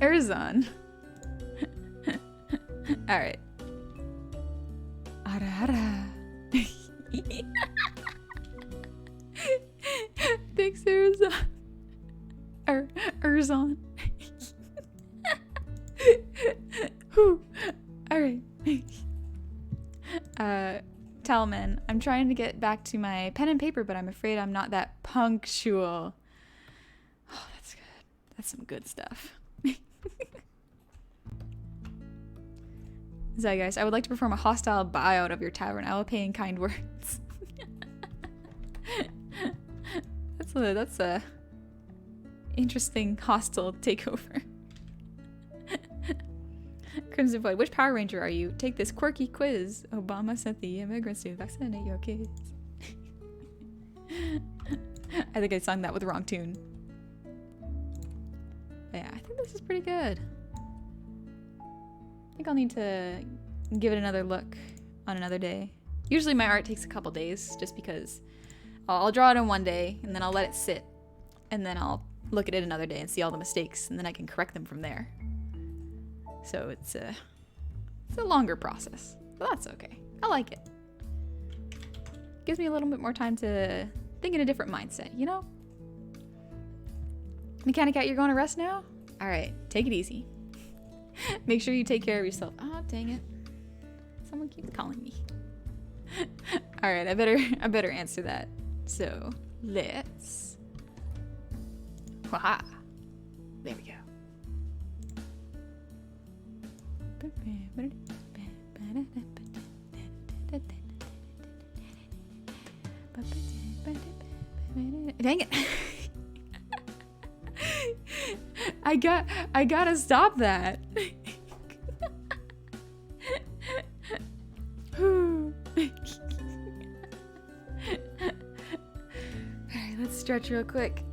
Arizon. Alright. Ara. Thanks, Arizon. Arizon. Whew. Alright. Talman, I'm trying to get back to my pen and paper, but I'm afraid I'm not that punctual. Oh, that's good. That's some good stuff. Zeitgeist, I would like to perform a hostile buyout of your tavern. I will pay in kind words. That's a interesting hostile takeover. Crimson Void, which Power Ranger are you? Take this quirky quiz. Obama sent the immigrants to vaccinate your kids. I think I sung that with the wrong tune. But yeah, I think this is pretty good. I think I'll need to give it another look on another day. Usually my art takes a couple days just because I'll draw it in one day and then I'll let it sit and then I'll look at it another day and see all the mistakes and then I can correct them from there. So it's a longer process, but that's okay. I like it. Gives me a little bit more time to think in a different mindset, you know? Mechanic Cat, you're going to rest now? All right, take it easy. Make sure you take care of yourself. Oh, dang it. Someone keeps calling me. All right, I better answer that. So let's. Waha. There we go. Dang it. I gotta stop that. Alright, let's stretch real quick.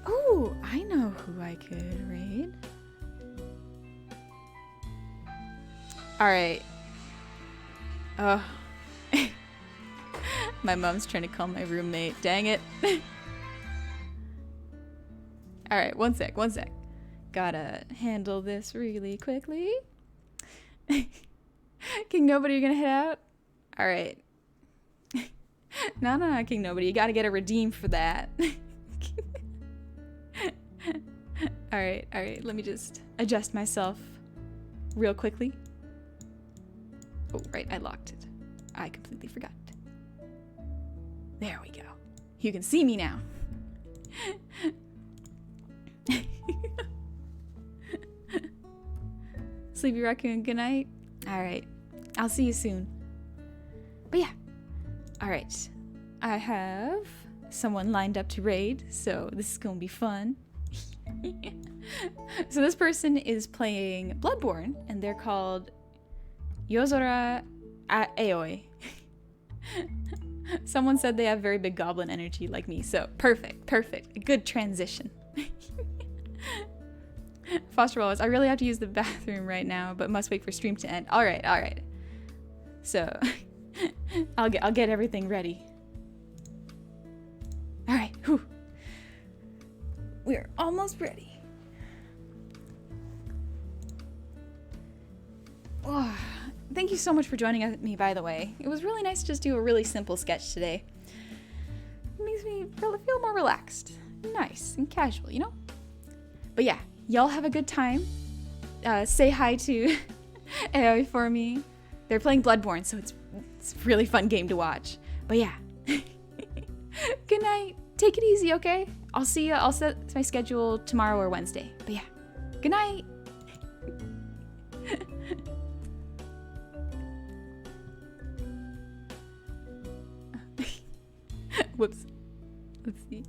Oh, I know who I could raid. Alright. My mom's trying to call my roommate. Dang it. Alright, one sec. Gotta handle this really quickly. King Nobody, you're gonna head out? Alright. No, King Nobody. You gotta get a redeem for that. Alright. Let me just adjust myself real quickly. Oh, right. I locked it. I completely forgot. There we go. You can see me now. Sleepy Raccoon, good night. Alright. I'll see you soon. But yeah. Alright. I have someone lined up to raid, so this is gonna be fun. So this person is playing Bloodborne, and they're called Yozora Aoi. Someone said they have very big goblin energy like me, so perfect. A good transition. Foster Wallace, I really have to use the bathroom right now, but must wait for stream to end. All right. So I'll get everything ready. All right, whew. We're almost ready. Oh, thank you so much for joining me, by the way. It was really nice to just do a really simple sketch today. It makes me feel more relaxed, nice and casual, you know? But yeah, y'all have a good time. Say hi to Aoi for me. They're playing Bloodborne, so it's a really fun game to watch. But yeah. Good night. Take it easy, okay? I'll see you. I'll set my schedule tomorrow or Wednesday. But yeah. Good night. Whoops. Let's see.